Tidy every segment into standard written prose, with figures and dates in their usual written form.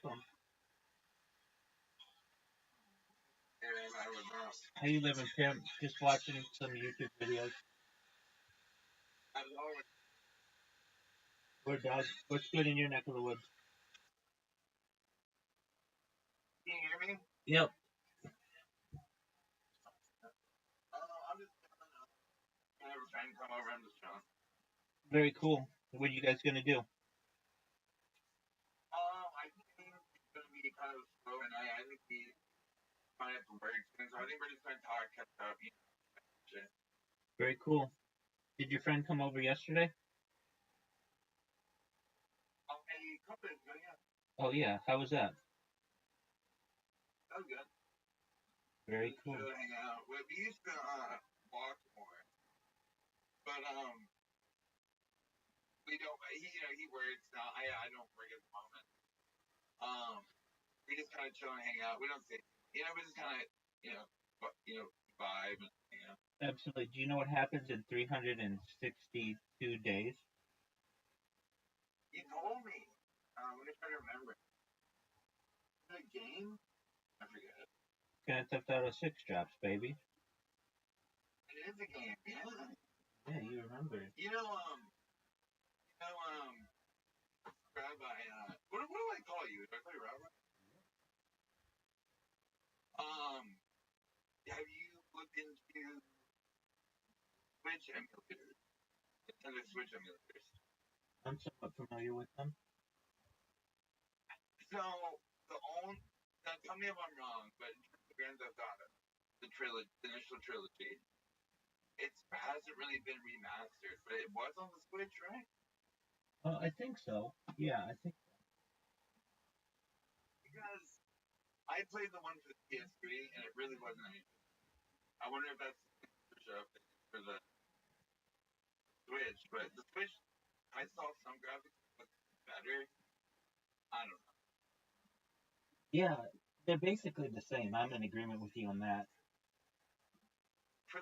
welcome. How you living, Pimp? Just watching some YouTube videos. We're done. What's good in your neck of the woods? Can you hear me? Yep. I'm just gonna have a friend come over. I'm just chilling. Very cool. What are you guys gonna do? I think it's gonna be kind of slow, and I think we might have to work soon, so I think we're just gonna talk, catch up, shit. Very cool. Did your friend come over yesterday? A couple days ago, yeah. Oh yeah. How was that? That was good. Very cool. Chill, hang out. We used to walk more, but we don't. He works now. I don't work at the moment. We just kind of chill and hang out. We don't say, we just kind of vibe and hang out. Absolutely. Do you know what happens in 362 days? You told me. Let me try to remember. Is it a game? I forget. Grand Theft Auto 6 drops, baby. It is a game, yeah. Yeah, you remember. Rabbi, what do I call you? Do I call you Rabbi? Have you looked into Switch emulators? Nintendo Switch emulators. I'm somewhat familiar with them. So, now tell me if I'm wrong, but Grand Theft Auto, the initial trilogy, it hasn't really been remastered, but it was on the Switch, right? I think so. Yeah, I think so. Because I played the one for the PS3, and it really wasn't anything. I wonder if that's for the Switch, but the Switch, I saw some graphics look better. I don't know. Yeah, they're basically the same. I'm in agreement with you on that. I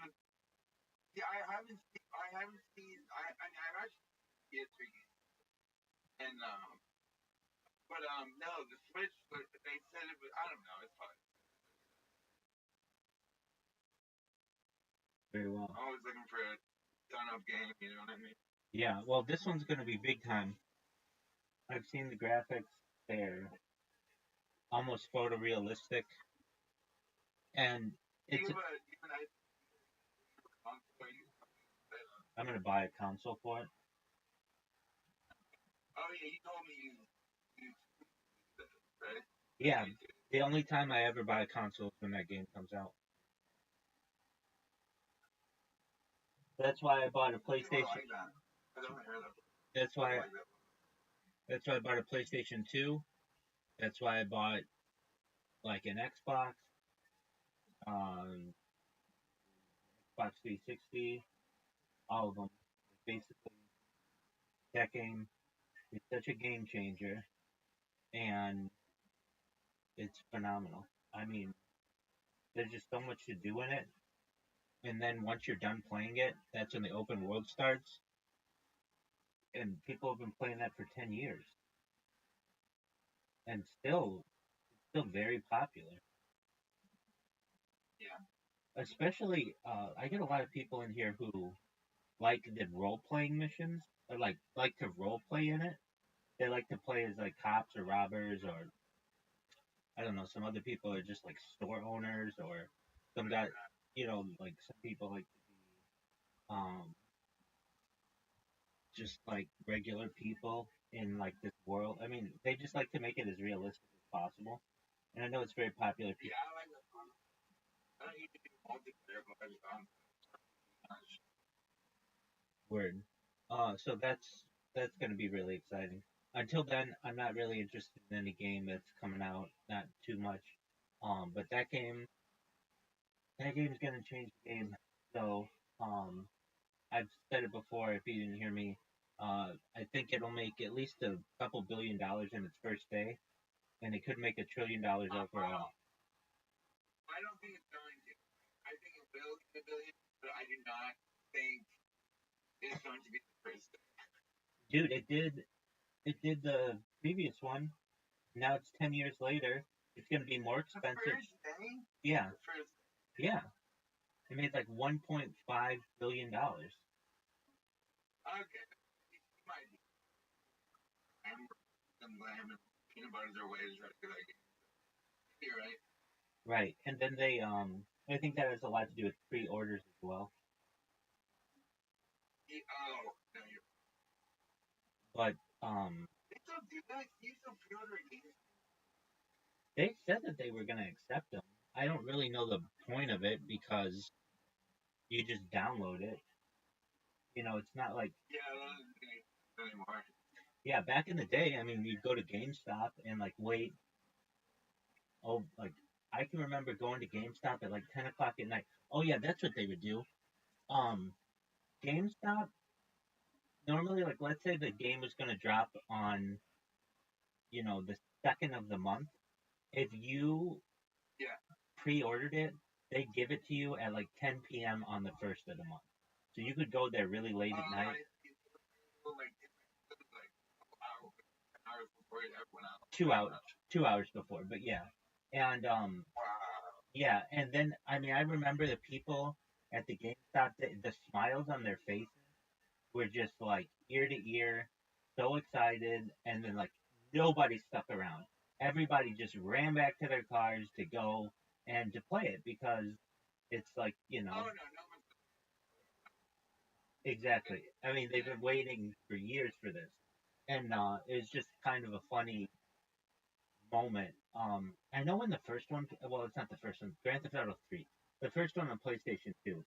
haven't seen. I've actually seen PS3 games, and but no, the Switch. They said it was. I don't know. It's fine. Very well. I'm always looking for a done-up game. You know what I mean? Yeah. Well, this one's gonna be big time. I've seen the graphics. They're almost photorealistic, and it's. I'm gonna buy a console for it. Oh yeah, you told me you right? Yeah, the only time I ever buy a console is when that game comes out. That's why I bought a PlayStation. That's why I bought a PlayStation 2. That's why I bought like an Xbox, Xbox 360, all of them. Basically, that game is such a game changer, and it's phenomenal. I mean, there's just so much to do in it, and then once you're done playing it, that's when the open world starts, and people have been playing that for 10 years, and still very popular. Yeah. Especially, I get a lot of people in here who like the role playing missions, or like to role play in it. They like to play as like cops or robbers, or I don't know. Some other people are just like store owners, or some guy, like some people like to be just like regular people in like this world. I mean, they just like to make it as realistic as possible. And I know it's very popular. Yeah, I like that one. I don't need to do multiplayer, but Word. So that's gonna be really exciting. Until then, I'm not really interested in any game that's coming out. Not too much. But that game's gonna change the game. So, I've said it before. If you didn't hear me, I think it'll make at least a couple $1 billion in its first day, and it could make $1 trillion overall. I don't think it's going to. I think it will get $1 billion, but I do not think it's going to be the first day. Dude, it did the previous one. Now it's 10 years later. It's going to be more The expensive. first day? Yeah, The first yeah. It made like $1.5 billion. Okay. He might be. I'm and peanut butters are way to try to get that game. You're right. Right, and then I think that has a lot to do with pre-orders as well. Oh, no, you're. But um, They still do that. You still pre-order games. they said that they were going to accept them. I don't really know the point of it because you just download it. It's not like, Yeah, I don't think anymore. yeah, back in the day, I mean, you'd go to GameStop and like wait. Oh, like I can remember going to GameStop at like 10 o'clock at night. Oh yeah, that's what they would do. Um, GameStop normally, like, let's say the game was going to drop on, the second of the month. If you Yeah. pre-ordered it, they give it to you at like 10 p.m. on the first of the month. So you could go there really late at night. Like, hours before everyone else. 2 hours, 2 hours before, but yeah, and Wow. yeah, and then I mean I remember the people at the GameStop, the smiles on their faces were just like ear to ear, so excited, and then like nobody stuck around. Everybody just ran back to their cars to go and to play it because it's like, Oh no, no one's. exactly. I mean, they've been waiting for years for this, and it's just kind of a funny moment. I know when the first one, well, it's not the first one, Grand Theft Auto 3, the first one on PlayStation 2,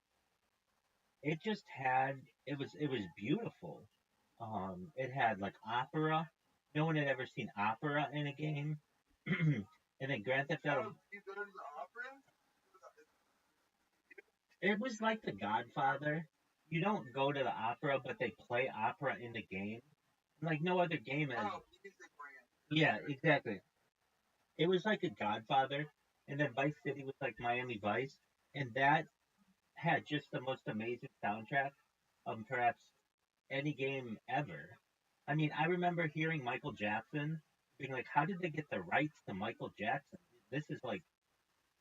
it just had, it was beautiful. It had like opera. No one had ever seen opera in a game. And then Grand Theft Auto, Oh, you go to the opera? it was like The Godfather. You don't go to the opera, but they play opera in the game. Like no other game has. Oh, music brand. Yeah, exactly. It was like a Godfather, and then Vice City was like Miami Vice, and that had just the most amazing soundtrack of perhaps any game ever. I mean, I remember hearing Michael Jackson being like, "How did they get the rights to Michael Jackson? This is like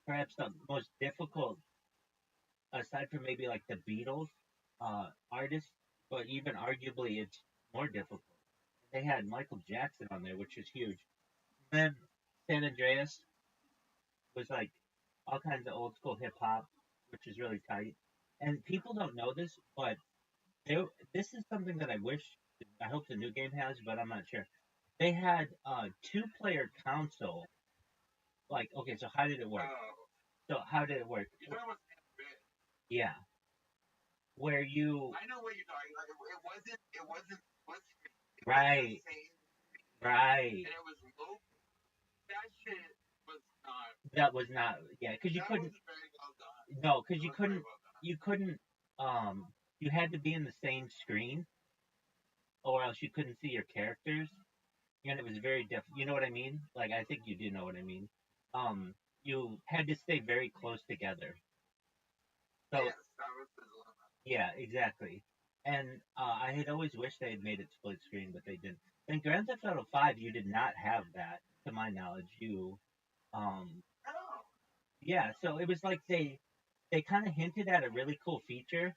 perhaps the most difficult, aside from maybe like the Beatles, artists, but even arguably it's more difficult." They had Michael Jackson on there, which is huge. Then San Andreas was like all kinds of old school hip hop, which is really tight. And people don't know this, but this is something that I wish, I hope the new game has, but I'm not sure. They had two-player console. Like, okay, so how did it work? Oh, So how did it work? you thought it was Android. Yeah, where you, I know what you're talking about. It wasn't. It wasn't split screen. It was right, the same, right. and it was low. That shit was not. That was not, yeah, because you That couldn't, wasn't very well done. no, It because was very well done. you couldn't, you had to be in the same screen, or else you couldn't see your characters, and it was very different. You know what I mean? Like, I think you do know what I mean. You had to stay very close together. So Yes, that was the dilemma. yeah, exactly. And I had always wished they had made it split screen, but they didn't. In Grand Theft Auto 5, you did not have that, to my knowledge. Um, No. yeah, so it was like they kind of hinted at a really cool feature,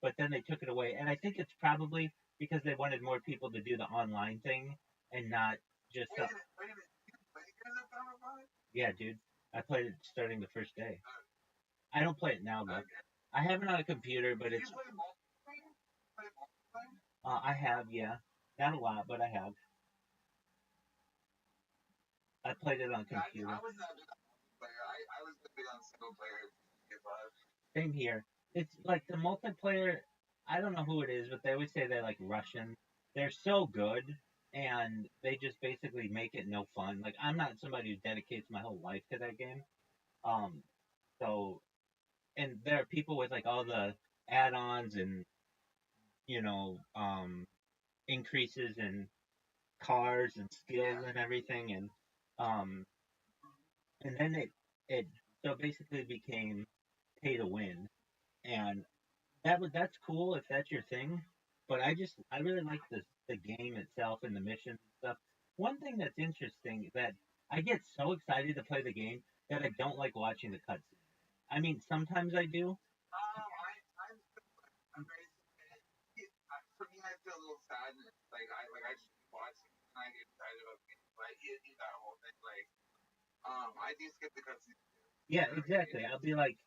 but then they took it away. And I think it's probably because they wanted more people to do the online thing and not just Wait a minute. Wait a minute. You play Grand Theft Auto 5? yeah, dude. I played it starting the first day. Uh, I don't play it now though. okay. I have it on a computer, but Do you it's play multiplayer? Play multiplayer? I have, yeah, not a lot, but I have. I played it on a Yeah, computer. I was not big on multiplayer. I was big on single player. Same here. It's like the multiplayer. I don't know who it is, but they always say they're like Russian. They're so good, and they just basically make it no fun. Like I'm not somebody who dedicates my whole life to that game. Um, so and there are people with like all the add-ons and increases in cars and skills Yeah. and everything, um, and then it so basically became pay to win, and that's cool if that's your thing. But I really like the game itself and the missions and stuff. One thing that's interesting that I get so excited to play the game that I don't like watching the cutscene. I mean, sometimes I do. I'm very for me. I feel a little sadness. I just watch it and I get excited about games. Like that whole thing. I do skip the cutscenes. Yeah, exactly. I'll be like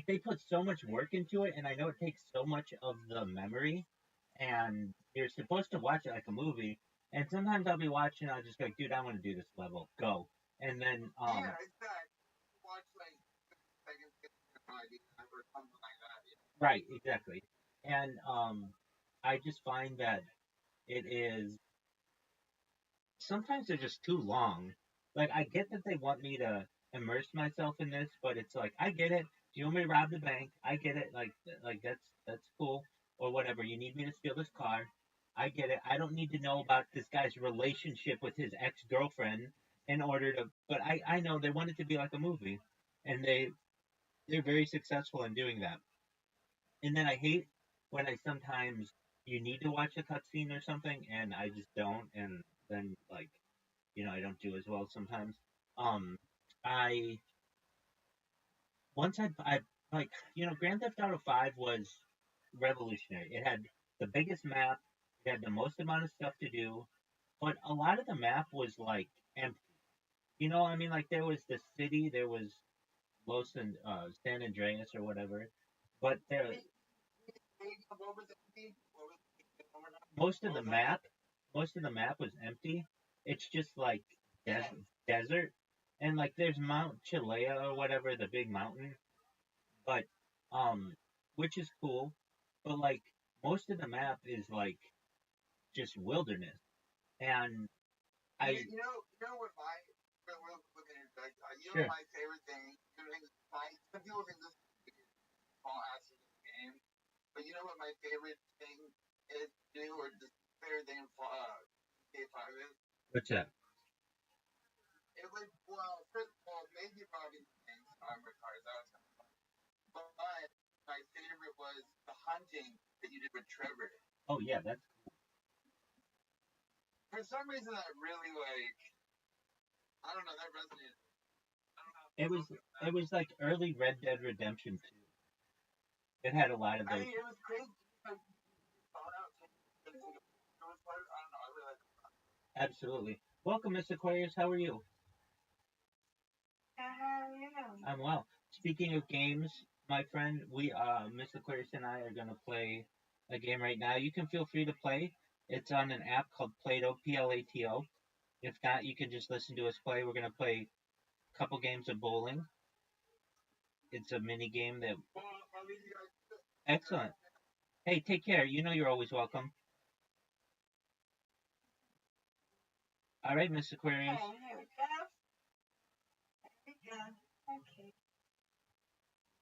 they put so much work into it, and I know it takes so much of the memory, and you're supposed to watch it like a movie. And sometimes I'll be watching, I'll just be like, dude, I want to do this level, go. And then, Yeah, exactly. Watch like seconds or something like that. Yeah. right, exactly. And I just find that it is sometimes they're just too long. Like I get that they want me to immerse myself in this, but it's like I get it. Do you want me to rob the bank? I get it. Like that's cool or whatever. You need me to steal this car? I get it. I don't need to know about this guy's relationship with his ex girlfriend in order to. But I know they want it to be like a movie, and they're very successful in doing that. And then I hate when I sometimes you need to watch a cutscene or something, and I just don't, and then like I don't do as well sometimes. Um, I once I like Grand Theft Auto 5 was revolutionary. It had the biggest map, it had the most amount of stuff to do, but a lot of the map was like empty. I mean, like there was the city, there was San Andreas or whatever, but most of the map, most of the map was empty. It's just like desert, and like there's Mount Chilea or whatever, the big mountain, but um, which is cool, but like most of the map is like just wilderness, and I You know what my real quick interject. You know sure my favorite thing. Some people think this is small aspect of the game, but you know what my favorite thing is to do, or the favorite thing in GTA 5 is? what's that? It was first of all, maybe robbing things, armored cars. That was, but my favorite was the hunting that you did with Trevor. Oh yeah, that's For some reason, that really I don't know, that resonated. I don't know. it was like early Red Dead Redemption 2. It had a lot of I those. mean, it was crazy. Like, out. It was I don't know. I really like. Absolutely. Welcome, Miss Aquarius. How are you? How are you? I'm well. Speaking of games, my friend, we Miss Aquarius and I are gonna play a game right now. You can feel free to play. It's on an app called Plato, Plato. If not, you can just listen to us play. We're gonna play a couple games of bowling. It's a mini game that. Well, I'll leave you guys. Excellent. Hey, take care. You know you're always welcome. All right, Miss Aquarius. Oh, here we go. Here we go. Okay.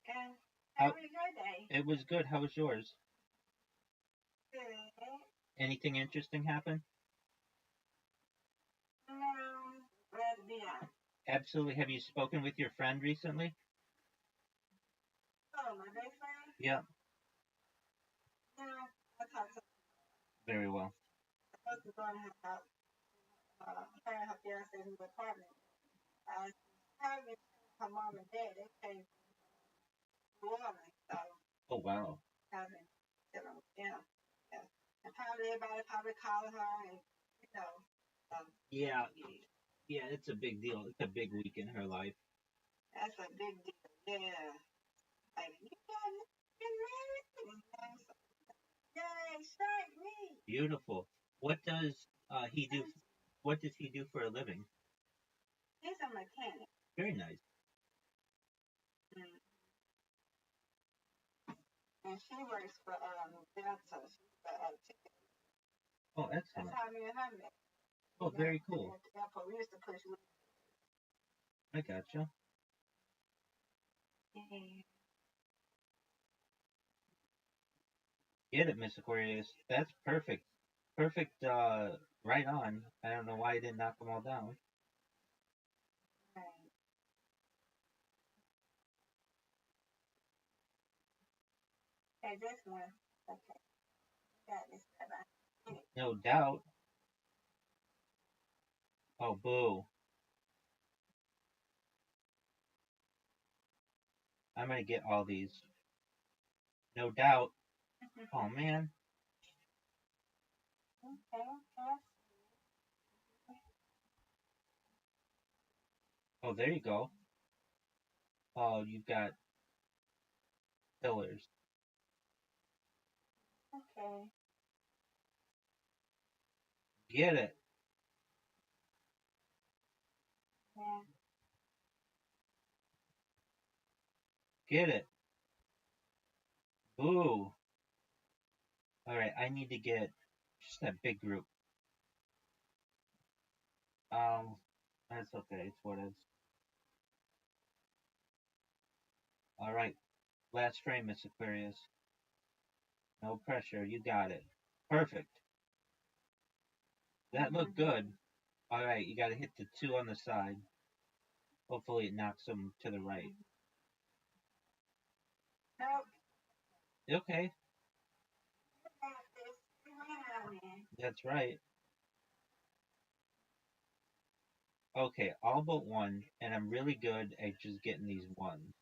And how was your day? It was good. How was yours? Good. Anything interesting happen? No, glad to be on. Absolutely. Have you spoken with your friend recently? Oh, my best friend? Yeah. No, I talked to Very well. her. I was going to have her and her fiance in the apartment. Her and her mom and dad, they came from New Orleans, so Oh wow. I've been chilling with them. Yeah. And probably everybody probably calling her and, you know, um, Yeah. Yeah, it's a big deal. It's a big week in her life. that's a big deal. Yeah. Like, you guys get married? Yay, strike me. Beautiful. What does he do? What does he do for a living? He's a mechanic. Very nice. Mm. And she works for Delta. She's a ticket. Oh, That's excellent. how me and her met. Oh, very cool. At the airport, we used to push. I gotcha. Yeah. Get it, Miss Aquarius. That's perfect. Perfect. Right on. I don't know why I didn't knock them all down. Right. Hey, this one. Okay. Got this. No doubt. Oh, boo. I'm gonna get all these. No doubt. Oh man. Oh, there you go. Oh, you've got pillars. Get it. Get it. Ooh. Alright, I need to get just that big group. That's okay. It's what it is. Alright. Last frame, Miss Aquarius. No pressure. You got it. Perfect. That looked good. Alright, you gotta hit the 2 on the side. Hopefully it knocks them to the right. Okay. That's right. Okay, all but one, and I'm really good at just getting these ones.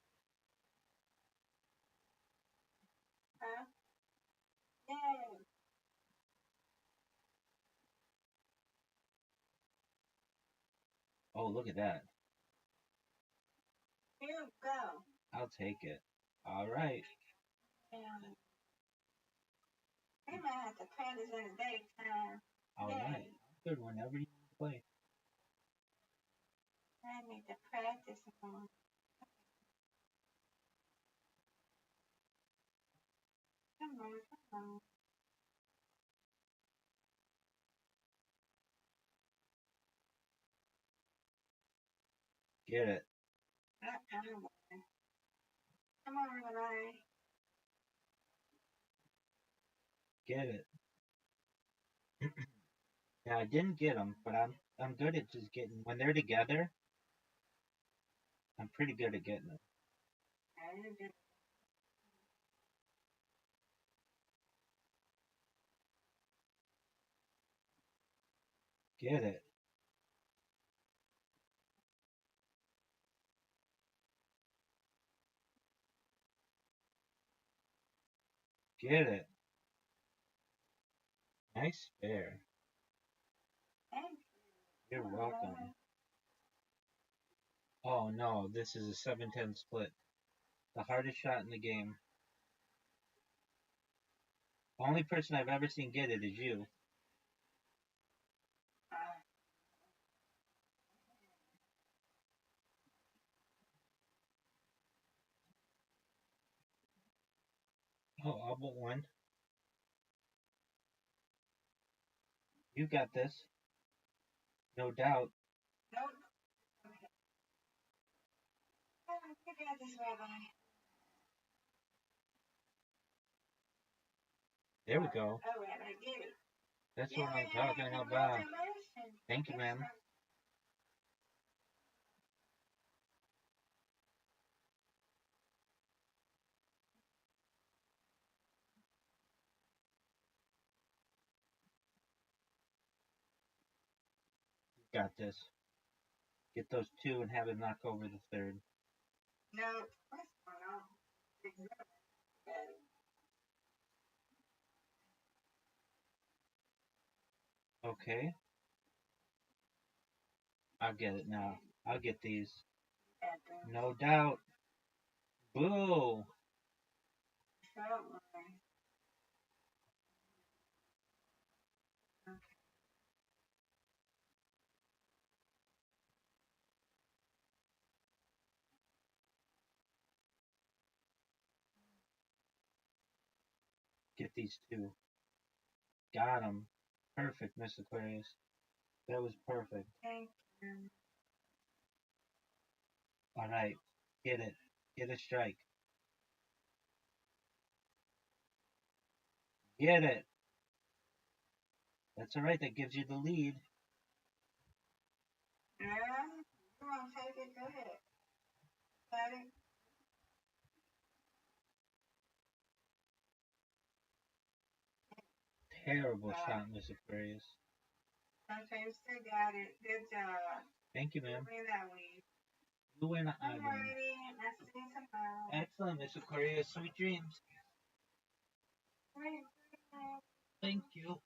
Oh, look at that. I'll take it. Alright. Alright. Good, whenever you play. Get it. Get it. Yeah, I didn't get them, but I'm good at just getting when they're together. I'm pretty good at getting them. Get it. Get it. Nice spare. You're welcome. Oh no, this is a 7-10 split. The hardest shot in the game. Only person I've ever seen get it is you. Oh, all but one. You got this. No doubt. There we go. That's what I'm talking about. Thank you, ma'am. You got this. Get those 2 and have it knock over the 3rd. Okay. I'll get it now. I'll get these. No doubt. Boo! Get these 2. Got them. Perfect, Miss Aquarius. That was perfect. Alright. Get it. Get a strike. Get it. That's alright. That gives you the lead. Terrible shot, Miss Aquarius. Thank you, ma'am. You win, I win. Excellent, Miss Aquarius. Sweet dreams. Thank you.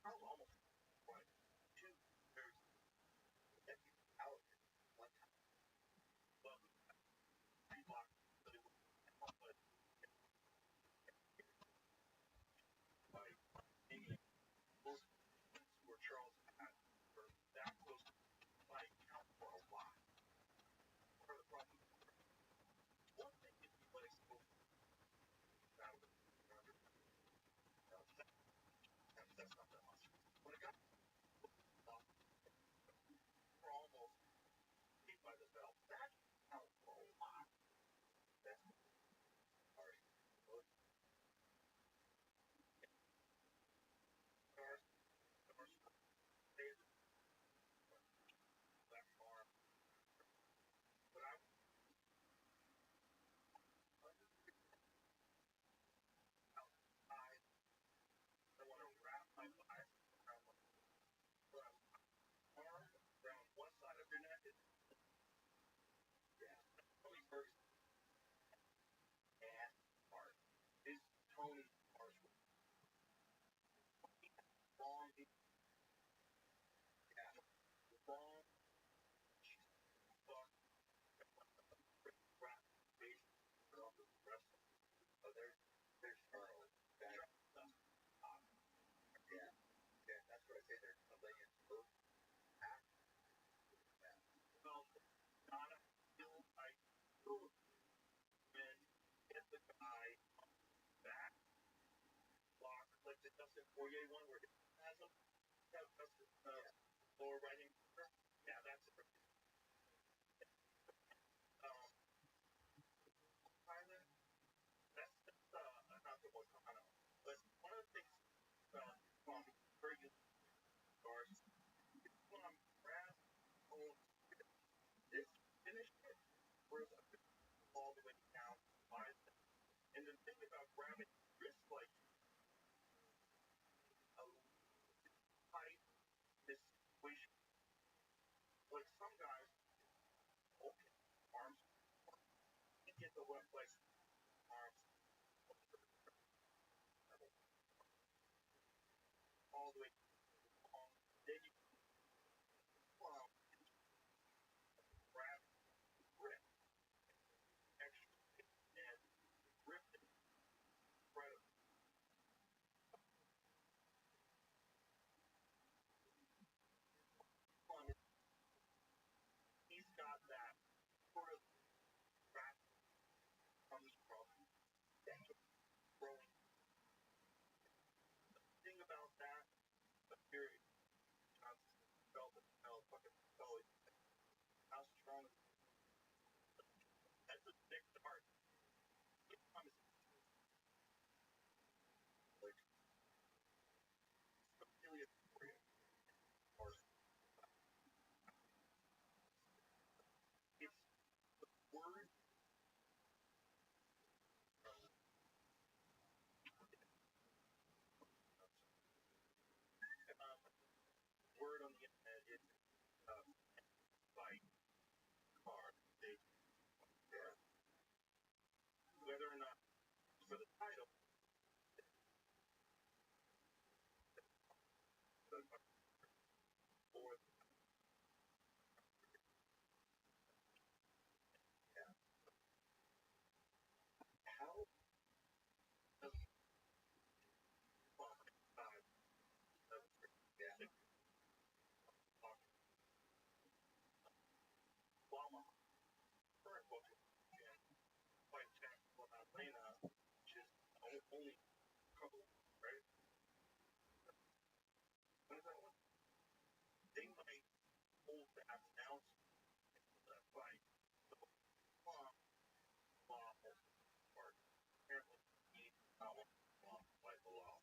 Charles almost like two there's out one time, but I blocked, but it was like maybe most where Charles had were that close to like count for a lot. Part of the problem one thing if you let it go out of that's not that much. When it got off we're almost beat by the belt. That count for a lot. That's hard. Those cars left arm. But I outside I want to wrap my eyes around my arm around one side of your neck. Yeah. Tony Berg's ass part. His Tony parts were long. Yeah. Long. Fuck. Wrap. Face. All the rest of there's Charlotte. Yeah. Yeah. That's what I say. There's somebody in both half. Well, Donna still I still when hit the guy back block like the Dustin Poirier one where it has him. That Dustin lower right hand corner. Yeah, that's it. Tyler, that's not the most I know. But one of the things from very good stars when I'm grab oh this finish it whereas all the way down five. And the thing about grabbing wrist like a tight this situation like some guys okay arms you get the left leg arms all the way long. Then you um, grab grip extra and grip it right on it. He's got that sort of grab comes from throwing thing about that but here Johnson felt it felt fucking felt how strong that's a big part. Like really a or it's word word on the internet is by car they whether or not for the title or yeah. How does yeah. While my current book and quite technical about Atlanta, which is only a couple right? What is that one? They might hold that announcement that fight. So law or apparently he not want law by the law.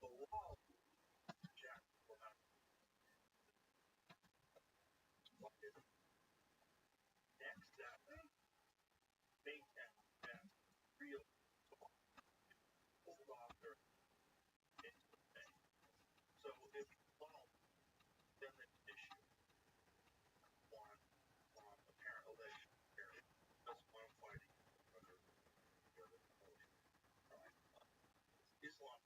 The law Jack will not next that they can that real hold off their thing. So if law then the issue one apparent alleged that's one fighting under Islam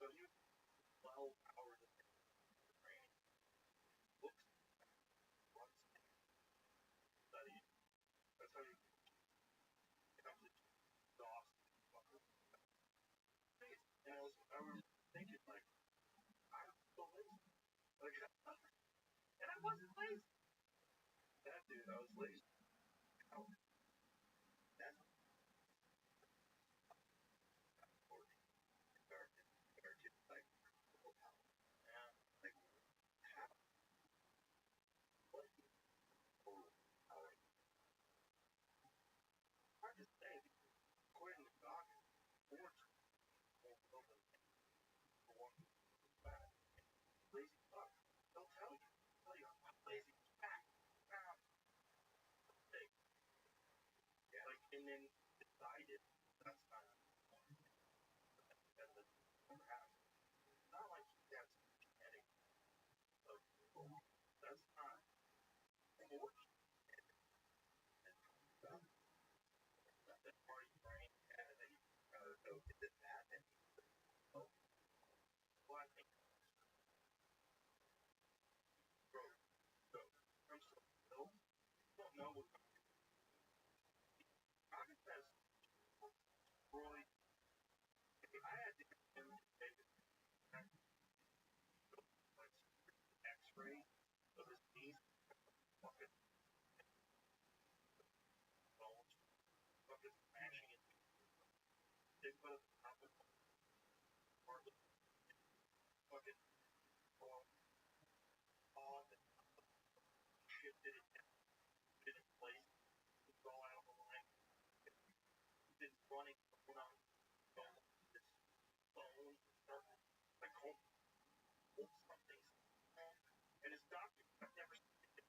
So he was 12 hours of training, books, runs, study. That's how he becomes exhausted. And I remember thinking, like, I was so lazy. Like, and I wasn't lazy. That dude, I was lazy. That's like, yeah, like, how, what is hard to say. According to God, born for one bad. Lazy fuck. They'll tell you. I'm lazy. Back. Yeah. Like, and then decided that's not perhaps not like that's genetic. Like, that's not forced. That part of your brain had that you go did that and oh, well, I think bro, so I'm so no, you don't know what I confess. Roy, I had to get him to take like X-ray of his knees, fucking bones, fucking smashing it. They put a top of part of fucking ball off and shifted it down, put it in place, it's all out of the line. It's running around this bone, like hold something, and his doctor, I've never seen it.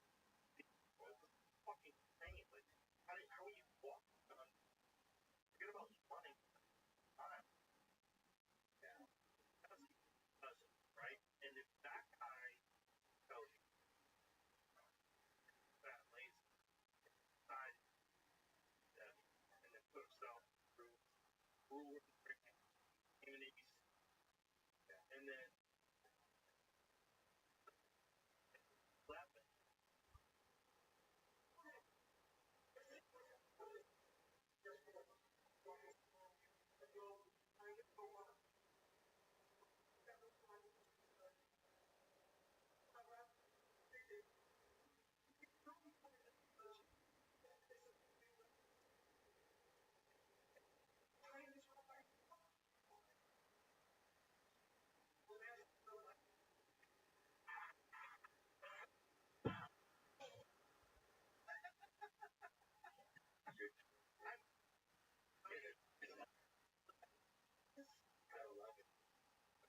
What was fucking insane? Like, how are you walking? Forget about running. Time. Yeah. That's right? And if that guy tells you that lazy side that and then put himself through rules and freaking communities and then laughing. I love it.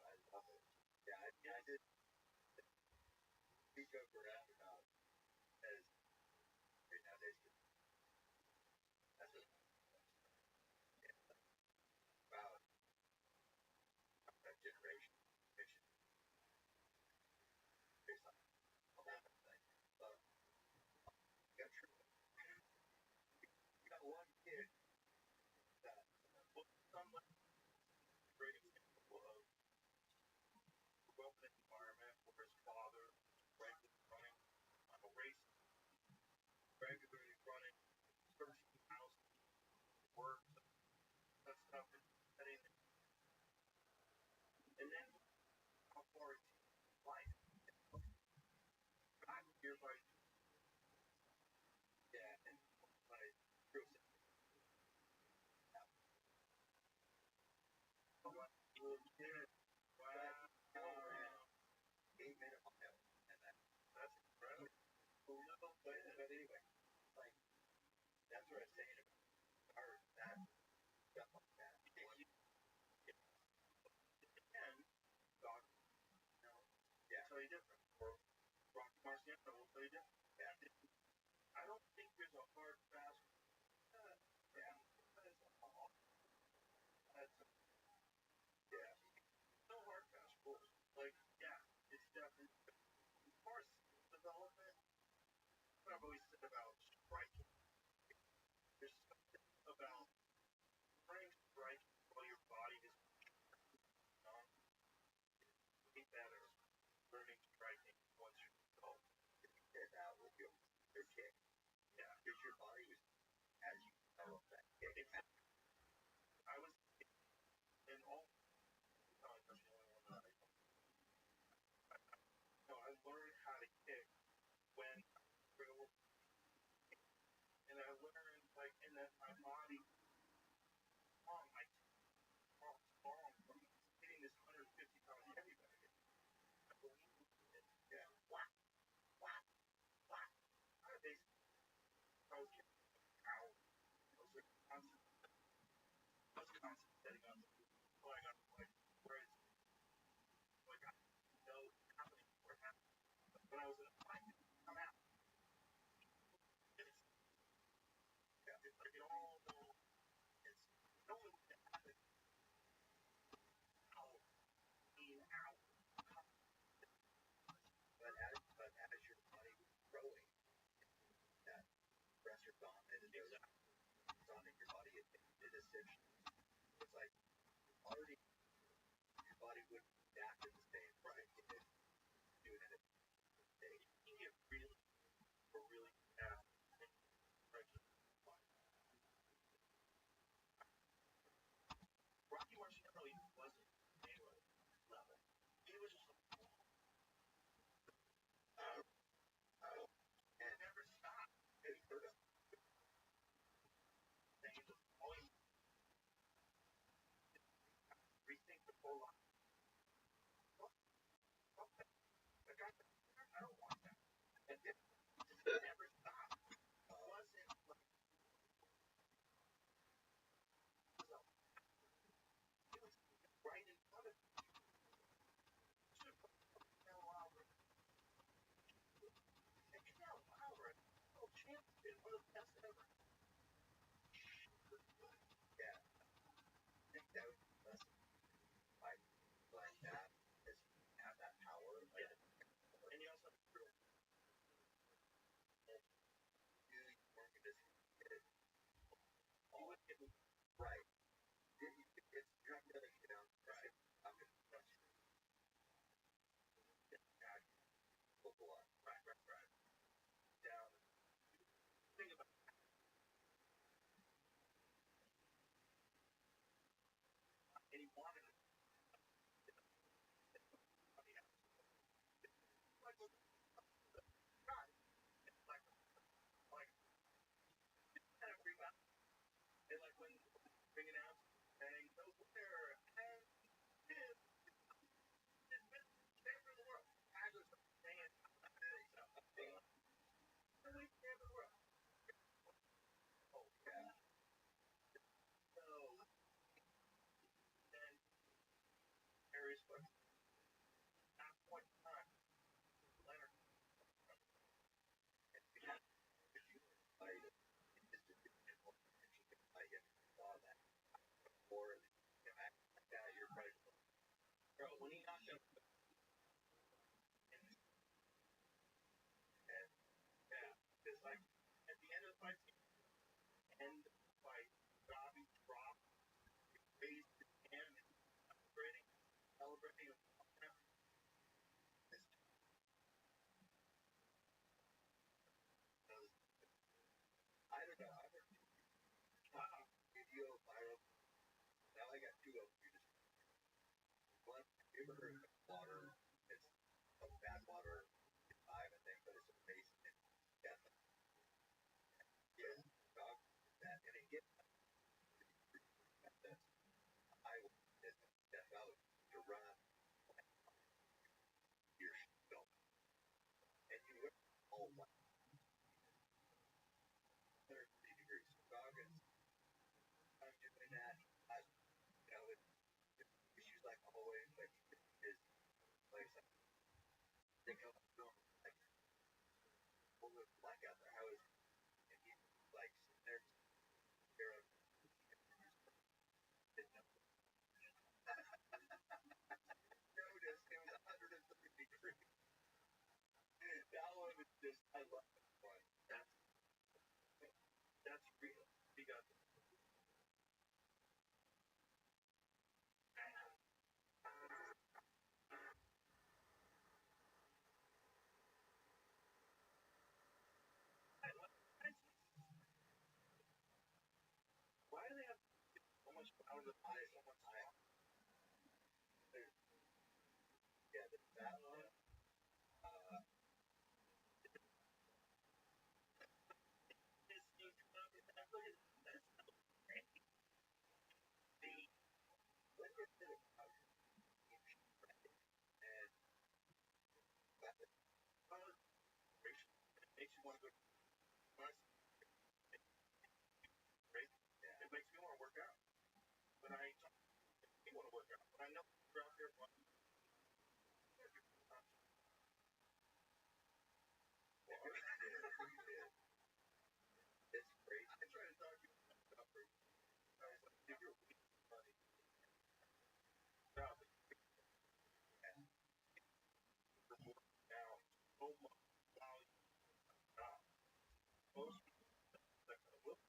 I love it. Yeah, I did speak over about as right now there's that's what about that generation mission. There's a lot of things. You got true. You got one kid that well, someone great example of grew up in an environment where his father regularly running on a race, regularly running 13 miles work, that stuff and setting and then how far it's life. Got here by yeah, and by Bruce. Yeah, wow. 8 minute mile. And that's incredible. But anyway, like that's what I'm saying about art, that stuff like that. And dog, you know, yeah. Tell you different. Or Rocky Marciano will tell you different. Yeah. I don't think there's a hard fast yeah. That's yeah. No hard fast rules. Like, yeah, it's definitely as far as development, what I've always said about striking. There's something about trying to strike while your body is on. want to work out, but I know you're out there running. It's great. I try to talk to you about stuff. I was like, if you're weak money, probably you're working out so much while you're not. Most people that kind of will.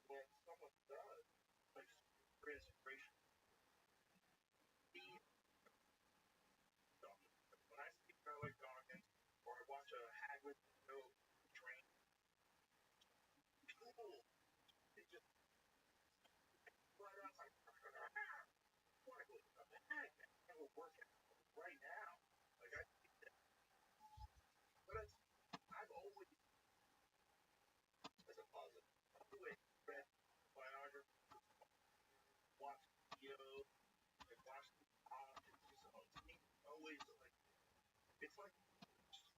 When someone does, like super inspiration, he stuff. When I see a guy like Dawkins, or I watch a Hagrid video train, cool. It just right around like, I want to go to the heck, I will work out right now. Like I, but I've always, as a positive, I've always read biography, watched videos, and watched the talk. It's just to me, always like it's like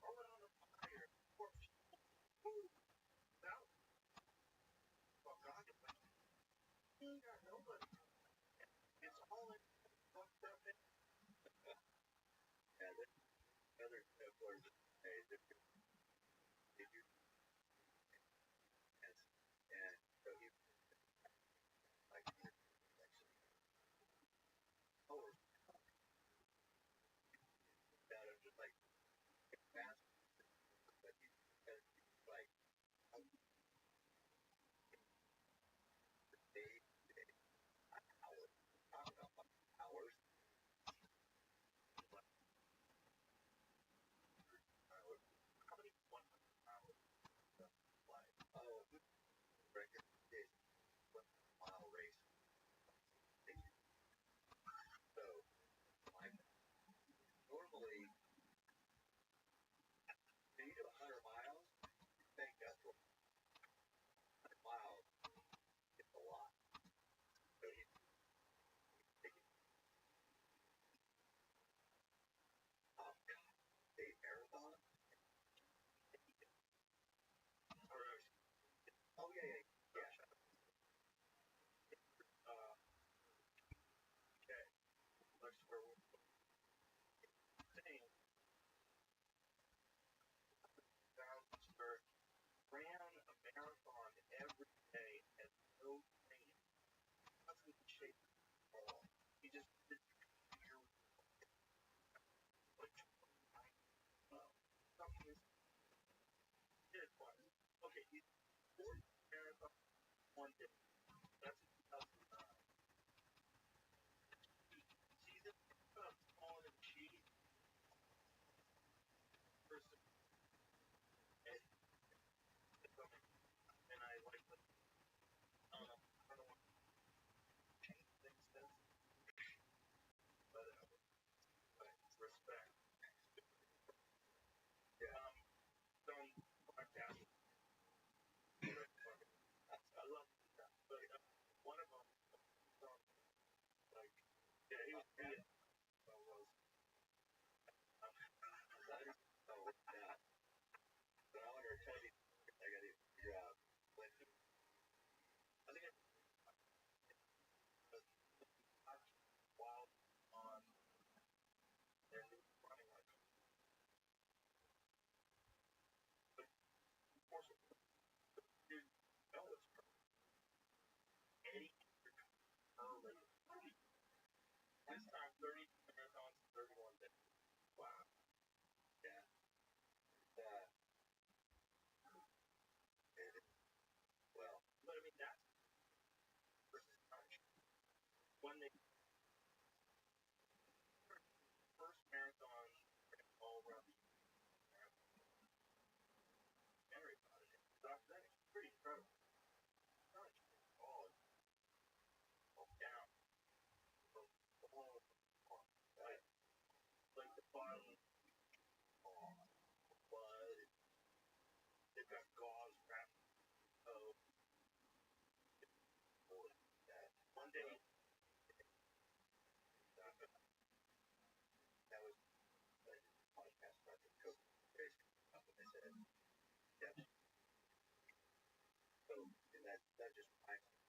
throw it on the fire, or woo, now, oh God, it's like you ain't got nobody. It's all in fucked up. Yeah, the other people are just hey, they do and so he like oh that are just like fast but he's like day hours talking about hours like hours how many 100 hours like oh record is 1 mile race so like normally when you do 100 miles you think that's what 100 miles is a lot so he's taking a marathon or oh yeah okay let's where we're saying ran a marathon every day and no training. He wasn't in shape at all. He just did year like something is did was okay, he's 40 marathon 1 day. That's 2009. Season falling in cheese person and and I like I don't want to change things then but respect. Yeah. Some podcast I love that. But one of them like yeah, he was being was that is so yeah. But I want to tell you I got to figure out when he I think it was while on their new running like but of course you know it's Eddie early. Last time 30 marathons 31 days. Wow. Yeah. Uh, it, well, but I mean that's versus touch. When they first marathon all around the marathon that is pretty incredible. Touch all down from all right. Like the bottom blood they've got gauze wrapped oh that one day that was like podcast about the coach up and they said yeah so and that just reminds me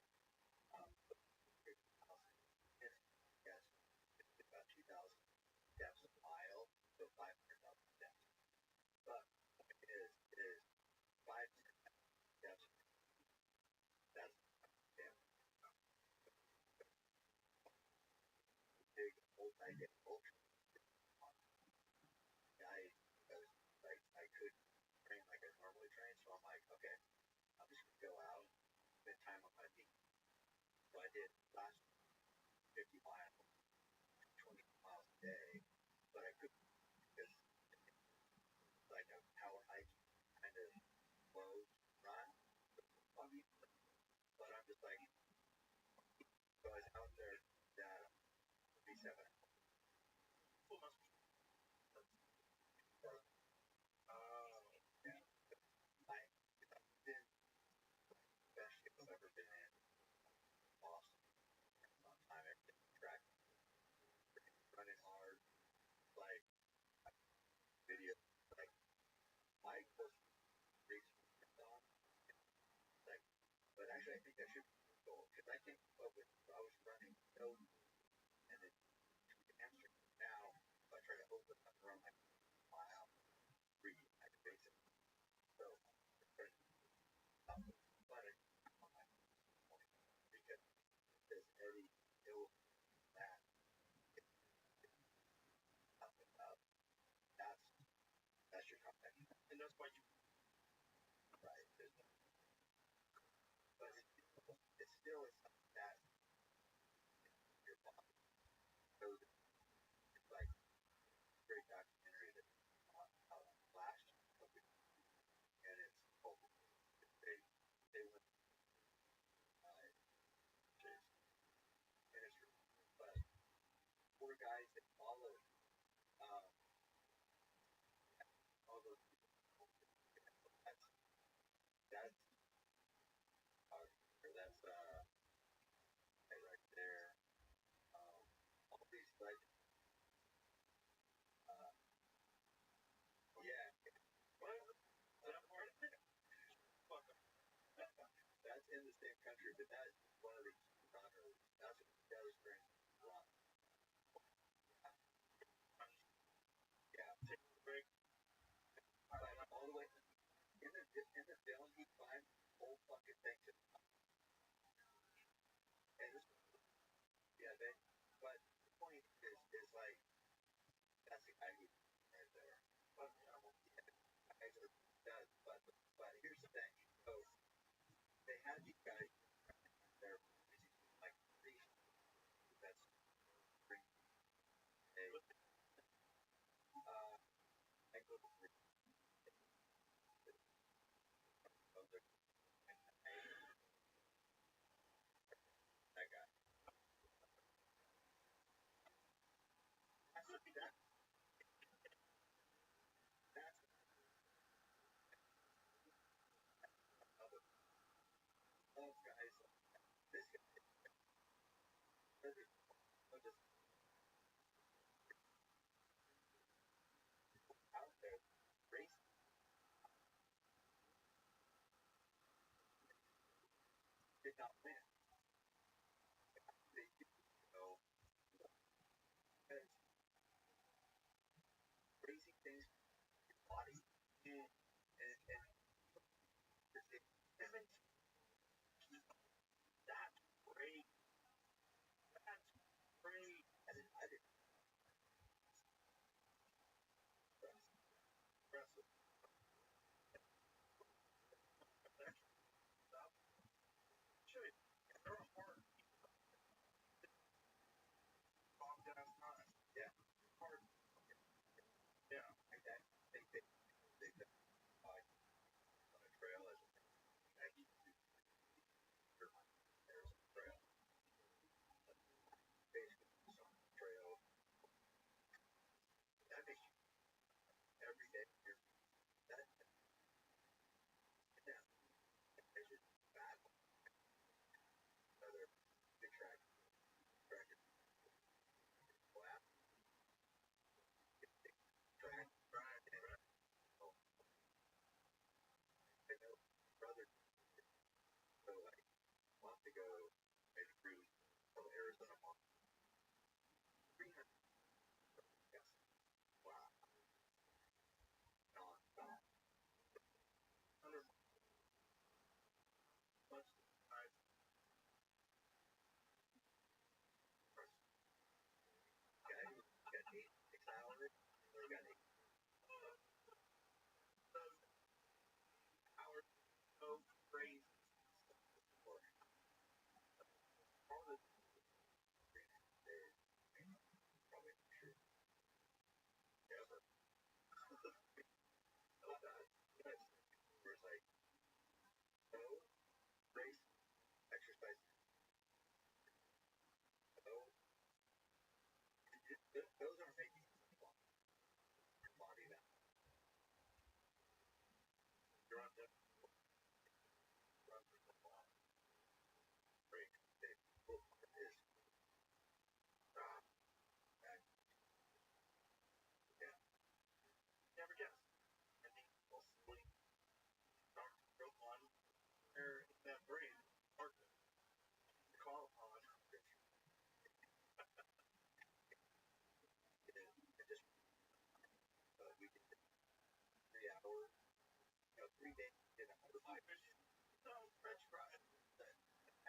French fries.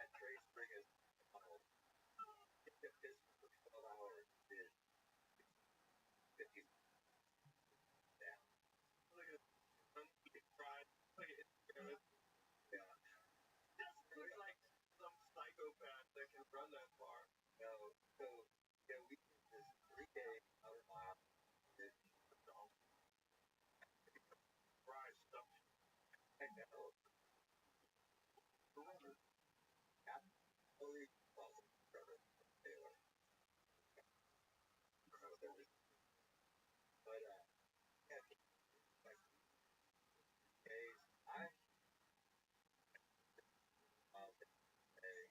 At Trace Brigas, get this for 12 hours. Did 50 down. Look at this fried. Look at it. Yeah. Just look like some psychopath that can run that far. No. So, yeah, we did this 3-day out of mile. Fried stuff. I know. Absolutely. Taylor. But, yeah, like, days, I, say,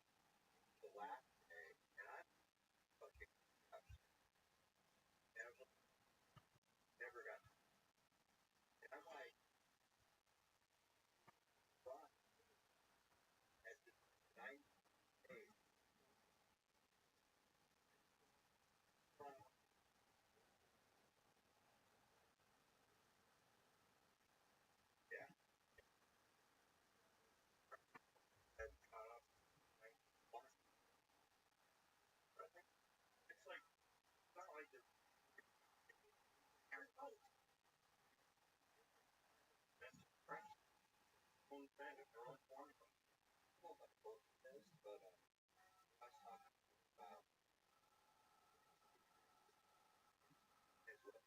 the last day, and I fucking never, never got, and I'm like, fuck, at the 9 days, yeah, that's caught up, like, it's like, it's not like this, oh, that's fresh, own thing, their own formula. I don't know about both of this, but, I was talking about, as well,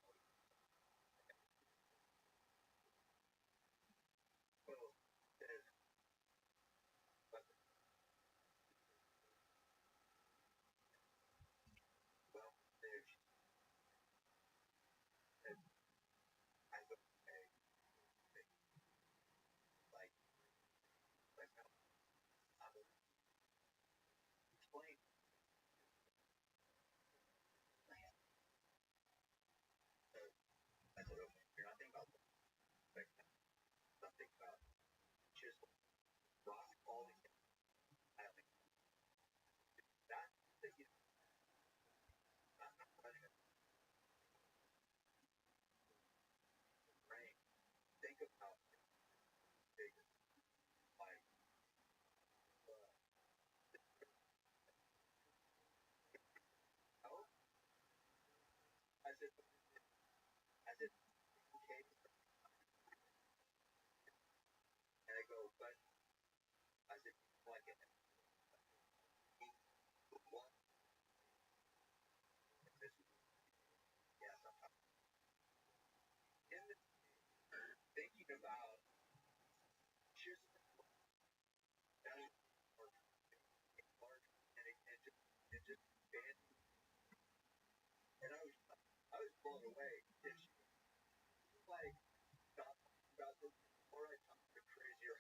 well, there's, but, well, there's, and I go, hey, like, no, I will explain, I said, okay, you're not thinking about the, like, not thinking about just rock quality, I don't think that, that you, not running a brain, think about big, like, oh, I said, okay, and I go, but, I said, like, it, one, this, yeah, sometimes, in the, thinking about just, that is, or, large, and just, band, and I was blown away, it's like, about the more I talk, the crazier,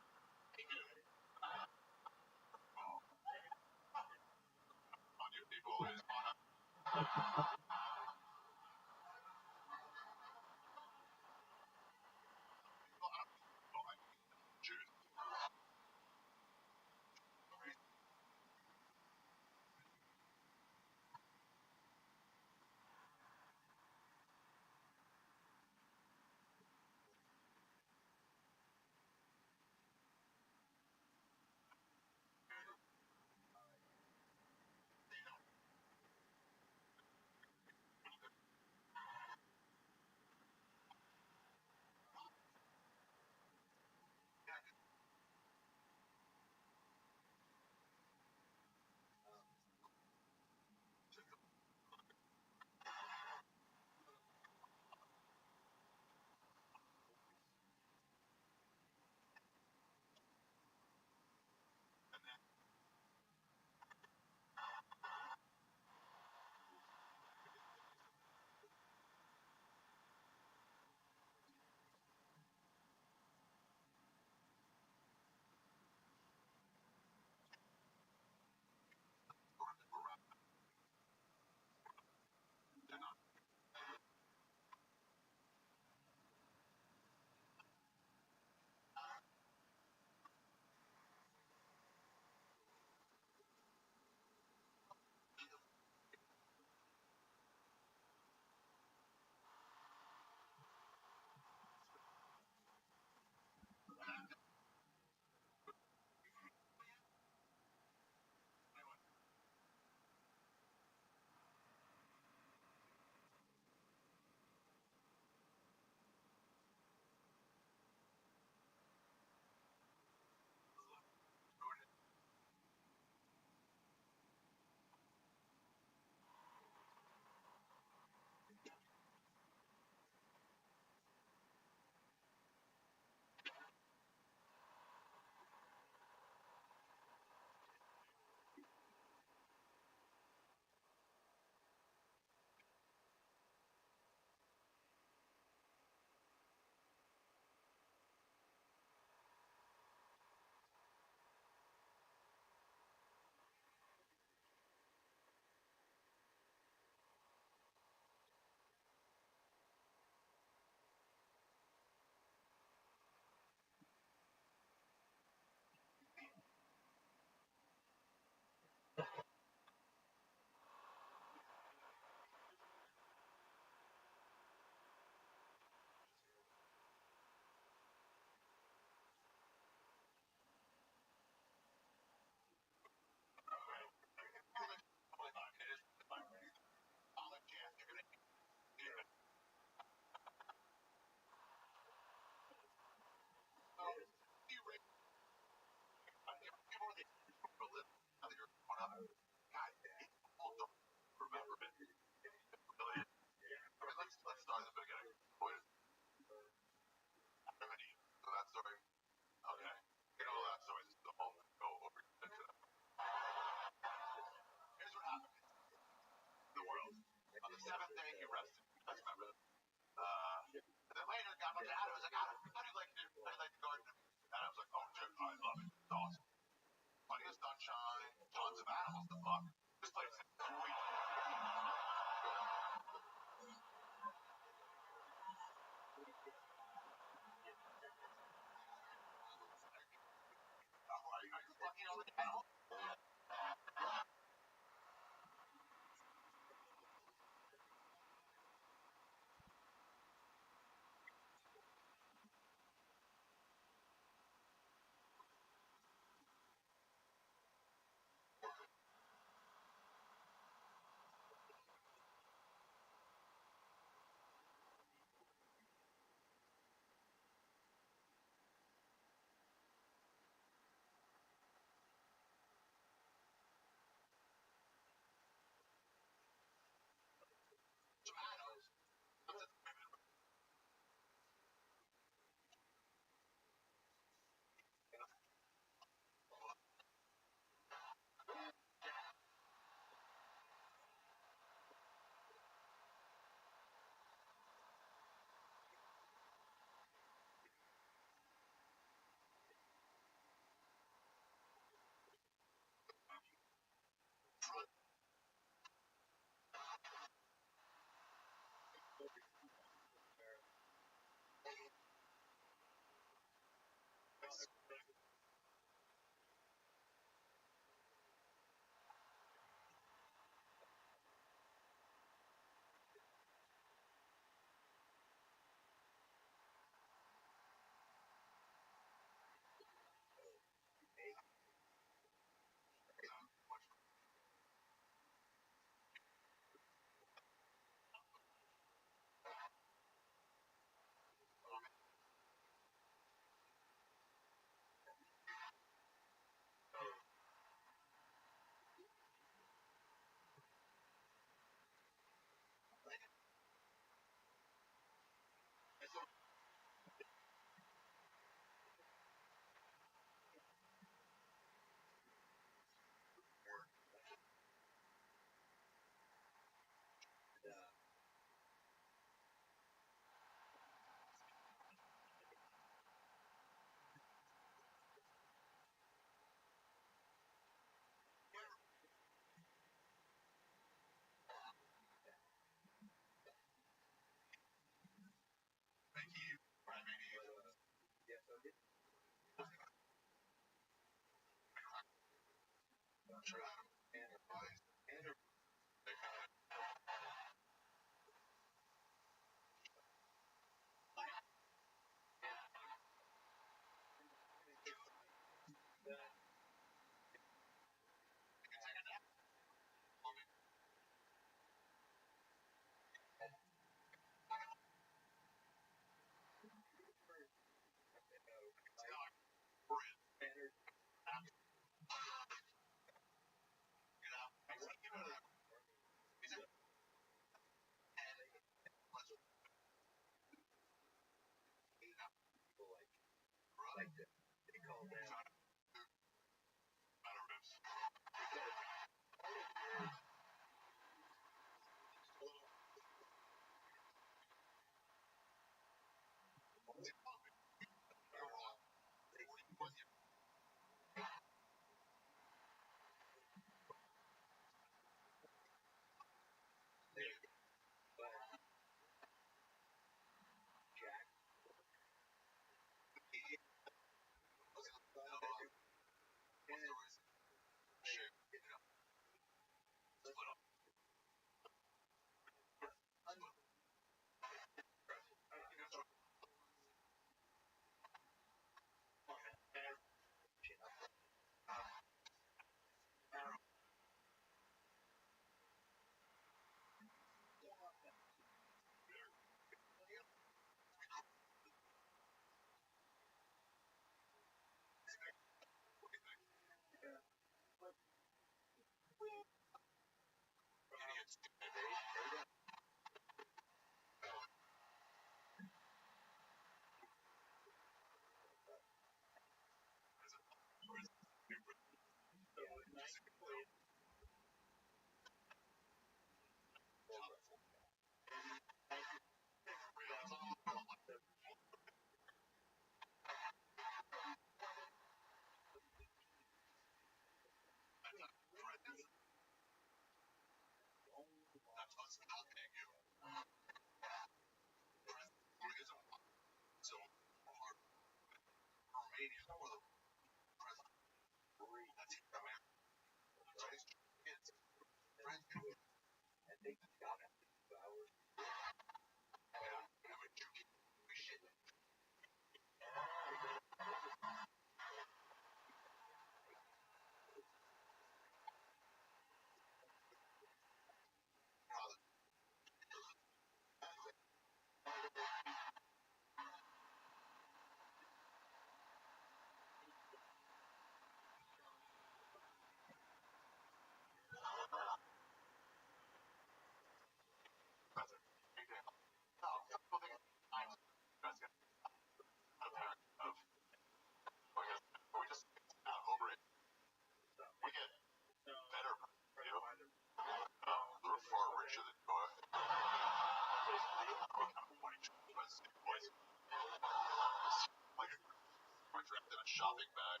Shopping bag.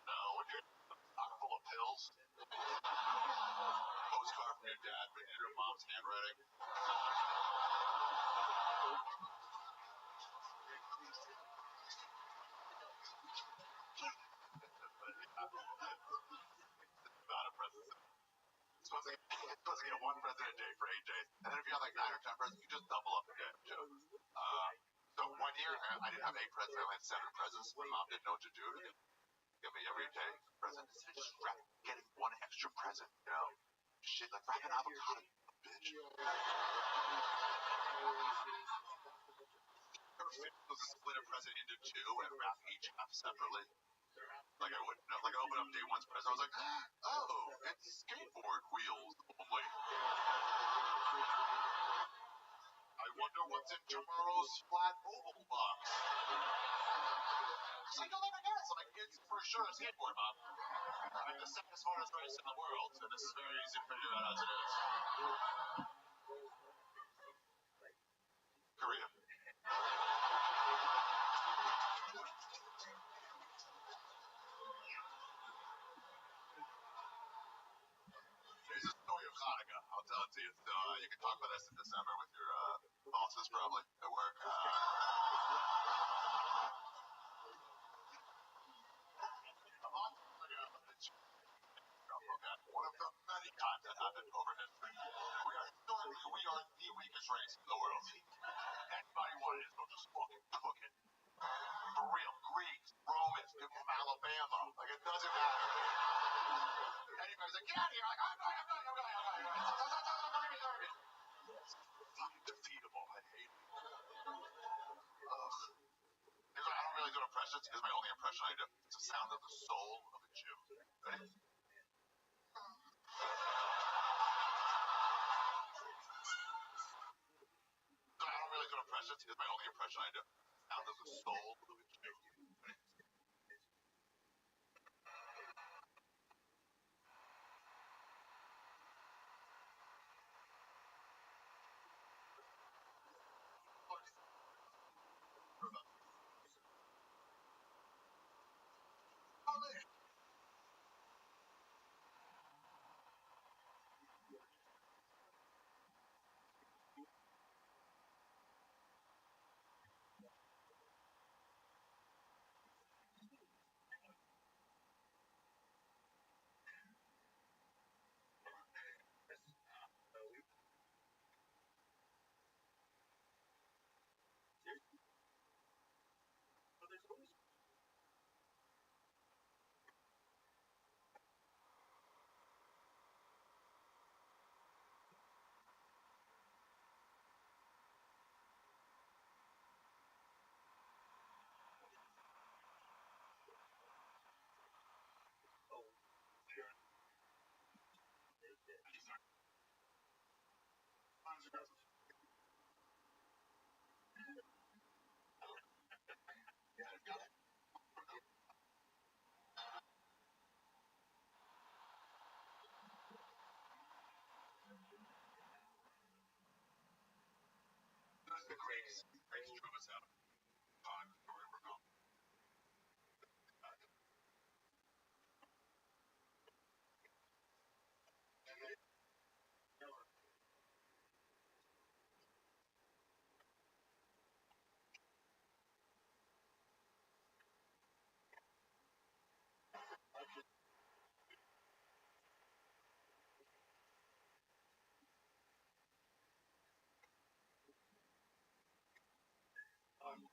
No, when you're pocket full of pills. Postcard from your dad written in your mom's handwriting. Not a present. Supposed to get one present a day for 8 days. And then if you have like 9 or 10 presents, you just double up the damn shit. So one year, I didn't have 8 presents, I had 7 presents. My mom didn't know what to do. Give me every day present. Instead of just getting one extra present, you know? Shit, like wrap an avocado, bitch. Split a present into 2 and wrap each half separately. Like I wouldn't know. Like I opened up day 1's present, I was like, oh, it's skateboard wheels only. I wonder what's in tomorrow's flat oval box. She's like, you'll never guess. I'm like, it's for sure a skateboard, Mom. I'm the second smartest race in the world, so this is very easy to figure out as it is. Korea. Here's the story of Hanukkah. I'll tell it to you. So you can talk about this in December with your bosses probably at work. Undefeatable. I hate it. Ugh. I don't really do impressions. Here's my only impression I do. It's the sound of the soul of a Jew. Ready? I don't really do impressions. Here's my only impression I do. Sound of the soul of a Jew. Ready? The greatest Truma's out. We're going.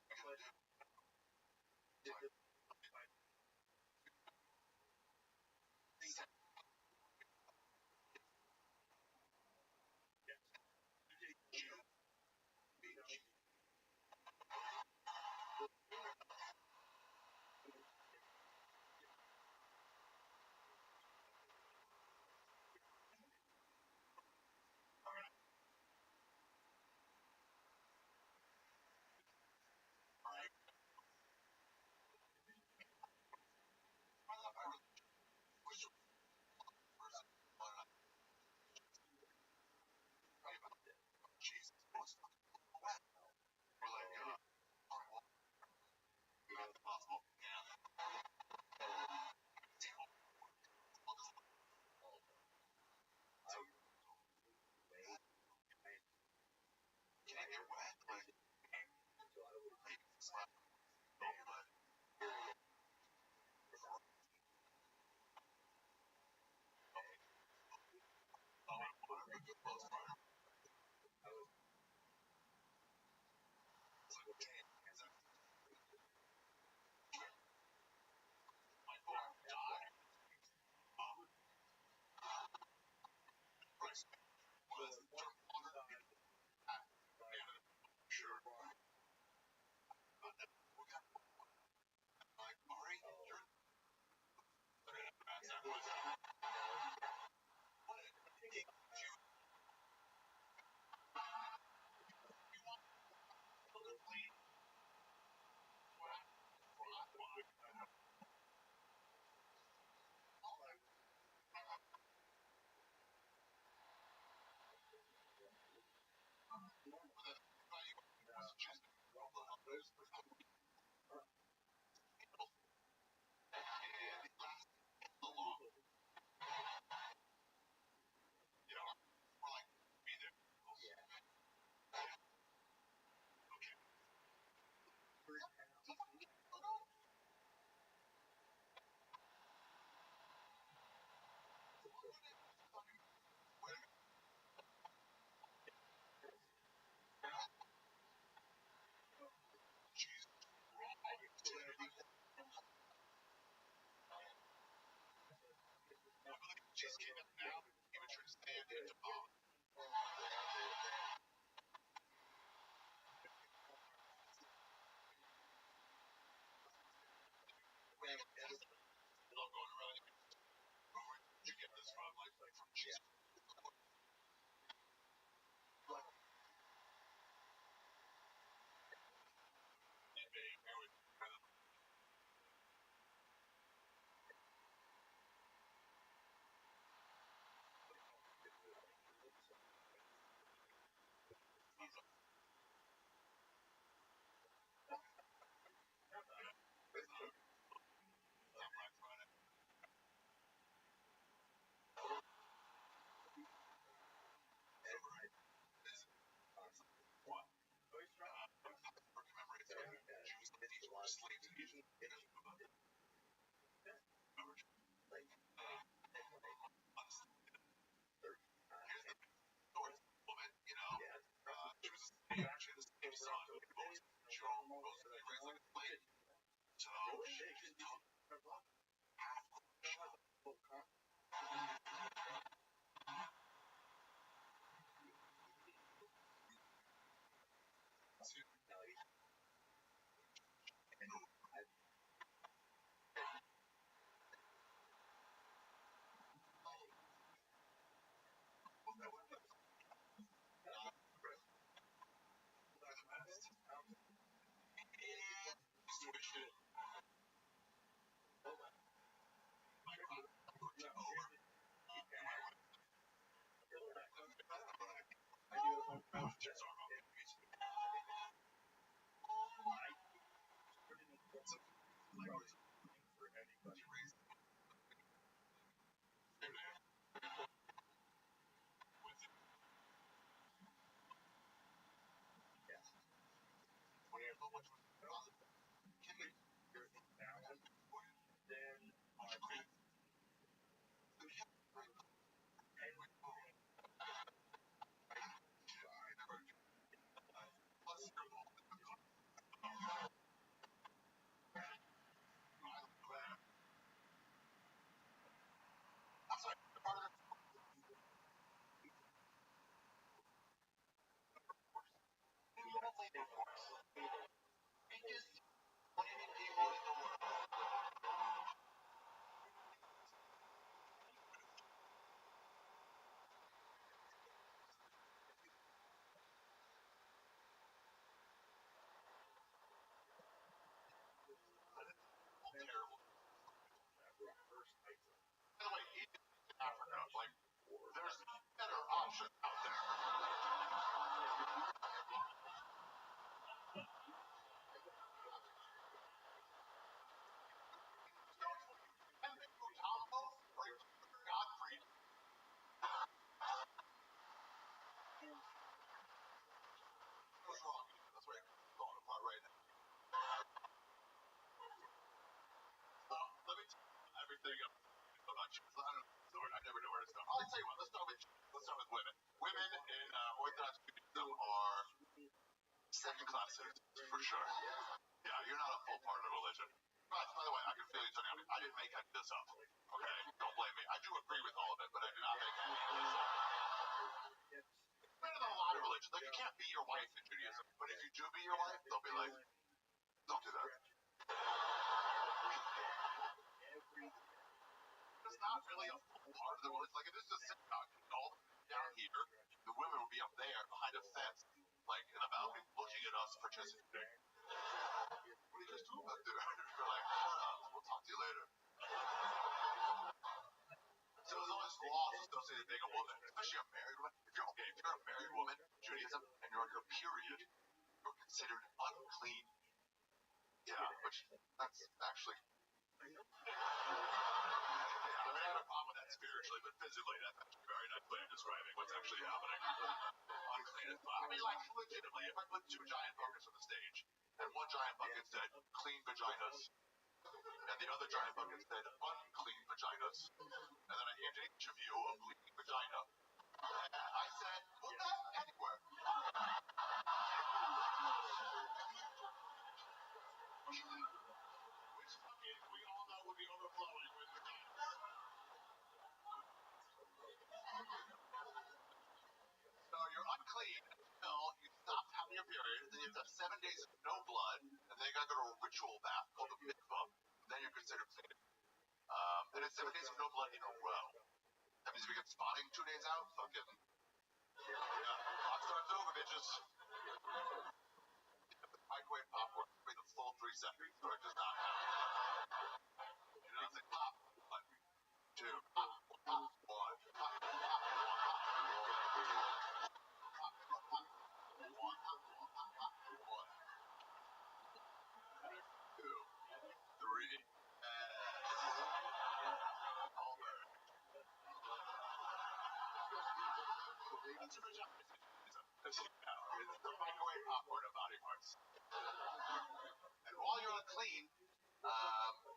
while you're unclean,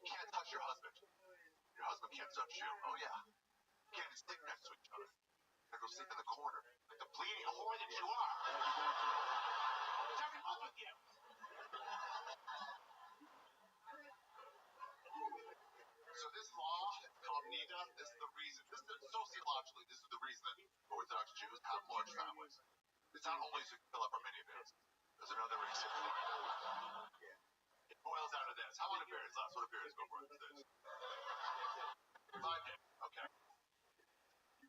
can't touch your husband. Your husband can't touch you. Oh yeah. You can't even sleep next to each other. You gotta go sleep in the corner, like the bleeding whore that you are. What's every month with you? So this law, it's called NIDA. This is the reason. This is sociologically, this is the reason that Orthodox Jews have large families. It's not only to fill up our minivans. There's another reason. It boils down to this. How long do periods last? What do periods go for these days? 5 days. Okay.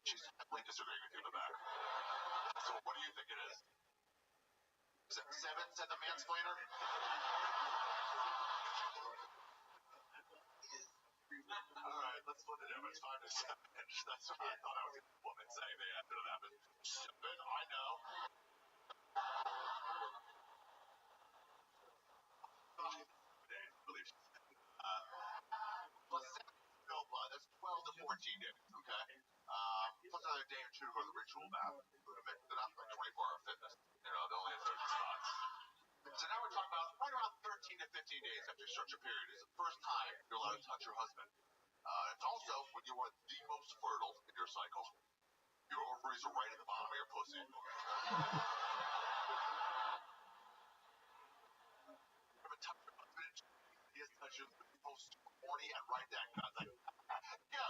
She's definitely disagreeing with you in the back. So what do you think it is? Is it 7? Said the mansplainer? Alright, let's split it up. It's 5 to 7. That's what I thought I was a woman saying they after that. But 7, I know. Days, I believe she said. Plus 7 no blood. That's 12 to 14 days, okay? Plus another day or two to go to the ritual bath. They're not like 24-hour fitness. You know, they only have 30 spots. So now we're talking about right around 13 to 15 days after you start your period is the first time you're allowed to touch your husband. It's also when you are the most fertile in your cycle. Your ovaries are right at the bottom of your pussy. You ever touch your husband? He has touched you most horny and right that gun. Like, go!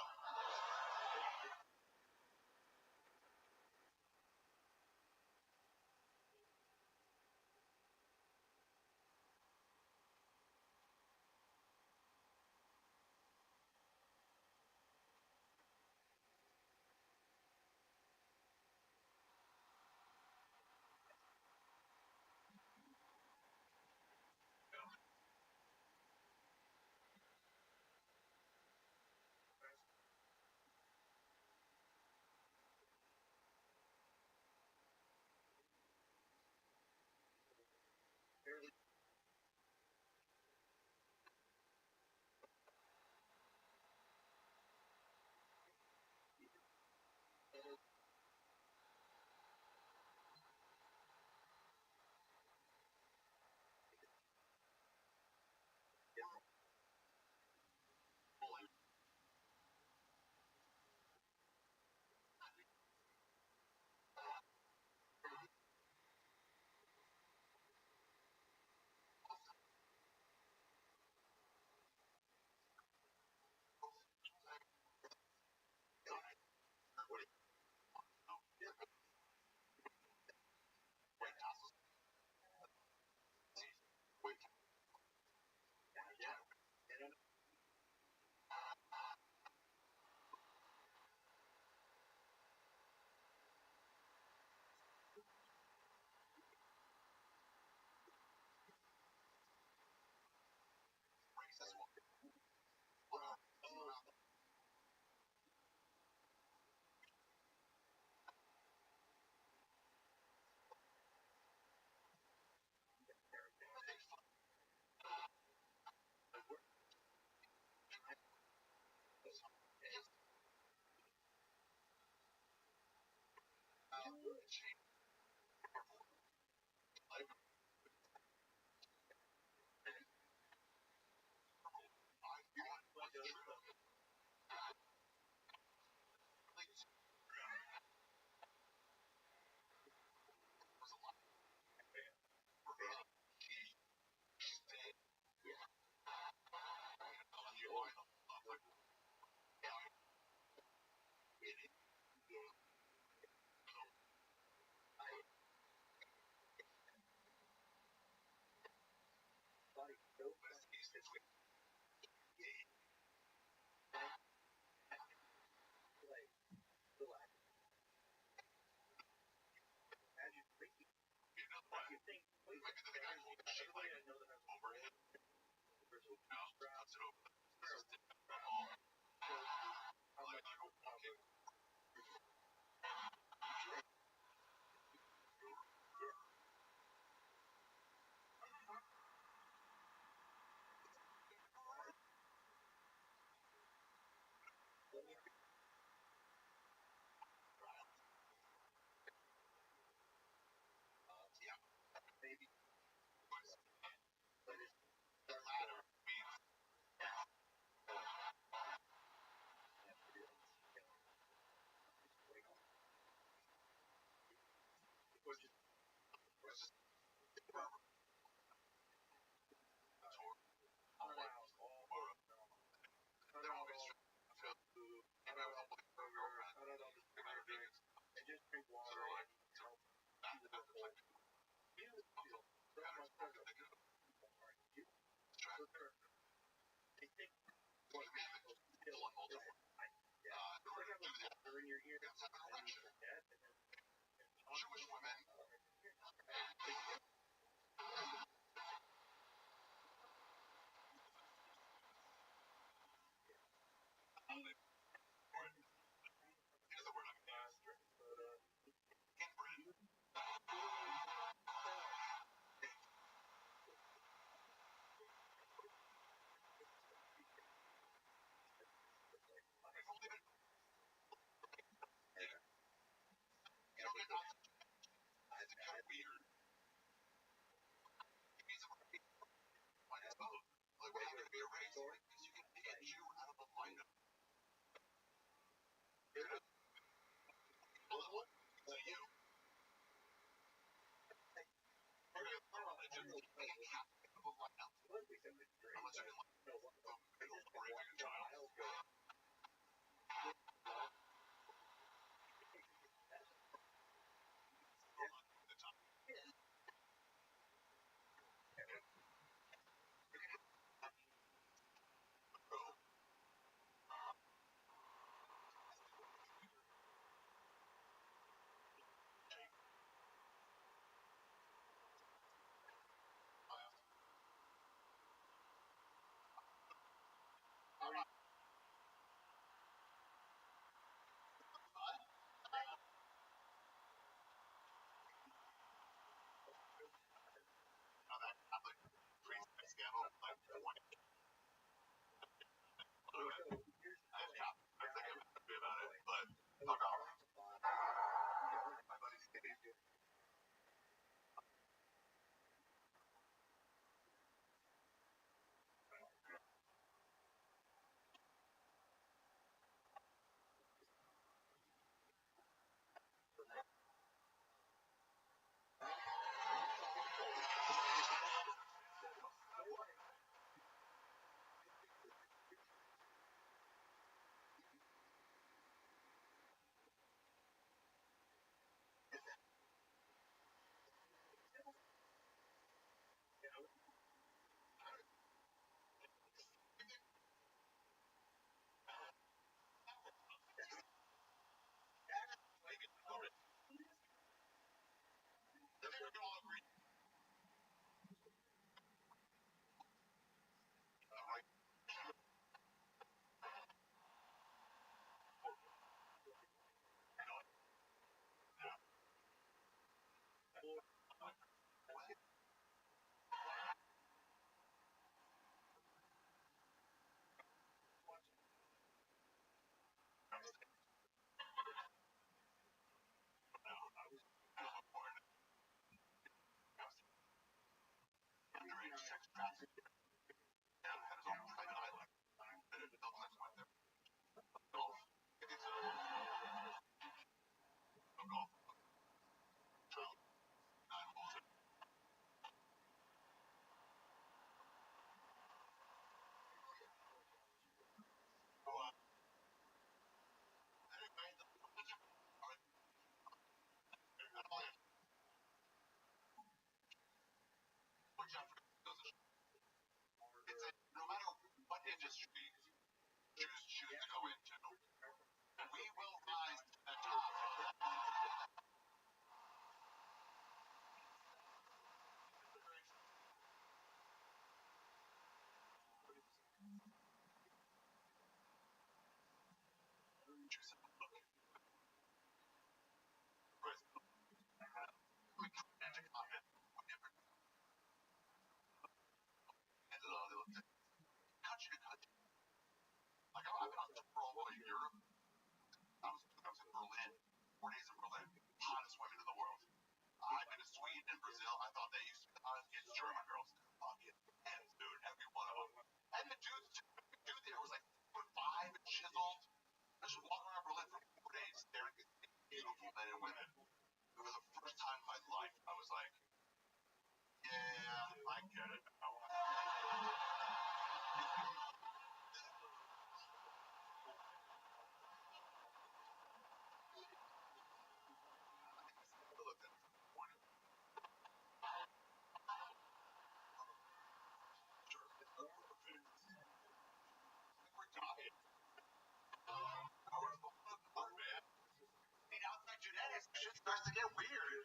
Shit starts to get weird.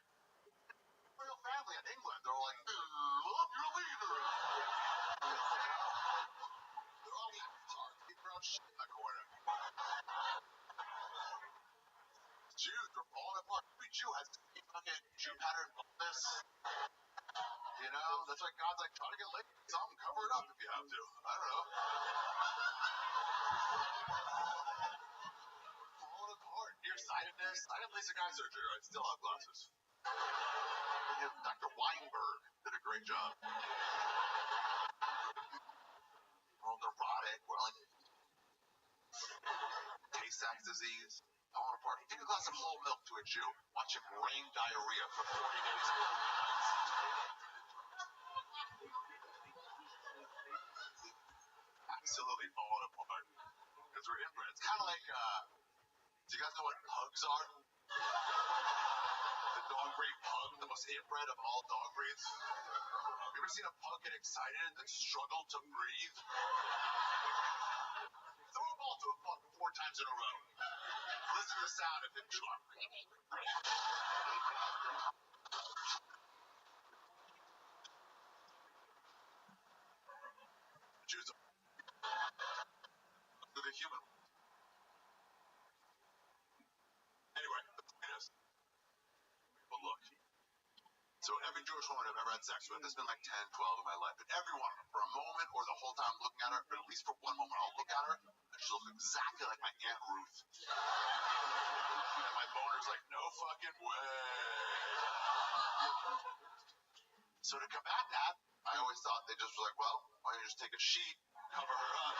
falling apart. Every Jew has the same fucking Jew pattern baldness. You know, that's why God's like, try to get laid. Something, cover it up if you have to. I don't know. Falling apart. Nearsightedness. I had LASIK eye surgery. I still have glasses. Dr. Weinberg did a great job. All neurotic. We're like, Tay-Sachs disease. Falling apart. Take a glass of whole milk to a Jew. Watch him rain diarrhea for 40 days. Absolutely falling apart. Because we're inbred. It's kind of like, do you guys know what pugs are? The dog breed pug, the most inbred of all dog breeds. Have you ever seen a pug get excited and then struggle to breathe? Throw a ball to a pug 4 times in a row. Listen to the sound of him chuckling. Choose the human. Anyway, the point is, but look. So every Jewish woman I've ever had sex with, there's been like 10, 12 in my life, and every one of them, for a moment or the whole time I'm looking at her, but at least for one moment, I'll look at her, and she looks exactly like my Aunt Ruth. And my boner's like, no fucking way. So to combat that, I always thought they just were like, well, why don't you just take a sheet, cover her up.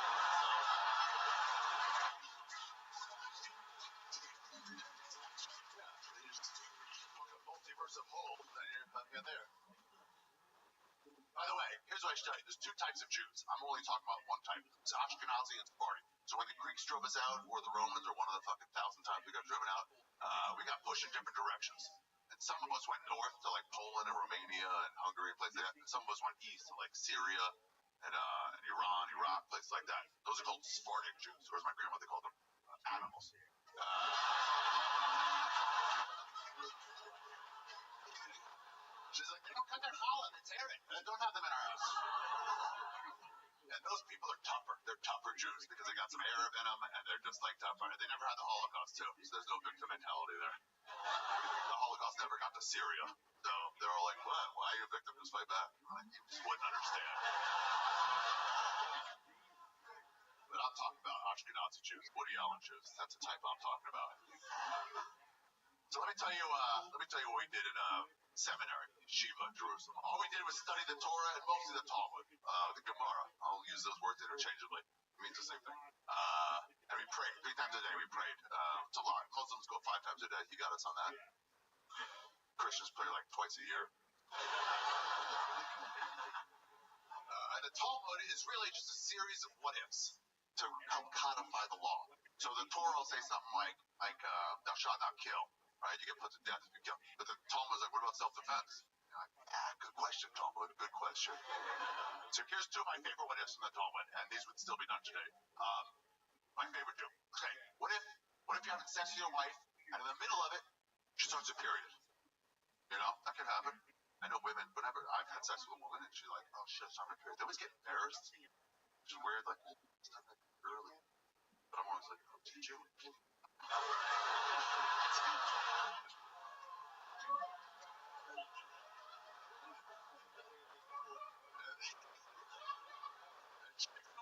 So they just fuck a multiverse of holes, and you're fucking there. By the way, here's what I should tell you. There's 2 types of Jews. I'm only talking about one type. It's Ashkenazi and Sephardi. So when the Greeks drove us out, or the Romans, or one of the fucking 1,000 times we got driven out, we got pushed in different directions. And some of us went north to like Poland and Romania and Hungary and places like that. And some of us went east to like Syria and Iran, Iraq, places like that. Those are called Sephardic Jews, or as my grandmother called them, animals. She's like, they don't cut their challah, they tear it. They don't have them in our house. And those people are tougher. They're tougher Jews because they got some Arab in them, and they're just like tougher. They never had the Holocaust too, so there's no victim mentality there. The Holocaust never got to Syria, so they're all like, what? Why are you a victim? Just fight back. Like, you just wouldn't understand. But I'm talking about Ashkenazi Jews, Woody Allen Jews. That's the type I'm talking about. So let me tell you what we did in seminary, Shiva, Jerusalem. All we did was study the Torah and mostly the Talmud, the Gemara. I'll use those words interchangeably. It means the same thing. And we prayed 3 times a day. We prayed. It's a lot. Muslims go 5 times a day. You got us on that. Christians pray like twice a year. And the Talmud is really just a series of what-ifs to help codify the law. So the Torah will say something like thou shalt not kill. Right, you get put to death if you kill. But the Talmud is like, what about self-defense? You're like, good question, Talmud. Good question. So here's 2 of my favorite what ifs in the Talmud, and these would still be done today. My favorite 2. Okay, what if you're having sex with your wife, and in the middle of it, she starts a period? You know, that can happen. I know women, whenever I've had sex with a woman, and she's like, oh shit, starting a period. They always get embarrassed. Which is weird, like, it's not that early. But I'm always like, oh, did you?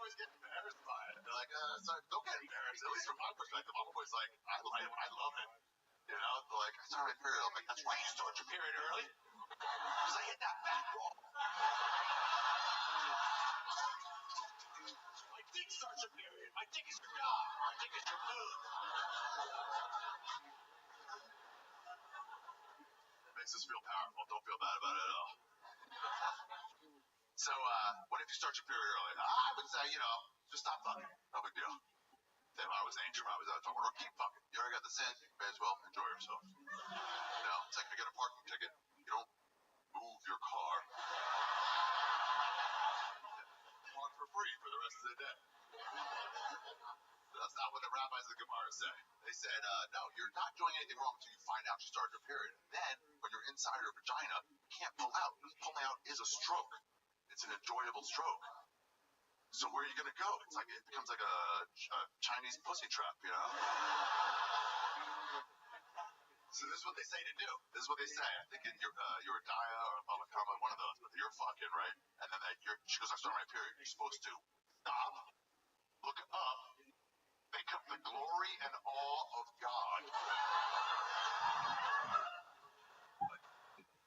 Always get embarrassed by it. They're like, sorry, don't get embarrassed. At least from my perspective, I'm always like, I love it. You know, they're like, I started my period. I'm like, that's why you start your period early. Because I hit that back wall. My dick starts your period. My dick is your God. My dick is your mood. It makes us feel powerful. Don't feel bad about it at all. So, what if you start your period early? I would say, you know, just stop fucking. No big deal. Then I was ancient, I was out talking, or keep fucking. You already got the sin, you may as well enjoy yourself. You know, it's like if you get a parking ticket, you don't move your car. Park for free for the rest of the day. That's not what the rabbis of the Gemara say. They said, no, you're not doing anything wrong until you find out you started your period. Then, when you're inside your vagina, you can't pull out. Because pulling out is a stroke. It's an enjoyable stroke. So where are you going to go? It's like, it becomes like a Chinese pussy trap, you know? So this is what they say to do. This is what they say. I think you're a Daya or a Baba Kama, one of those, but you're fucking, right? And then she goes, I start my period. You're supposed to stop, look up, think of the glory and awe of God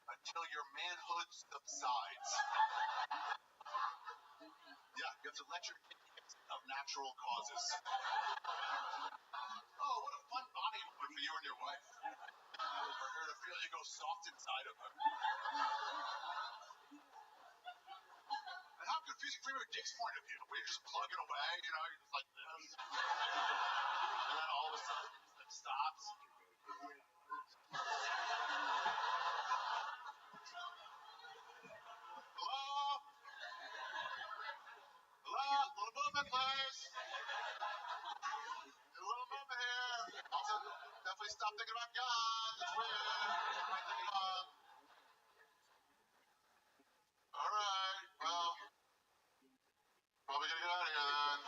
until your manhood subsides. Yeah, you have to let your of natural causes. Oh, what a fun bonding moment for you and your wife. For her to feel you go soft inside of her. And how confusing from your dick's point of view, where you're just plugging away, you know, you're just like this. And then all of a sudden, it stops. Hello? Hello? Little movement, please. A little movement here. Also, definitely stop thinking about God. That's weird. What am I thinking of? All right. Well, probably gonna get out of here then.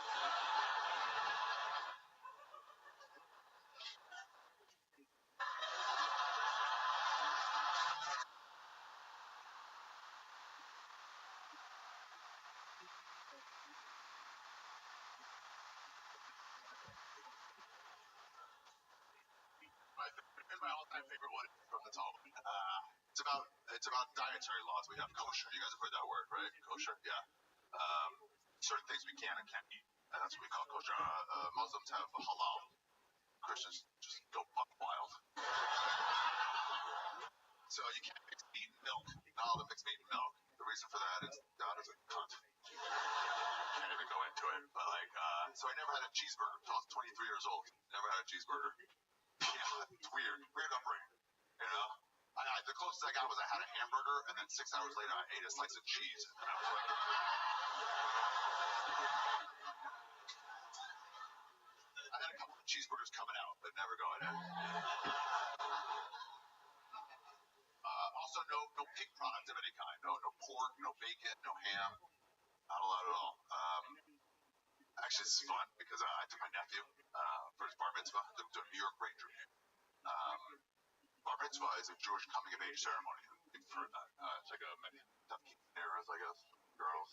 Here's my all-time favorite one from the Talmud. It's about dietary laws. We have kosher. You guys have heard that word, right? Kosher. Yeah. Certain things we can and can't eat, and that's what we call kosher. Muslims have halal. Christians just go buck wild. So you can't mix meat and milk. Not all the mixed meat and milk. The reason for that is God is a cunt. Can't even go into it. But so I never had a cheeseburger until I was 23 years old. Never had a cheeseburger. Yeah, it's weird. Weird upbringing. You know? The closest I got was I had a hamburger, and then 6 hours later I ate a slice of cheese. And I was like, I had a couple of cheeseburgers coming out, but never going in. Also, no pig products of any kind. No pork, no bacon, no ham. Not allowed at all. Actually, this is fun because I took my nephew for his bar mitzvah to a New York Ranger game. Bar mitzvah is a Jewish coming of age ceremony. You've heard that. It's like a many tough eras, I guess. Girls.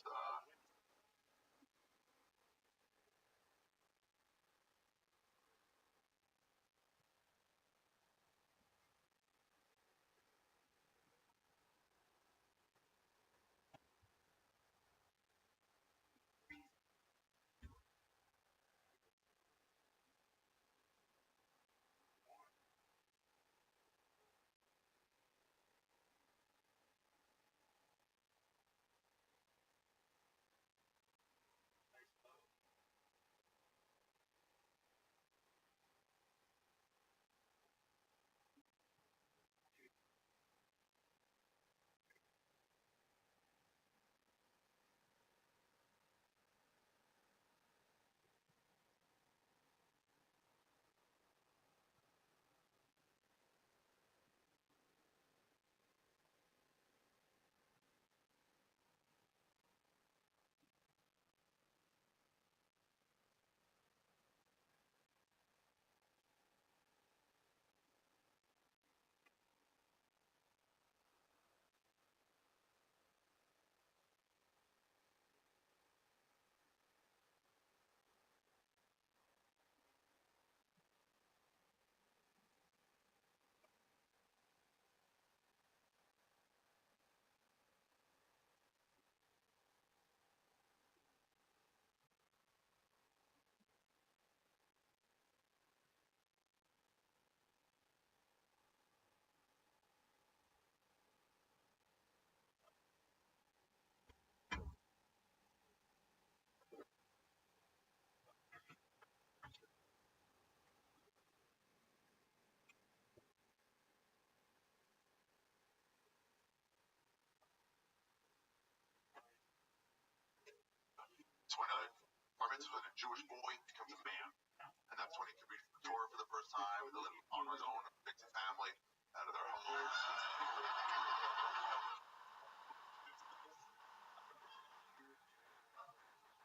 'Bar mitzvah when a Jewish boy becomes a man, and that's when he can read the Torah for the first time, and live on his own, a big family, out of their home.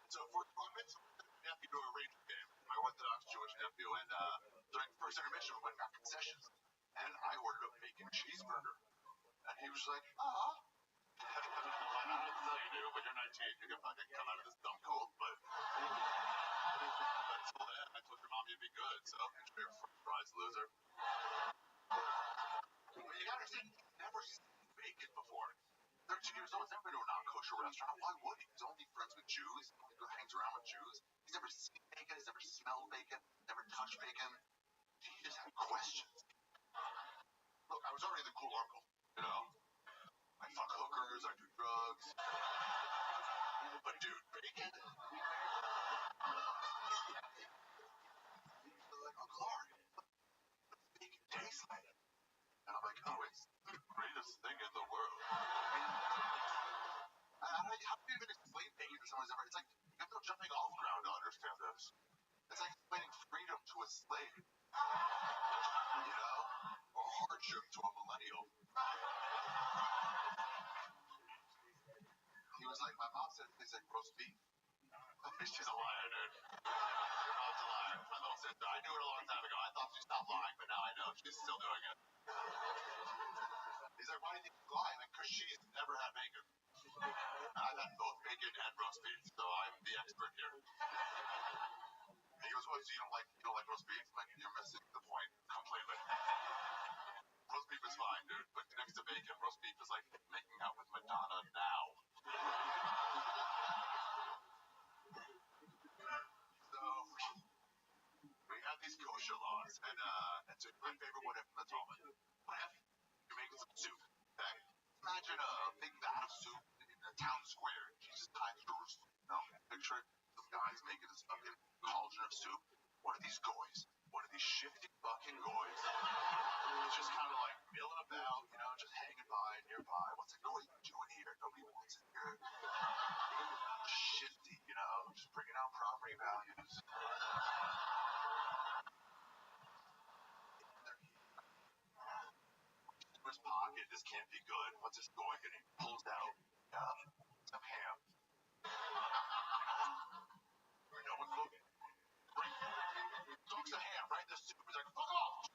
So for bar mitzvah, nephew to a Ranger game, my Orthodox Jewish nephew, and during the first intermission, we went and got concessions. and I ordered a bacon cheeseburger. And he was like, ah. I don't know what to tell you, dude, but you're 19. You can fucking come out of this dumb cold. But until then, I told your mom you'd be good. So enjoy your french fries, loser. Well, you gotta understand, he's never seen bacon before. 13 years old, he's never been to a non-kosher restaurant. Why would he? He's only friends with Jews. He only hangs around with Jews. He's never seen bacon. He's never smelled bacon. Never touched bacon. He just had questions. Look, I was already the cool uncle, you know? I fuck hookers, I do drugs. But dude, bacon? He's like, Uncle Art, what's bacon taste like? And I'm like, oh, it's the greatest thing in the world. How do you even explain bacon to someone who's ever... It's like, you have no jumping off ground to understand this. It's like explaining freedom to a slave, you know? Or hardship to a millennial. He was like, my mom said it tastes like roast beef. She's a liar, dude. Your mom's a liar. My little sister. I knew it a long time ago. I thought she stopped lying, but now I know she's still doing it. He's like, why do you think she's lying? Like, because she's never had bacon. And I've had both bacon and roast beef, so I'm the expert here. And he goes, what, so you don't like roast beef? Like, you're missing the point completely. Roast beef is fine, dude, but next to bacon, roast beef is like making out with Madonna now. So we have these kosher laws, and so my favorite one from the Talmud. What if you're making some soup? Okay? Imagine a big vat of soup in a town square in Jesus Times Jerusalem. You know? Picture it, some guys making this fucking cauldron of soup. What are these goys? What are these shifty fucking goys? It's just kind of like milling about, you know, just hanging by nearby. What's a goy doing here? Nobody wants it here. Shifty, you know, just bringing out property values. His pocket, this can't be good. What's this going? And he pulls out some ham. No one's looking. Great. Dunks a ham right in the soup. He's like, fuck off!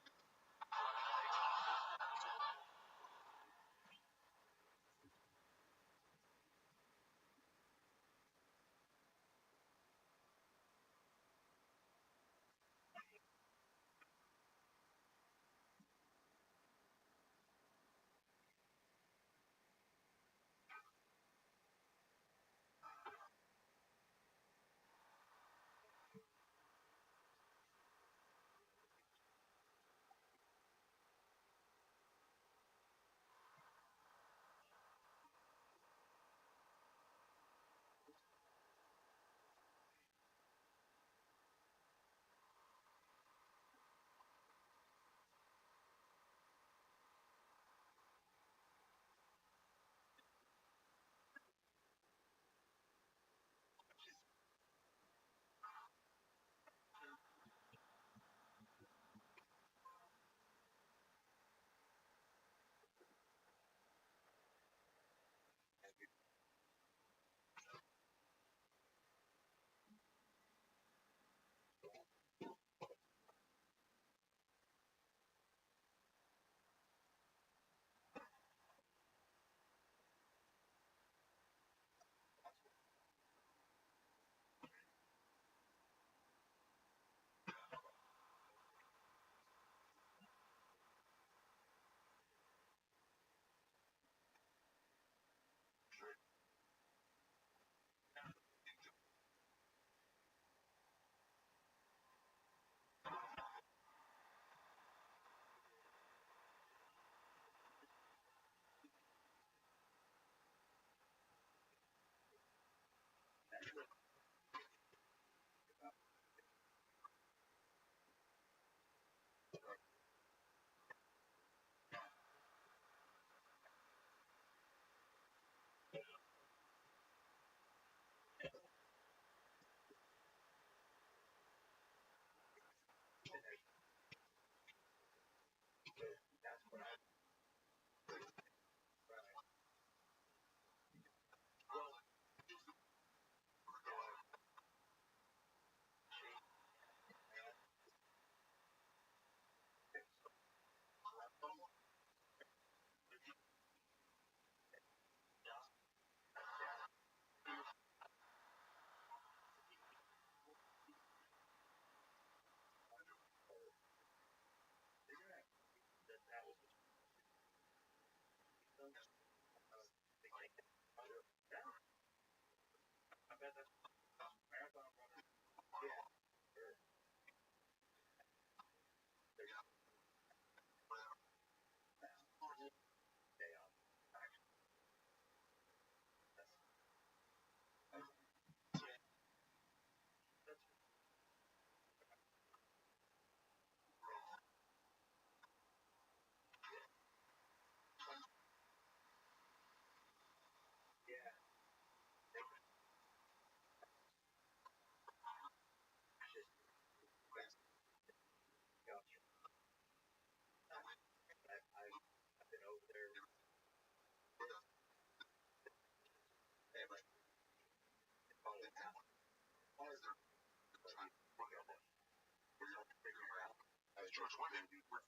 George Wyndham were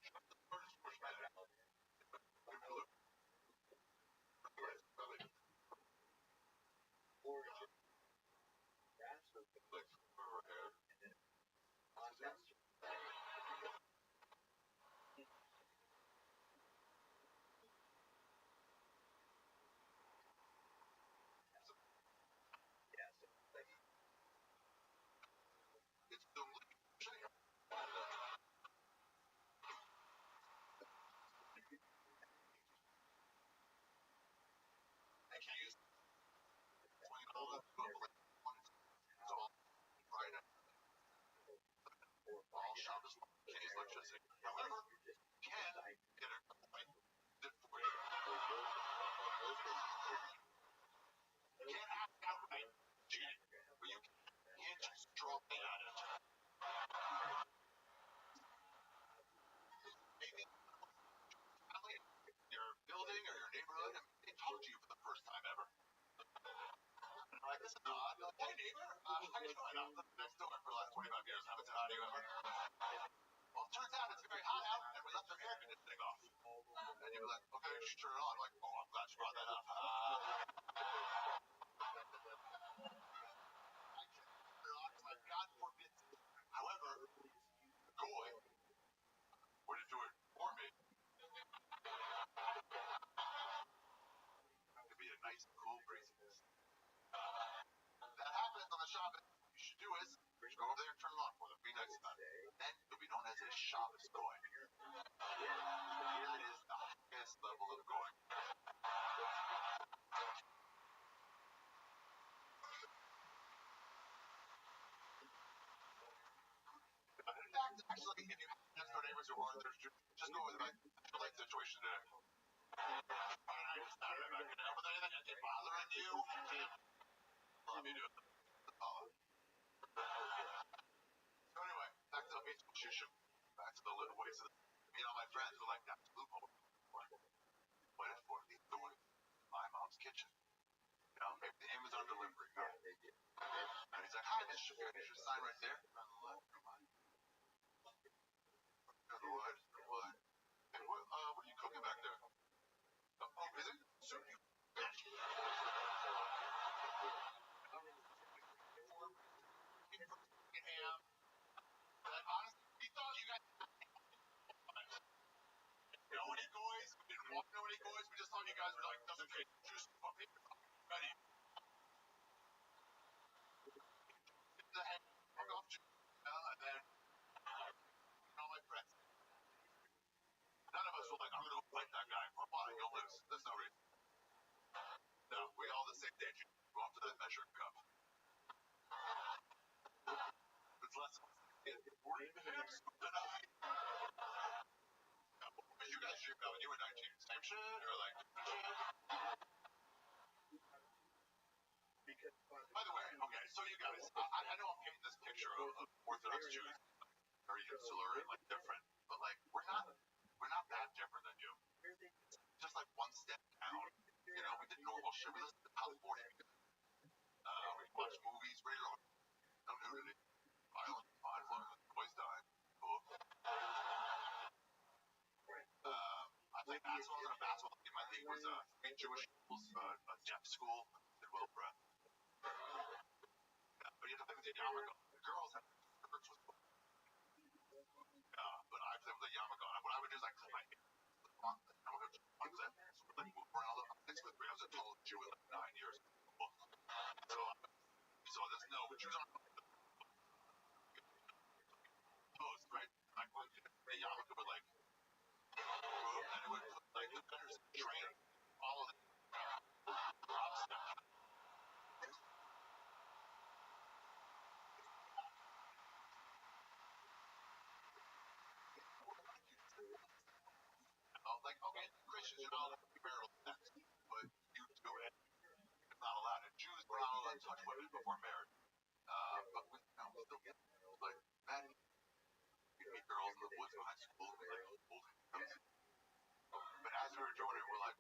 first pushed back. All Shabbos case electricity. However, can get a right for you. You can't act outright cheating, but you can't just drop in at it. Maybe your building or your neighborhood, and they talk to you for the first time ever. And like, this is odd. You're like, hey neighbor, how you doing? I've lived next door for the last 25 years. Haven't said hi to you ever. Well, it turns out it's very hot out, and we left our air conditioning off. And you'd be like, okay, you should turn it on. I'm like, oh, I'm glad you brought that up. God forbid. However, Goy wouldn't do it for me. It'd be a nice, cool breeziness. That happens on the Shabbos. What you should do is, you should go over there and turn it on for them. Be nice about it. Then you'll be known as a Shabbos Goy. That is the highest level of Goy. In fact, actually, if you have next door neighbors who are there, just go with them. I like the situation today. I just started back in there. Was anything bothering you? Love you, dude. So anyway, back to the baseball shoe. Back to the little ways of me and all my friends were like, that's loophole. What is for these doing? My mom's kitchen. You know, maybe the Amazon delivery. And he's like, hi, Mr. Shapiro, here's your sign right there. On the left, come on. What? Hey, what are you cooking back there? Oh, is it? Soup, you bitch. Honestly, we thought you guys know any boys. We didn't want to know any boys. We just thought you guys were like, doesn't take juice for me. Ready. The head, off, and then all my friends. None of us were like, I'm going to go fight that guy. Why? You'll lose. There's no reason. No, we all the same day. Go off to that measuring cup. It's less than tonight. What you guys dreamed of when you were 19? Same shit? Or like... By the way, okay, so you guys, I know I'm painting this picture of Orthodox Jews very insular and like different, but like we're not that different than you. Just like one step down. You know, we did normal shit. We listened to California music. We watched movies, radio, no nudity, violence, mind blowing, boys dying. Cool. I played basketball. I was in a basketball team. My league was three Jewish schools, a deaf school, and Wilbur. But you have to play with the yarmulke. The girls have skirts with but I played with a yarmulke. What I would do is I cut my hair. I would just like move around. I'm 6'3". I was a tall Jew in like 9 years. So there's no Jews aren't opposed, right? I would the yarmulke would like and it would like the betters train all of the props down. Like, okay, Christians, you're not allowed to wear next, but you do it. It's not allowed. And Jews were not allowed to touch women before marriage. But we still get like men, we meet girls in the woods behind school, and we like hold hands. But as we were doing it, we're like,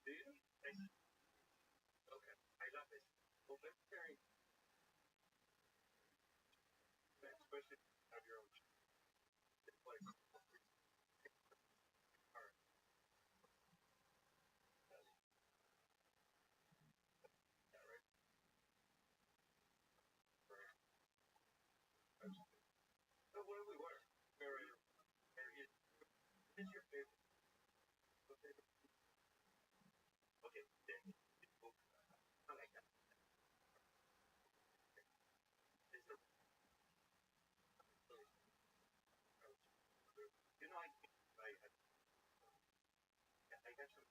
Do you? Okay. I love this. Well, that's very, especially if you have your own place. So what do we wear? Very, very, what is your favorite? Okay, then I like that. Is there, you know, I got some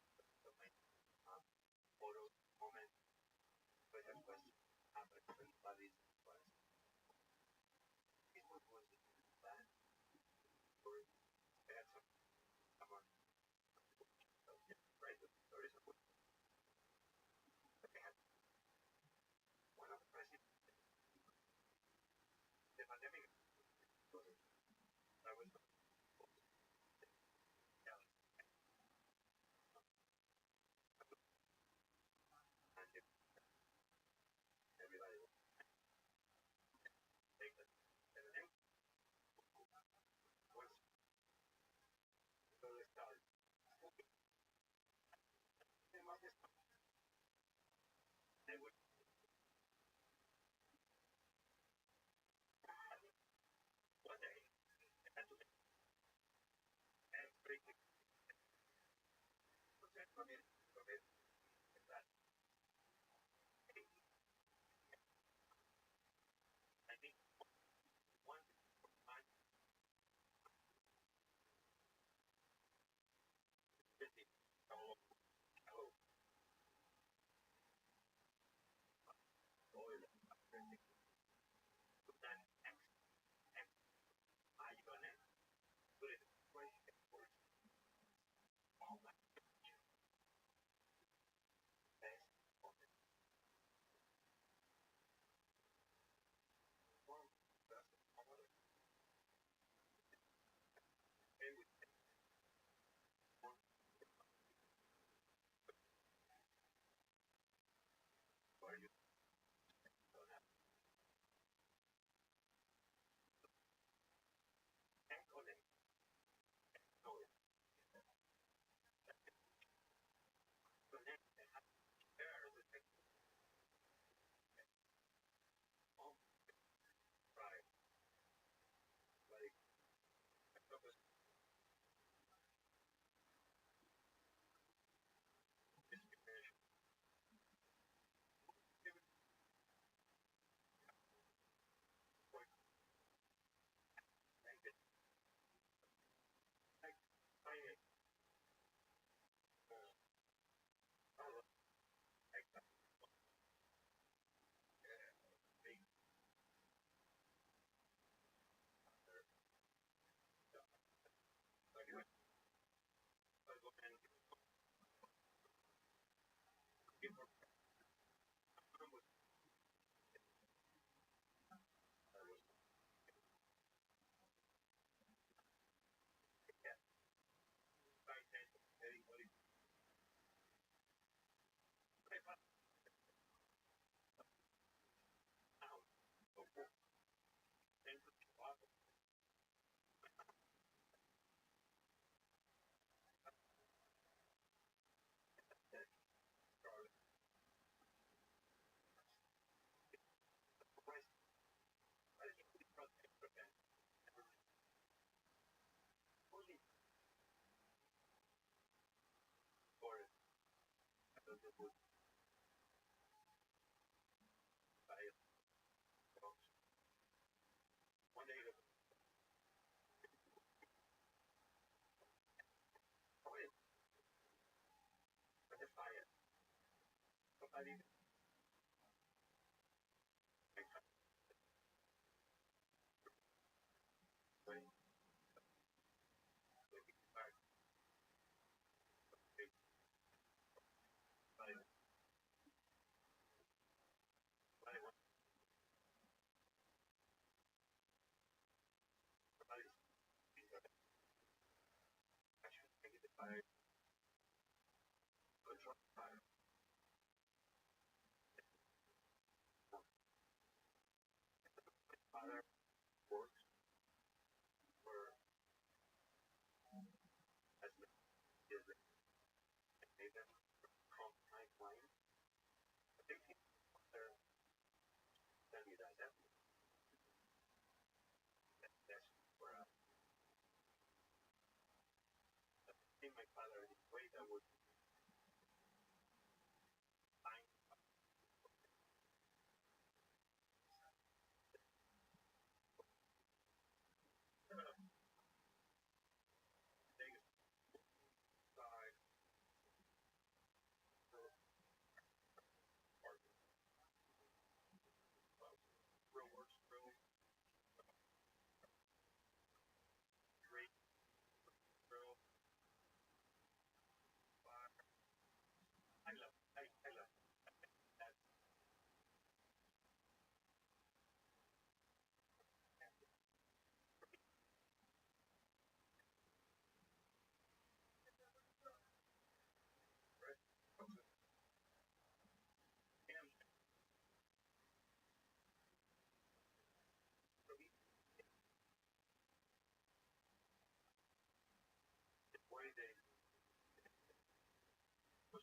of my photos, moments, but I have questions. But everybody's was it was that or I had someone right the stories of what they had one of the presidents the pandemic I was telling and everybody was saying that and then was so they started they would one day and to and break the from it that I think one time fifty oh oh oil and X I gonna put it way for all my best on the form that's all other pay with one where you don't have tank on it so it's connect and have there with the home right like focus discrimination point like it like I like that big like when I go and give her with I was yeah I said anybody I found out so then for the office that started price I think we probably prevent only for the wood by one day oil but the fire somebody like when the fire big fire somebody wants somebody actually taking the fire control father works for as is it made them called my claim. I think they're sending you that. That's where I think my father in a way that would find the biggest side for part of real works really great real I love that right and for me the way they was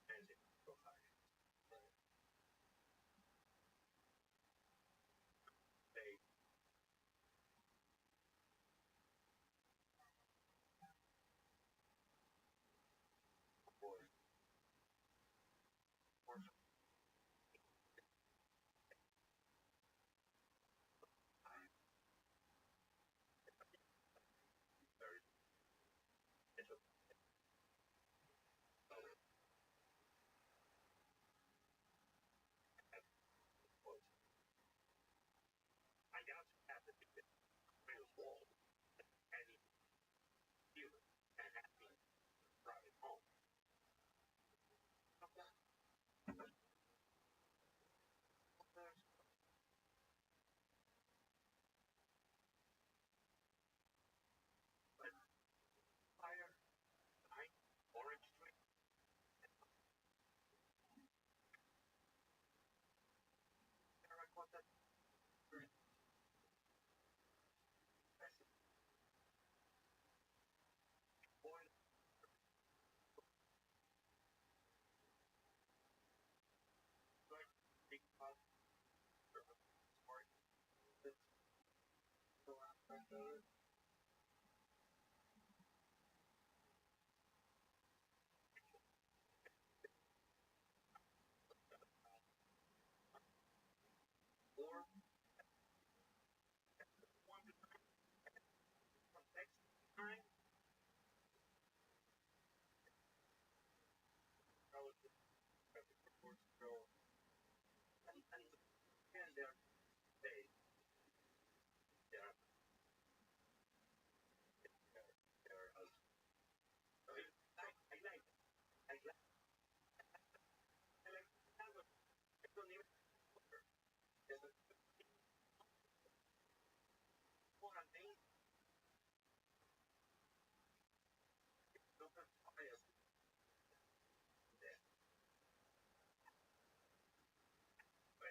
amazing so high. They were more time very it's a close. I got to have the real wall and he feel it and happy brought it home. But fire, night, orange tree, terracotta, very impressive. Boy, like big pot, smart, that's so after or one next time, relative reports grow and they're they they're they're so I like I like I like have a I don't even there's a one name don't bias there. But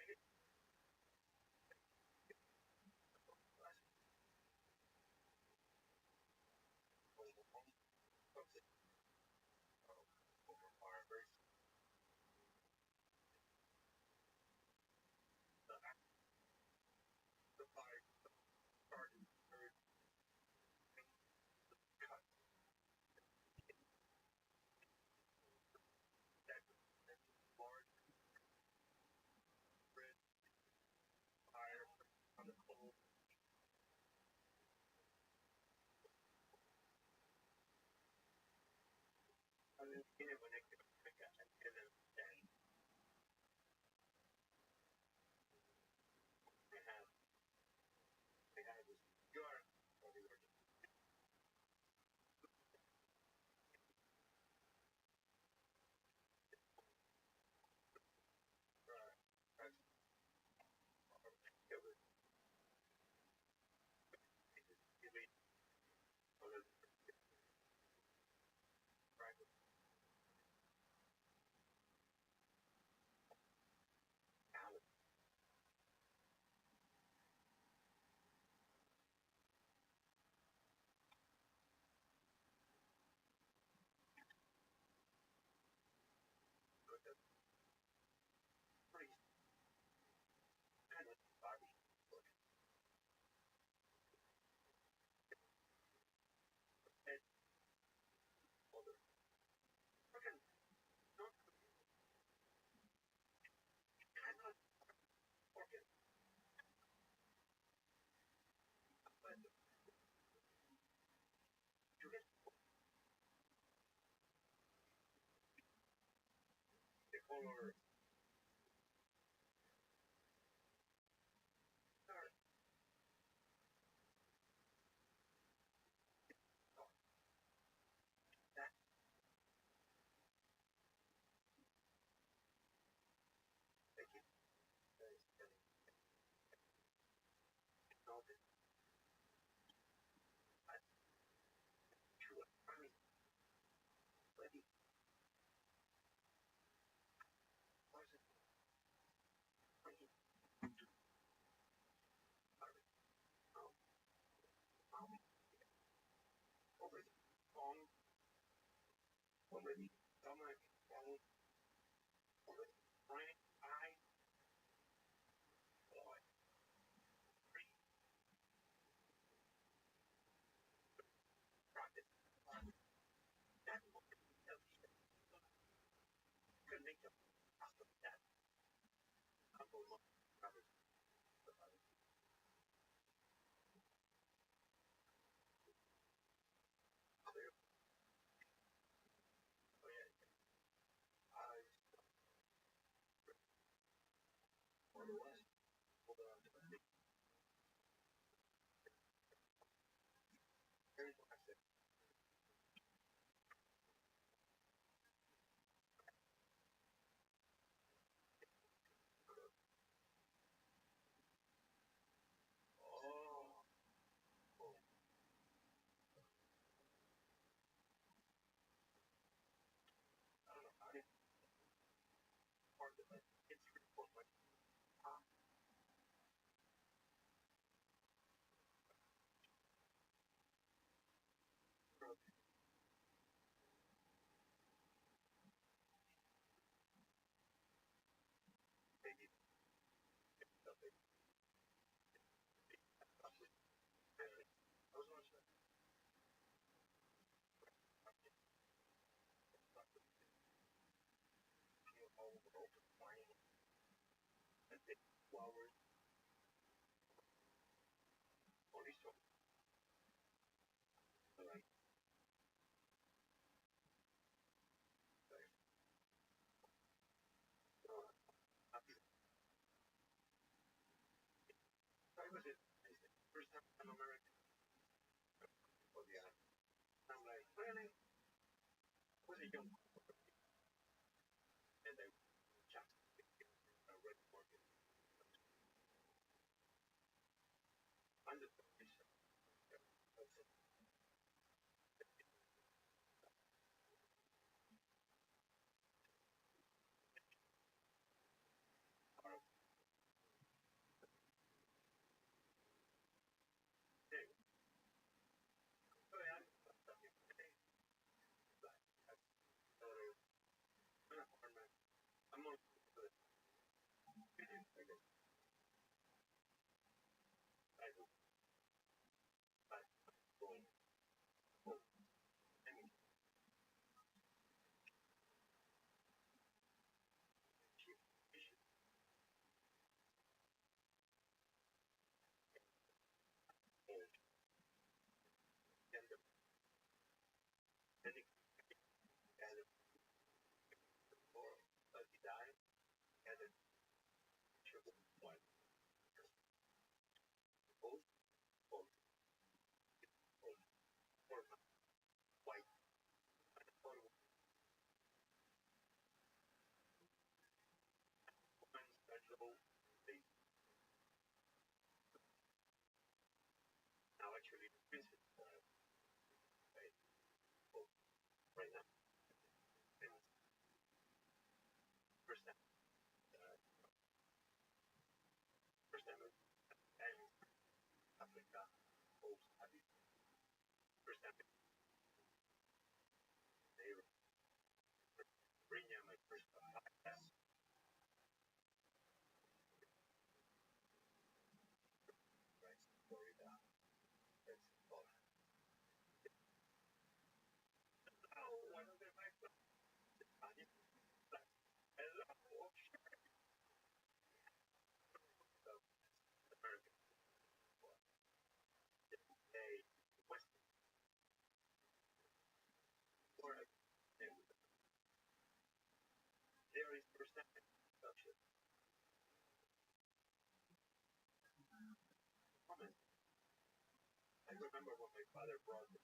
remember when my father brought it,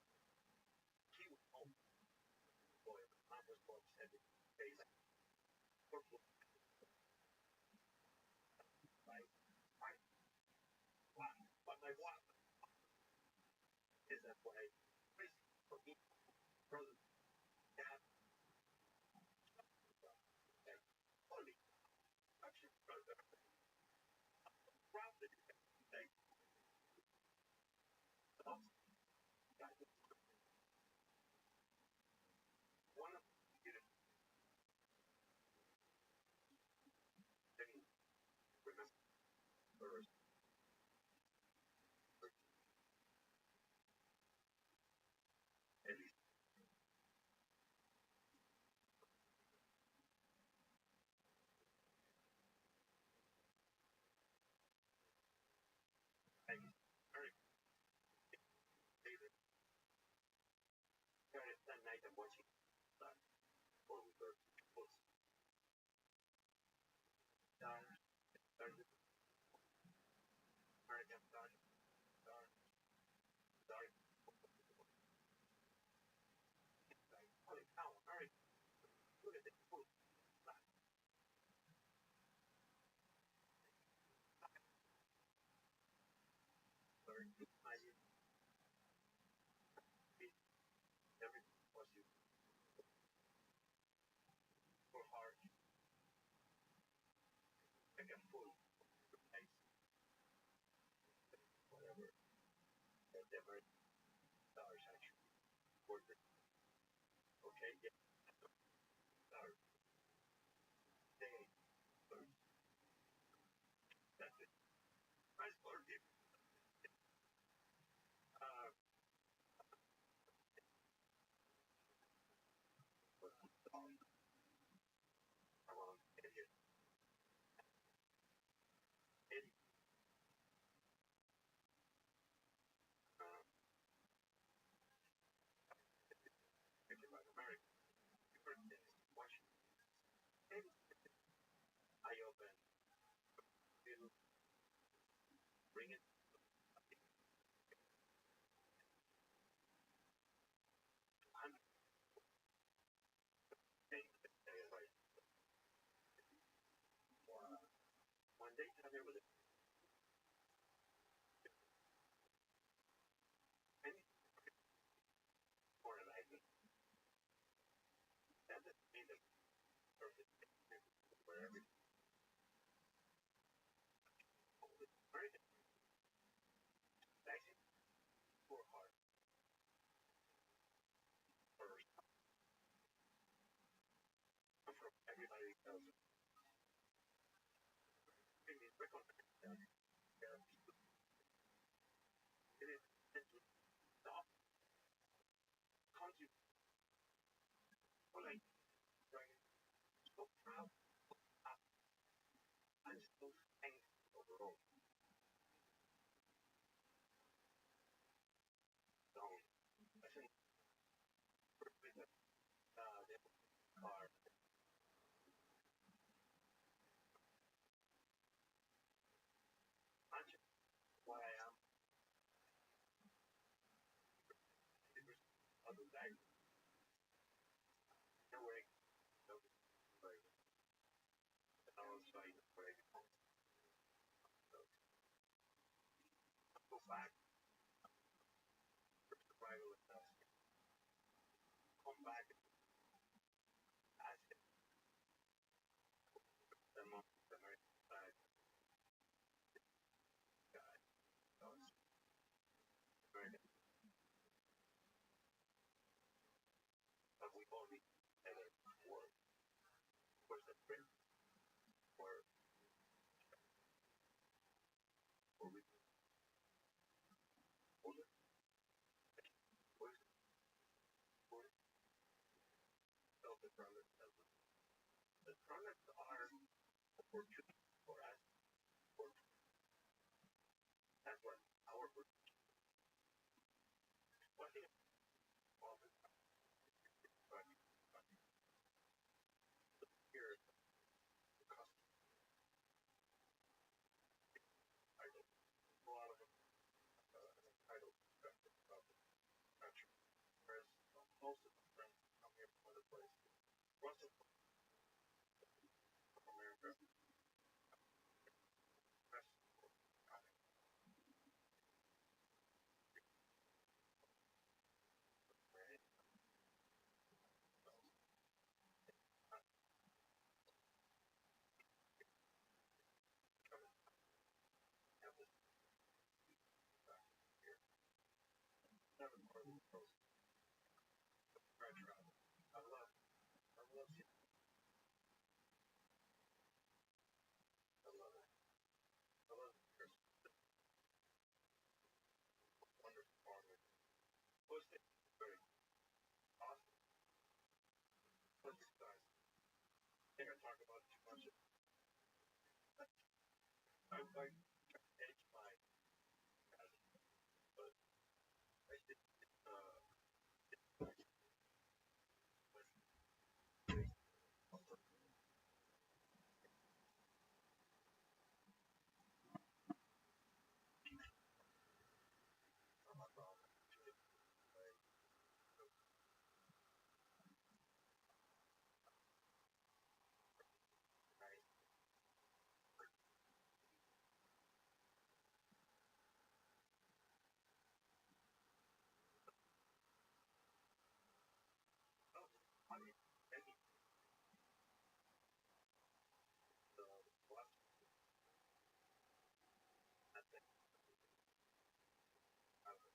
he was home. Boy, my mom was so upset. But my wife is that way. For me, brother, dad, holy, actually, brother, probably, like, that was one of the things remember first, at least I very favorite. That night I'm watching that before we were close. Stars, stars, American stars, stars, stars, like, holy cow, American, look at this food. Learn to imagine everything was you for hard, like a fool, nice, whatever, that the American stars actually worked it. Okay, yeah, stars, they, stars, that's it. I scored it. Uh, around 10 years, 80, uh, thinking about America, different things, Washington, maybe I open, to bring it, hundred things, like, one day, there was any more like that, that made them perfect, where everything, American, actually, for hard, first, from everybody else, maybe recognize that there are people, it is, stop, contribute, or like, right, so proud, I'm so thankful overall. So, I think, with the car, I'm just what I am, because other than nowhere, no, where I was trying to where I go back, survival stuff, come back, ask them on the American side, guys, those American, but we all need together for the trip, for, for we, for the, for the, for the products, the products are opportunities for us, for, that's what our, what is, all the, but, here, the cost, I don't, a lot of them, title. most of my friends come here from other places. Russell from America. Never more than close. I travel. I love you. I love it. I love it. Wonderful farming. Most things are very awesome. Let's guys. I think I talk about too much. I edge my but I did money. Any last I think I would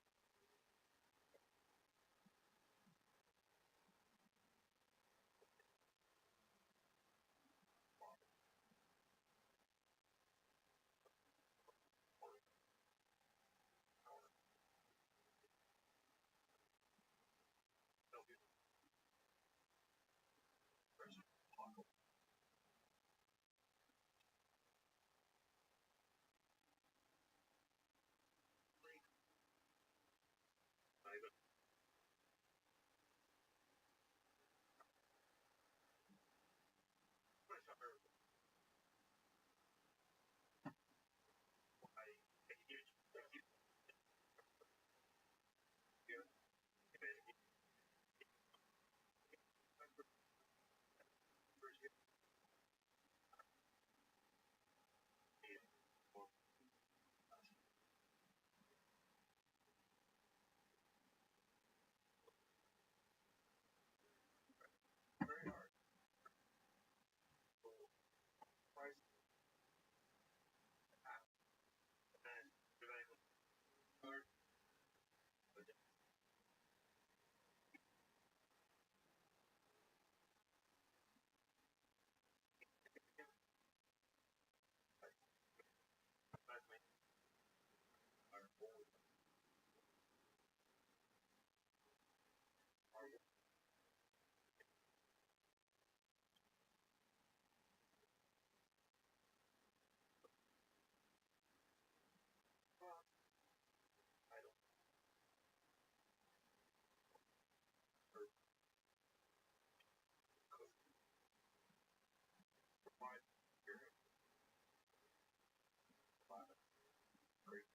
tell you first talk I would first I heard I huge here first year very hard. So price and I hard but that's my our goal our I don't cook provide here a lot of great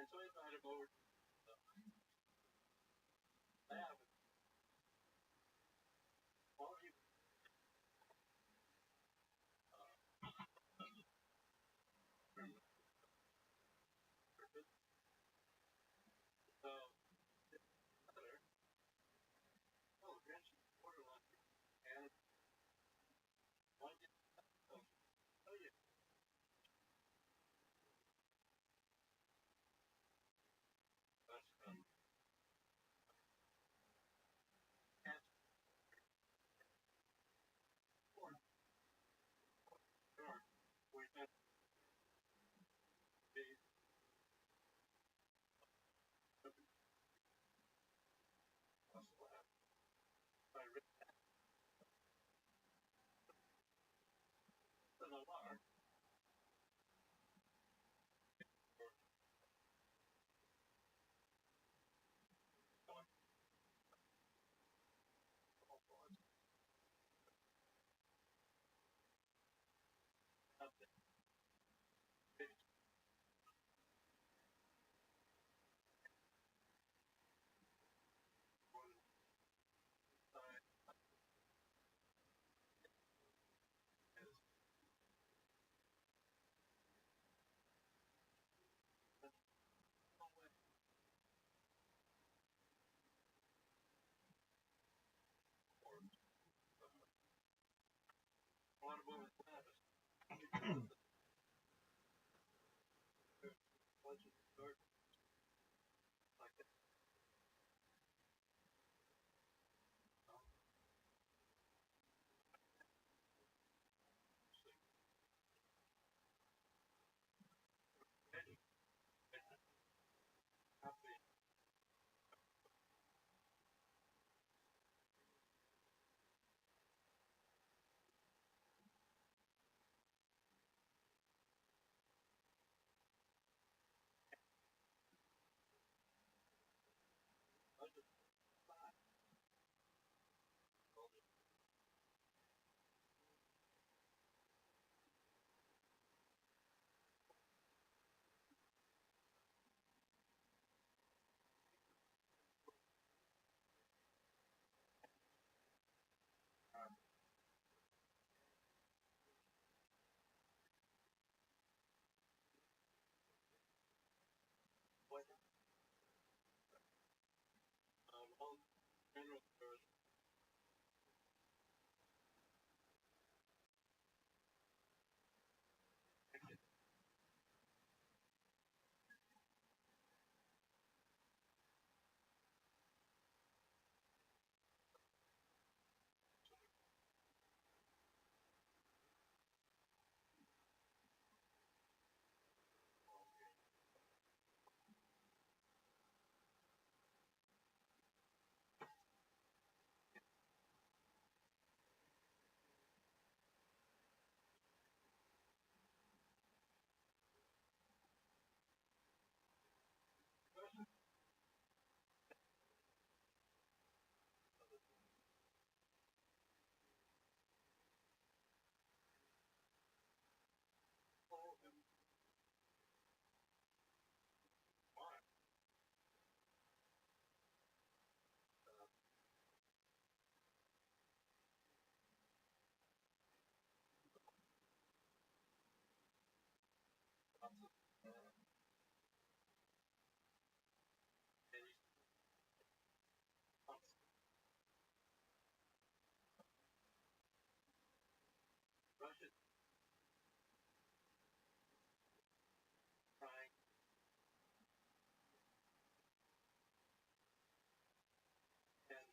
And so I invited him over to the lab. While he was so other, oh, eventually borderline, and one did tell you that's cancer or we had the muscle lab. I read an alarm or going out there. One of them was like that. What all general service Russia trying and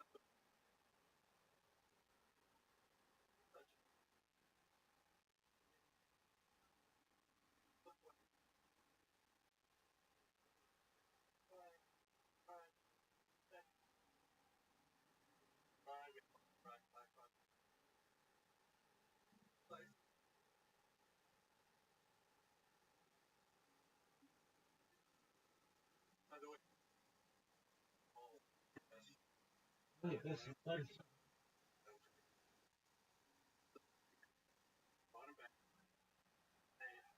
such place. By the way, all Wait, that's bottom back and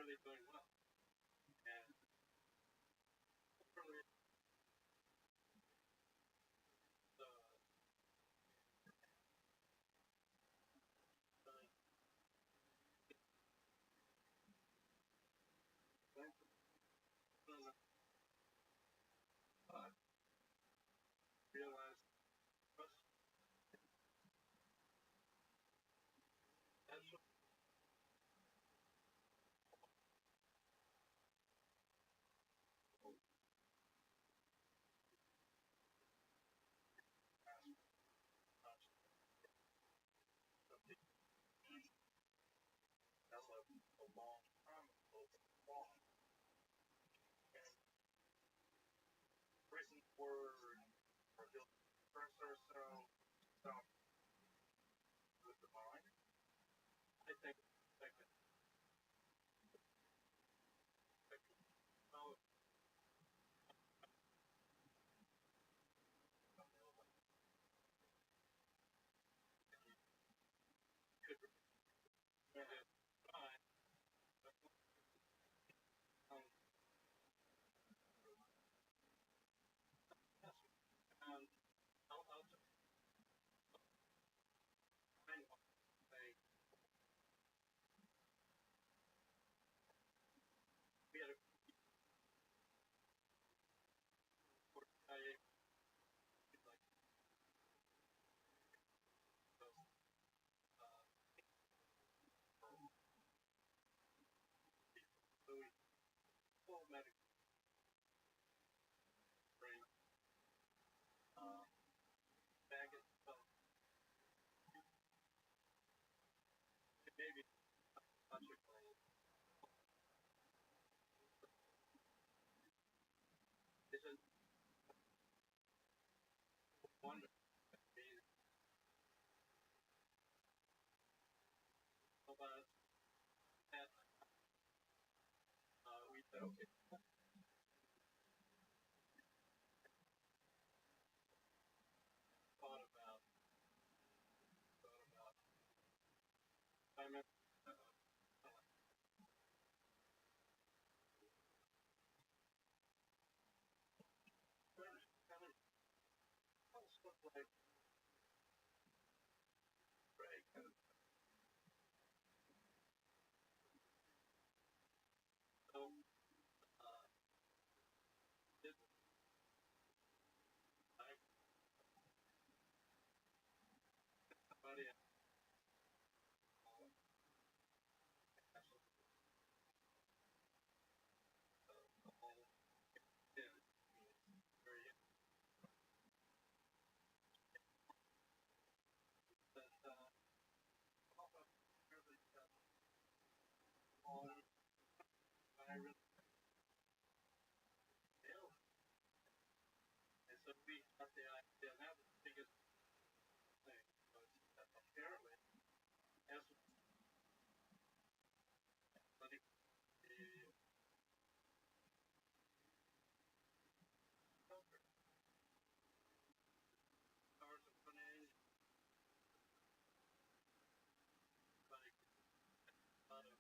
really doing well. And hopefully the realize trust that's what something developed a long time ago. Long and reason for building first ourselves stuff with the mind. I think second no could mind um yes and I'll just find one say we had a court I like those uh so we full medical brain bag itself maybe logically isn't wonderful but that we said okay thought about I remember kind of stuff like right kind of so uh did like somebody actually the whole thing very that also really on I really failed and so we got the idea that was the biggest thing was that apparently as letting the filter stars of putting like a lot of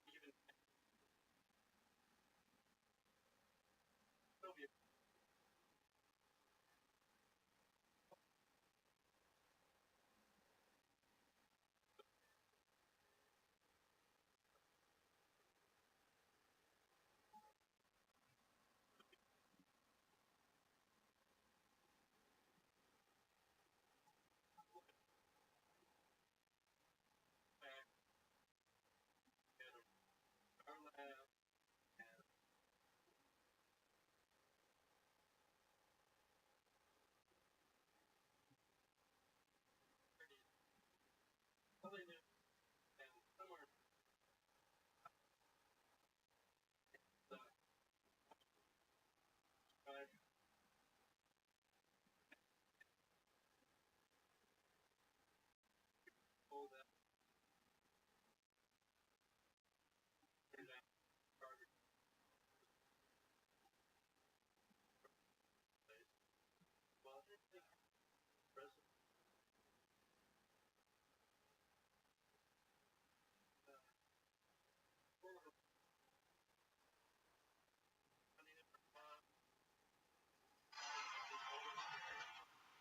even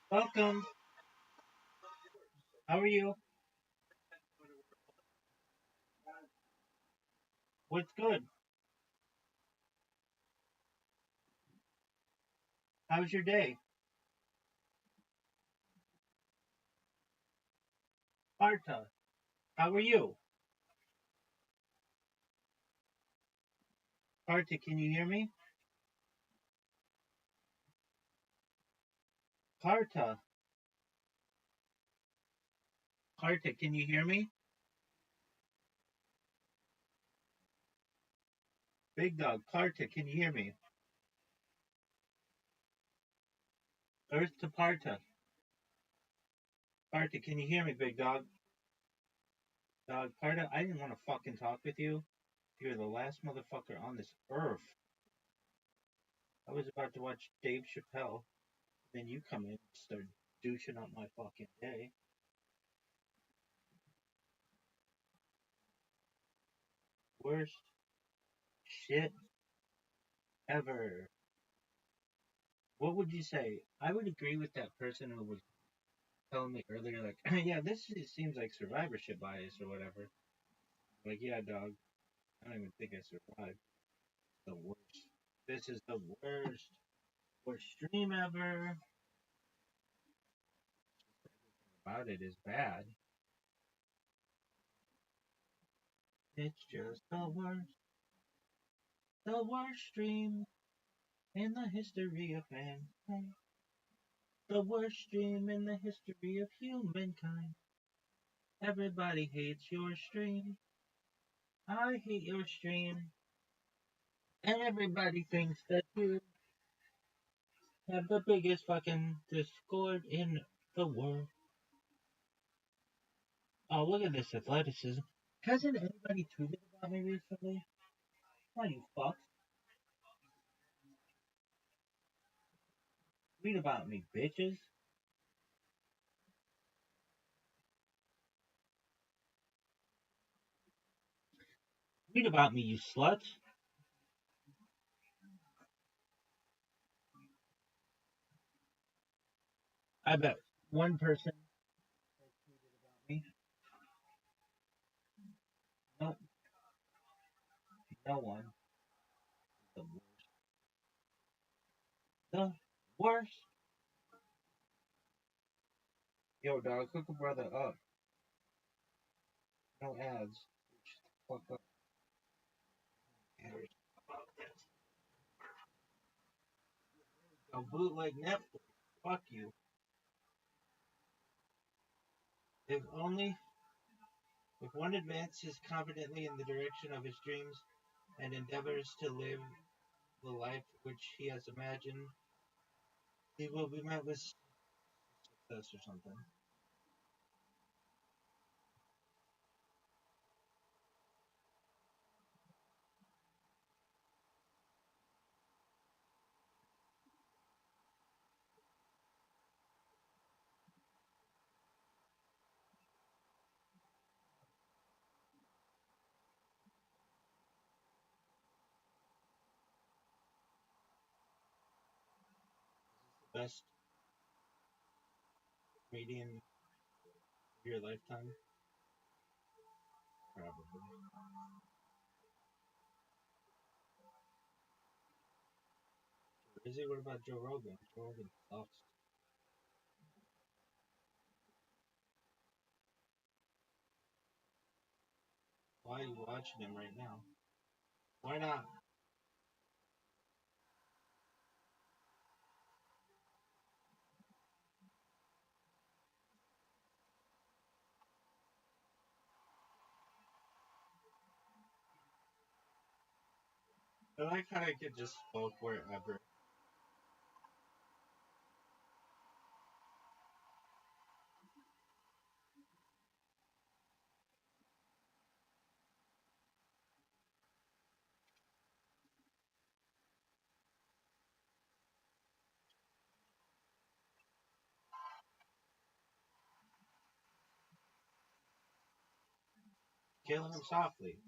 Welcome. How are you? What's good? How's your day? Marta, how are you? Marta, can you hear me? Marta, Marta, can you hear me? Big dog, Marta, can you hear me? Earth to Parta. Parta, can you hear me, big dog? Dog, Parta, I didn't want to fucking talk with you. You're the last motherfucker on this earth. I was about to watch Dave Chappelle, then you come in and start douching up my fucking day. Worst shit ever. What would you say? I would agree with that person who was telling me earlier, like, yeah, seems like survivorship bias or whatever. Like, yeah, dog, I don't even think I survived. The worst. This is the worst stream ever. About it is bad. It's just the worst stream in the history of mankind. The worst stream in the history of humankind. Everybody hates your stream. I hate your stream. And everybody thinks that you have the biggest fucking Discord in the world. Oh, look at this athleticism. Hasn't anybody tweeted about me recently? Why, you fucks? Tweet about me, bitches. Tweet about me, you sluts. I bet one person has tweeted about me. No, no one. The worst. The worst. Yo, dog, hook a brother up. No ads. Shut the fuck up. A bootleg Netflix. Fuck you. If only if one advances confidently in the direction of his dreams and endeavors to live the life which he has imagined, he will be met with success or something. Best comedian of your lifetime? Probably. Is it? What about Joe Rogan? Joe Rogan sucks. Why are you watching him right now? Why not? I like how I could just smoke wherever. Killing him softly.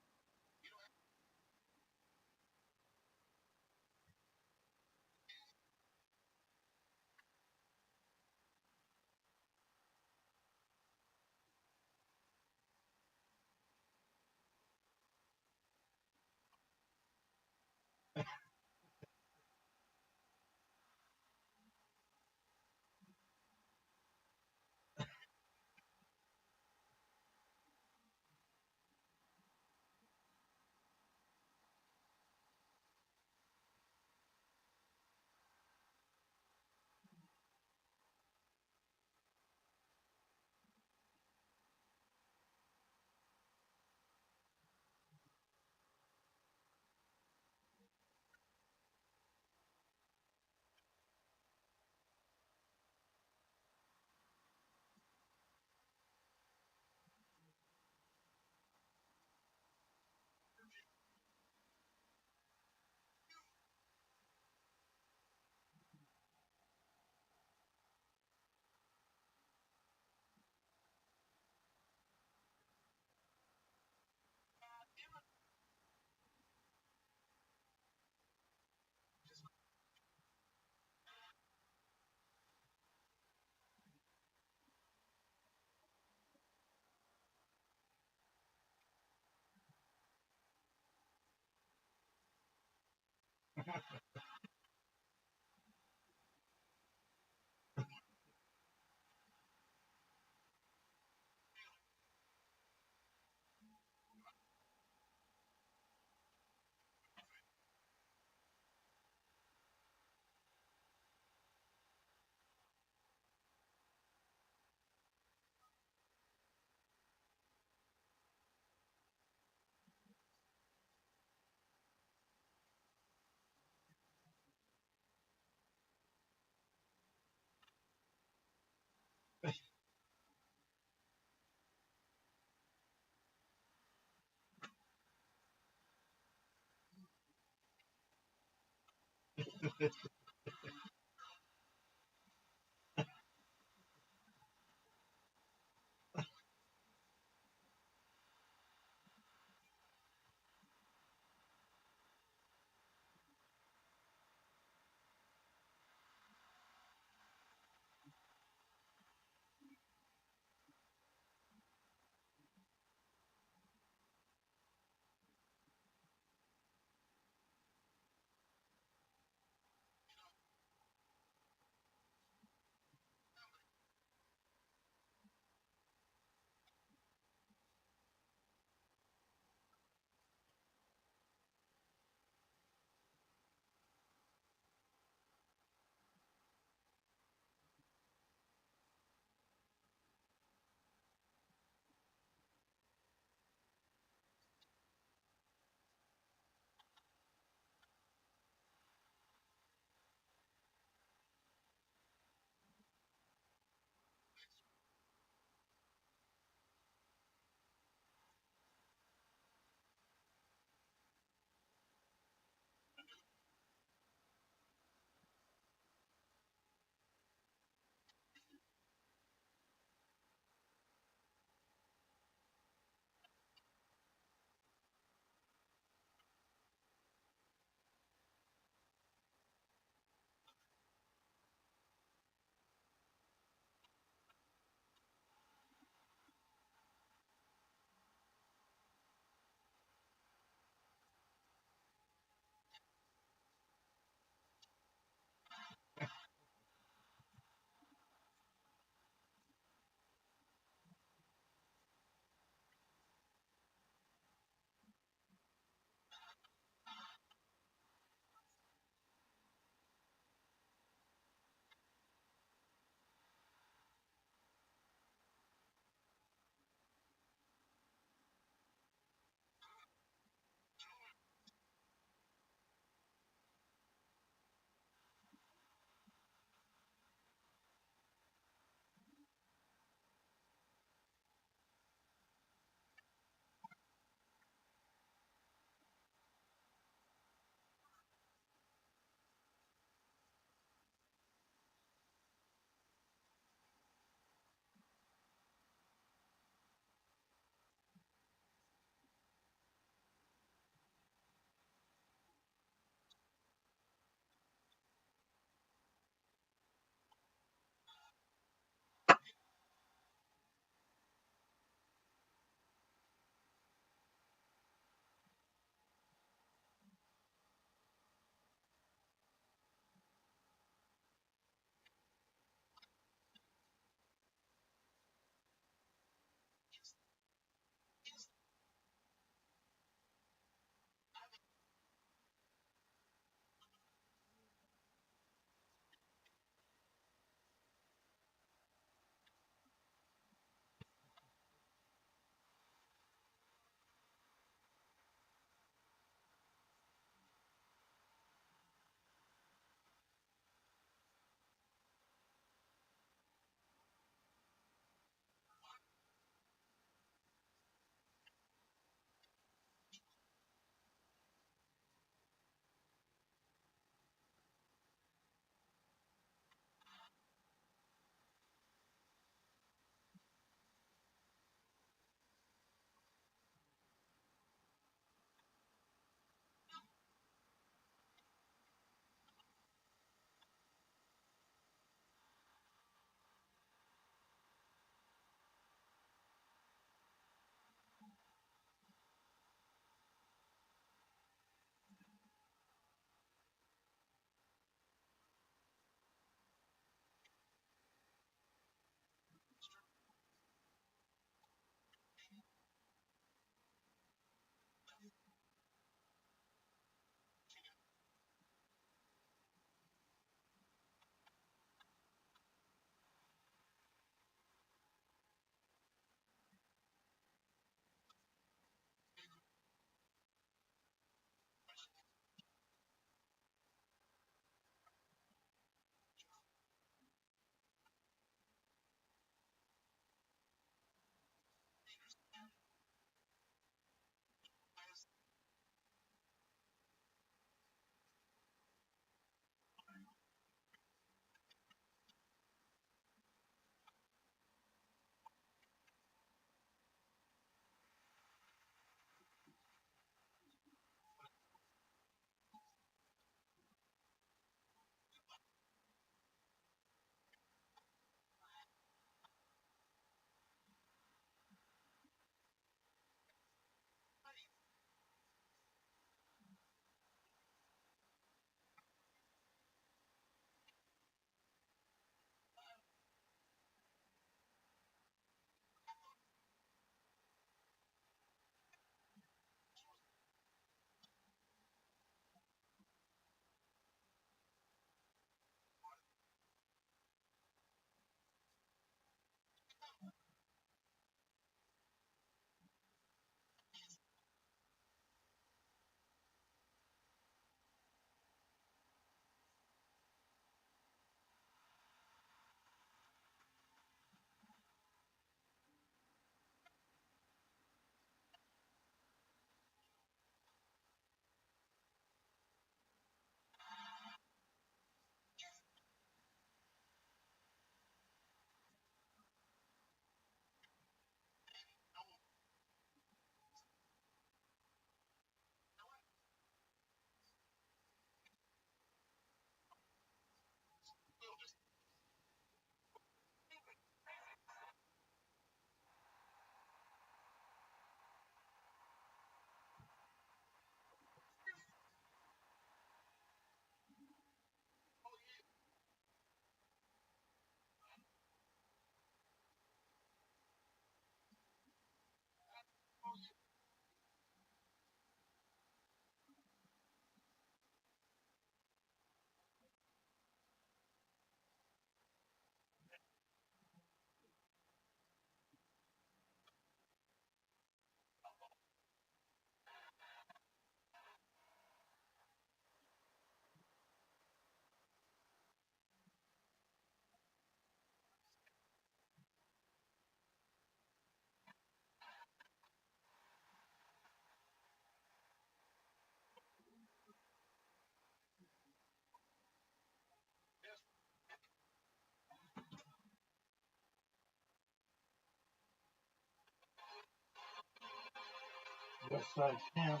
West Side Camp,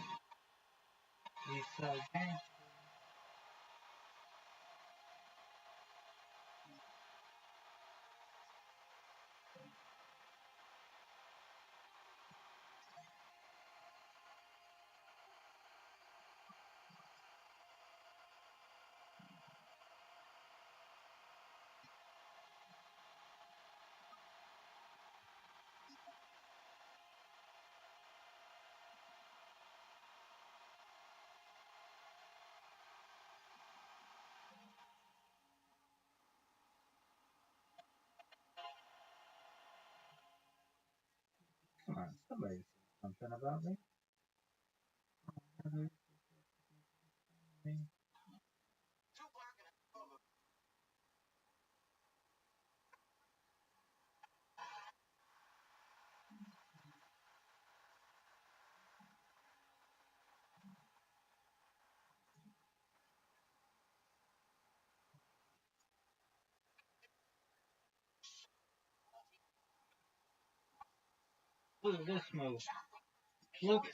East Side Gang. Come on, somebody say something about me. Look at this move. Look.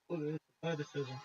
Look at this, bad decision.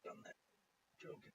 done that. Joking.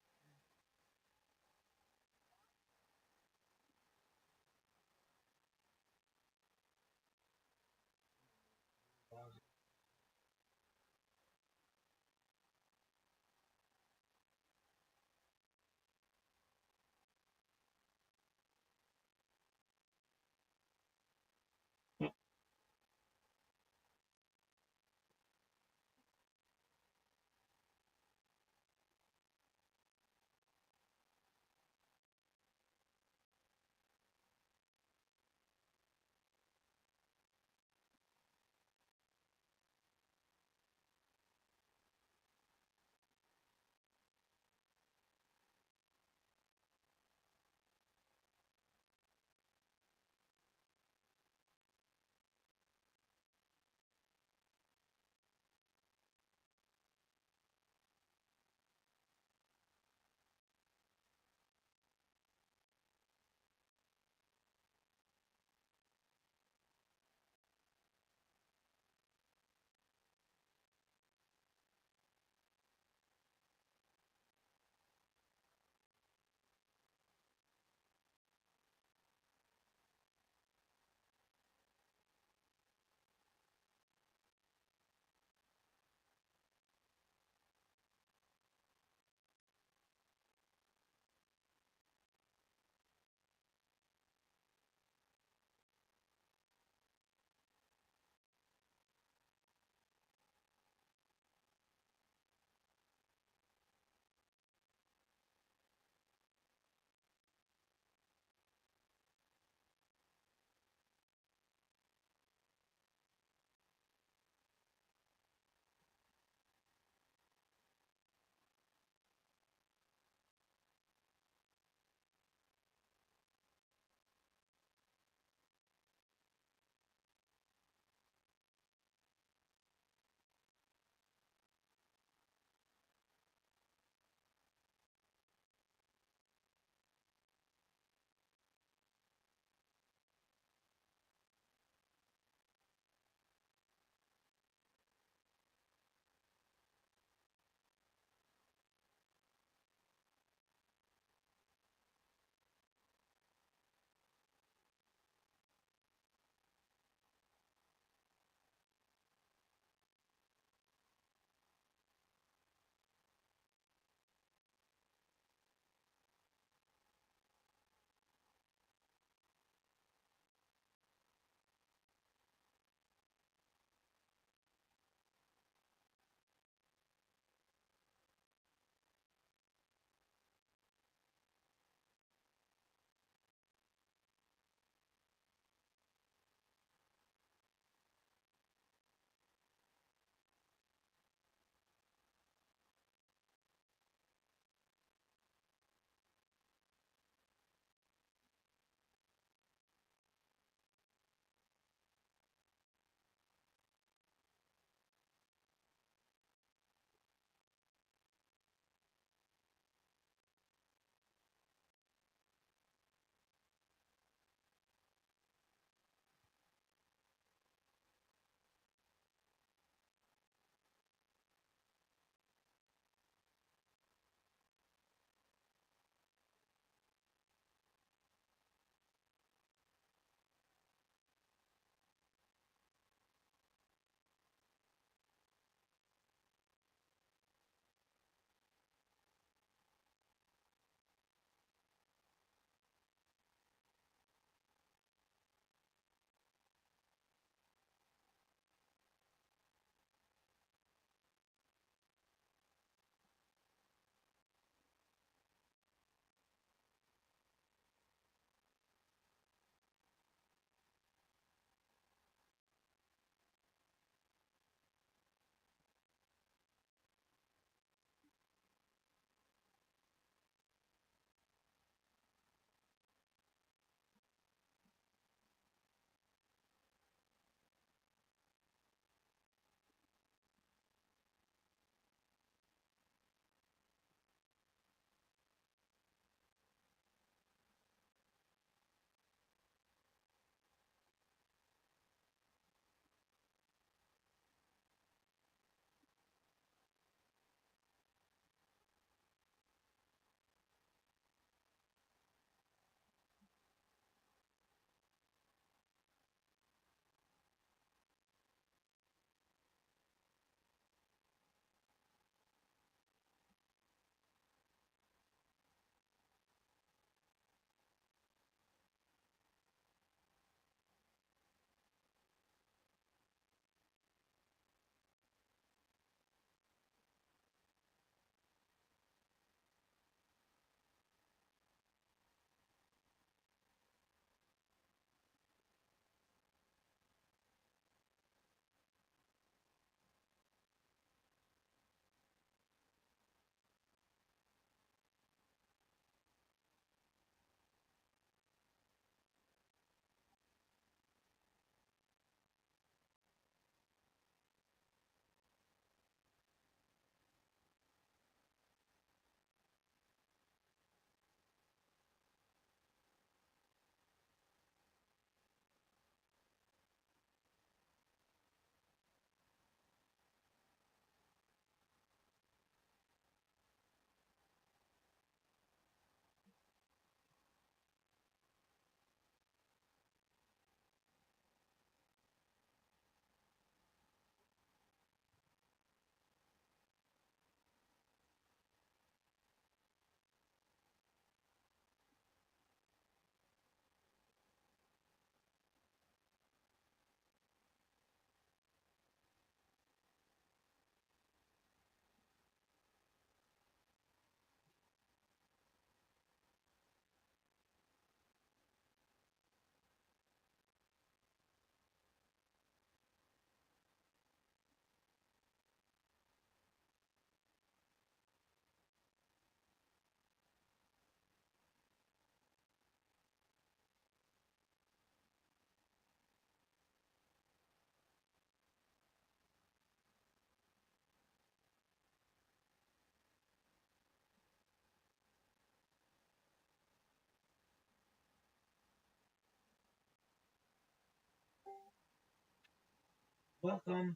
Welcome.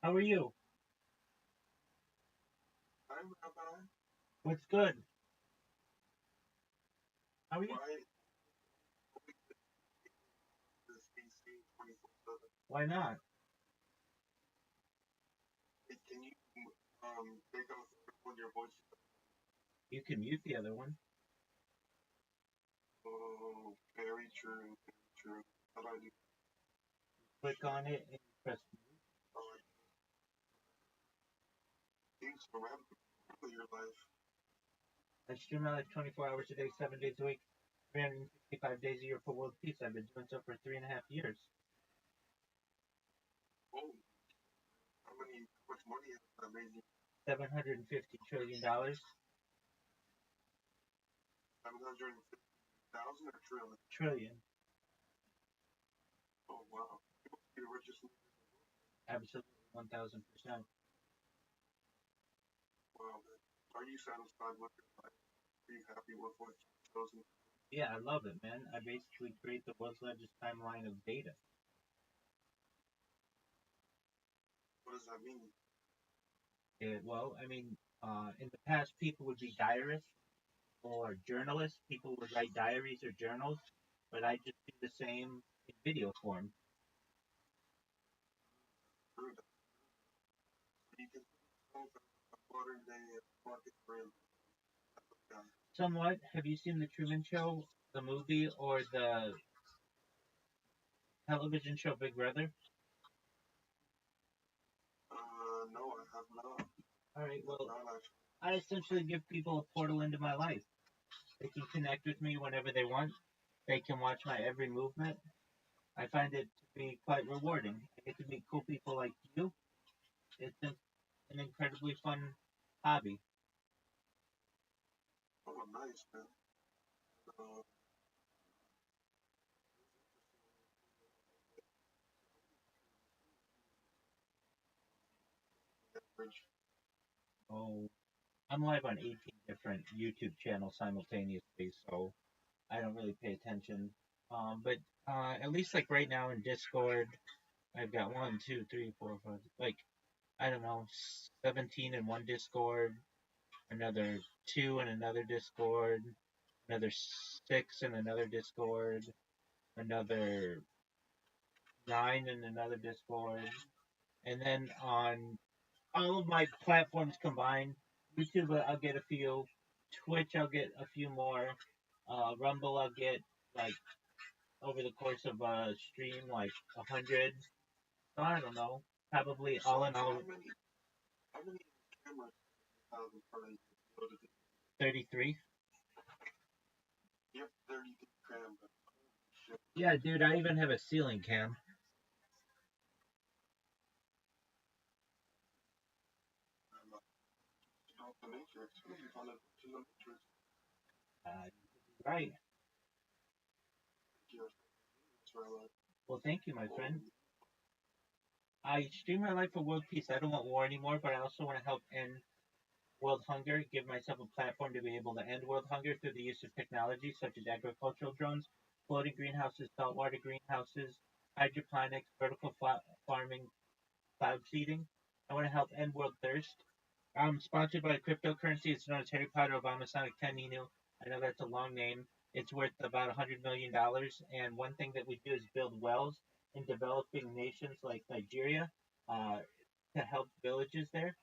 How are you? I'm Rabbi. What's good? How are you? Why this PC 24/7? Why not? Hey, can you take off when your voice? You can mute the other one. Oh, very true, very true. How do I do? Click on it and press mute. Oh, thanks for having your life. I stream my life 24 hours a day, 7 days a week, 365 days a year for world peace. I've been doing so for 3.5 years. Oh, how much money has that made you? $750 trillion. 750,000 or trillion? Trillion. Oh wow, you must be the richest. Absolutely 1000%. Wow, man. Are you satisfied with your life? Are you happy with what you've chosen? Yeah, I love it, man. I basically create the world's largest timeline of data. What does that mean? Well, I mean, in the past, people would be diarists or journalists. People would write diaries or journals, but I just do the same in video form. True. You can modern day market brand. Somewhat. Have you seen the Truman Show, the movie, or the television show Big Brother? No, I have not. All right. Well, Not actually. I essentially give people a portal into my life. They can connect with me whenever they want. They can watch my every movement. I find it to be quite rewarding. I get to meet cool people like you. It's an incredibly fun hobby. Oh, nice, man. Uh, average. Oh, I'm live on 18 different YouTube channels simultaneously, so I don't really pay attention. But at least like right now in Discord, I've got one, two, three, four, five, like I don't know, 17 in one Discord, another two in another Discord, another six in another Discord, another nine in another Discord, and then on all of my platforms combined, YouTube I'll get a few, Twitch I'll get a few more, Rumble I'll get like over the course of a stream like 100. So I don't know, probably So, all in all how many cameras have in front of you? 33. You have 32 cameras. Shit. Yeah, dude, I even have a ceiling cam. I'm not the Matrix. You found it to the Matrix. Uh, right. Yes. That's right. Well, thank you, my Oh, friend. I stream my life for world peace. I don't want war anymore, but I also want to help end world hunger, give myself a platform to be able to end world hunger through the use of technology such as agricultural drones, floating greenhouses, saltwater greenhouses, hydroponics, vertical farming, cloud seeding. I want to help end world thirst. I'm sponsored by cryptocurrency. It's known as Harry Potter Obama Sonic 10 Inu. I know that's a long name. It's worth about $100 million. And one thing that we do is build wells in developing nations like Nigeria uh, to help villages there.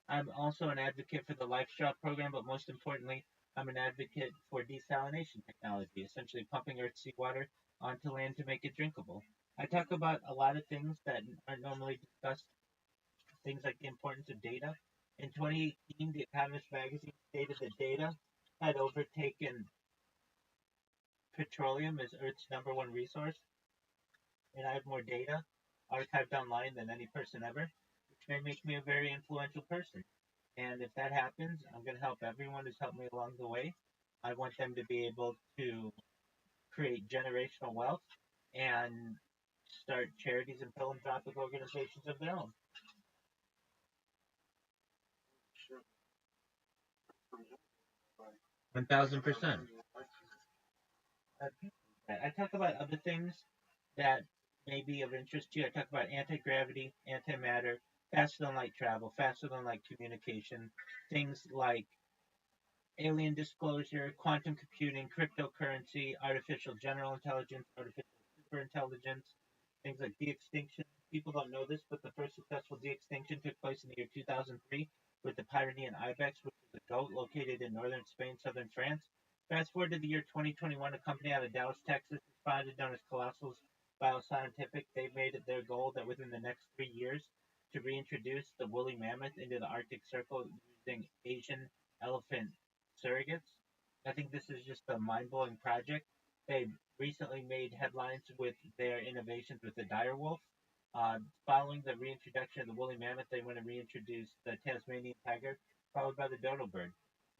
I'm also an advocate for the Life Straw program, but most importantly, I'm an advocate for desalination technology, essentially pumping Earth's seawater onto land to make it drinkable. I talk about a lot of things that aren't normally discussed, things like the importance of data. In 2018, The Economist magazine stated that data had overtaken petroleum as Earth's number one resource, and I have more data archived online than any person ever, which may make me a very influential person. And if that happens, I'm going to help everyone who's helped me along the way. I want them to be able to create generational wealth and start charities and philanthropic organizations of their own. shit. From you. Like, 1000%. I talk about other things that may be of interest to you. I talk about anti-gravity, antimatter, faster than light travel, faster than light communication, things like alien disclosure, quantum computing, cryptocurrency, artificial general intelligence, artificial superintelligence, things like de-extinction. People don't know this, but the first successful de-extinction took place in the year 2003 with the Pyrenean ibex, which is a goat located in northern Spain, southern France. Fast forward to the year 2021, a company out of Dallas, Texas, founded known as Colossals Bioscientific. They've made it their goal that within the next 3 years to reintroduce the woolly mammoth into the Arctic Circle using Asian elephant surrogates. I think this is just a mind blowing project. They recently made headlines with their innovations with the dire wolf. Following the reintroduction of the woolly mammoth, they want to reintroduce the Tasmanian tiger, followed by the dodo bird.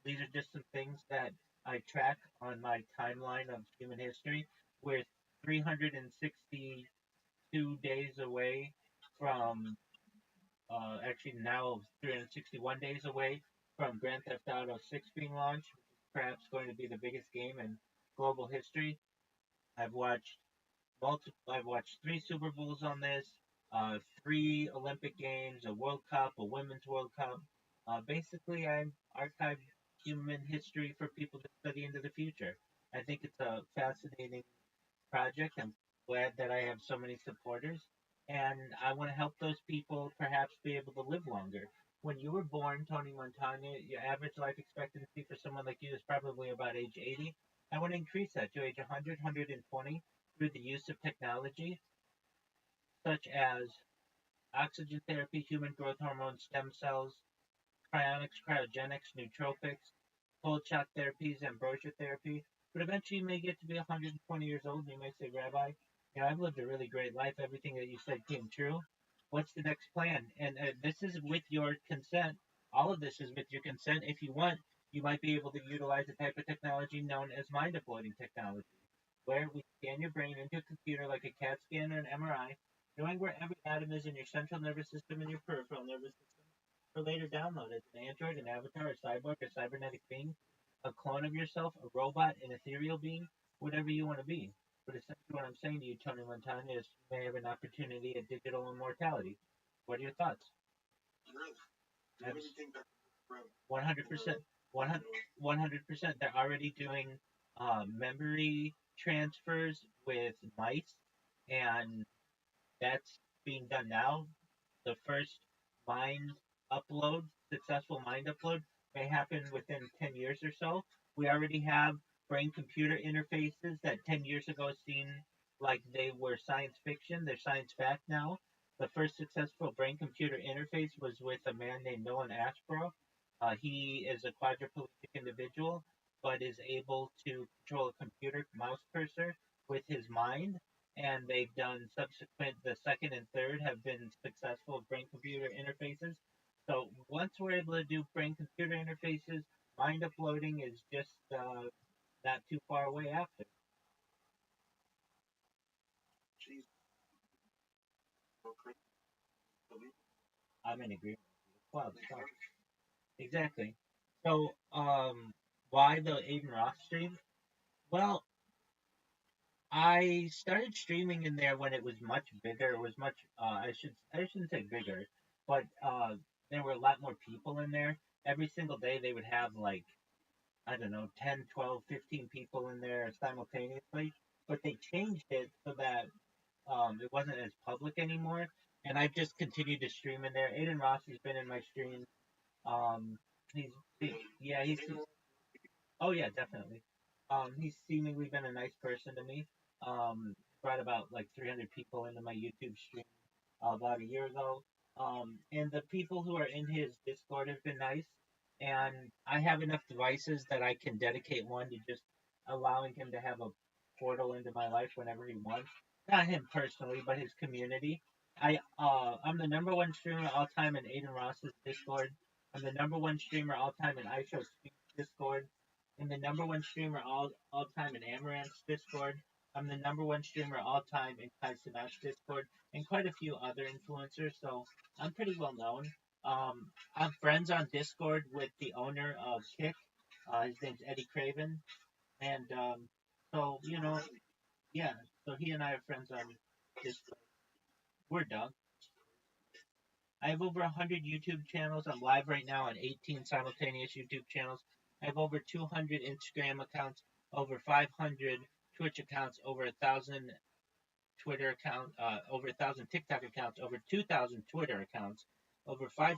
These are just some things that I track on my timeline of human history. We're 362 days away from actually now 361 days away from Grand Theft Auto 6 being launched, which is perhaps going to be the biggest game in global history. I've watched I've watched three Super Bowls on this, three Olympic Games, a World Cup, a Women's World Cup. Basically, I've archived human history for people to study into the future. I think it's a fascinating project. I'm glad that I have so many supporters, and I want to help those people perhaps be able to live longer. When you were born, Tony Montana, your average life expectancy for someone like you is probably about age 80. I want to increase that to age 100, 120 through the use of technology such as oxygen therapy, human growth hormone, stem cells, cryonics, cryogenics, nootropics, cold shock therapies, ambrosia therapy. But eventually you may get to be 120 years old and you may say, Rabbi, I've lived a really great life. Everything that you said came true. What's the next plan? And this is with your consent. All of this is with your consent. If you want, you might be able to utilize a type of technology known as mind uploading technology, where we scan your brain into a computer like a CAT scan or an MRI, knowing where every atom is in your central nervous system and your peripheral nervous system, for later download as an android, an avatar, a cyborg, a cybernetic being, a clone of yourself, a robot, an ethereal being, whatever you want to be. But essentially, what I'm saying to you, Tony Montana, is you may have an opportunity at digital immortality. What are your thoughts? Really? I really think that's 100%. 100%. They're already doing memory transfers with mice, and that's being done now. The first mind upload, successful mind upload, may happen within 10 years or so. We already have brain computer interfaces that 10 years ago seemed like they were science fiction. They're science fact now. The first successful brain computer interface was with a man named Nolan Ashbrough. He is a quadriplegic individual, but is able to control a computer mouse cursor with his mind, and they've done subsequent, the second and third have been successful brain computer interfaces. So once we're able to do brain computer interfaces, mind uploading is just not too far away after. Jesus. Okay. I'm in agreement. Wow, stuff. Exactly. So, why the Aiden Roth stream? Well, I started streaming in there when it was much bigger. It was much, I shouldn't say bigger, but there were a lot more people in there. Every single day they would have like, I don't know, 10, 12, 15 people in there simultaneously. But they changed it so that it wasn't as public anymore. And I've just continued to stream in there. Aiden Ross has been in my streams. Um, he's, yeah, oh yeah, definitely. He's seemingly been a nice person to me. Brought about like 300 people into my YouTube stream about a year ago. And the people who are in his Discord have been nice. And I have enough devices that I can dedicate one to just allowing him to have a portal into my life whenever he wants. Not him personally, but his community. I'm the number one streamer all time in Aiden Ross's Discord. I'm the number one streamer all time in iShow Speaks Discord. I'm the number one streamer all time in Amaranth's Discord. I'm the number one streamer all time in Kai Sinat's Discord, and quite a few other influencers. So I'm pretty well known. I'm friends on Discord with the owner of Kick. His name's Eddie Craven, and so yeah. So he and I are friends on. just we're done. I have over 100 YouTube channels. I'm live right now on 18 simultaneous YouTube channels. I have over 200 Instagram accounts, over 500 Twitch accounts, over 1,000 Twitter accounts, over 1,000 TikTok accounts, over 2,000 Twitter accounts, over five.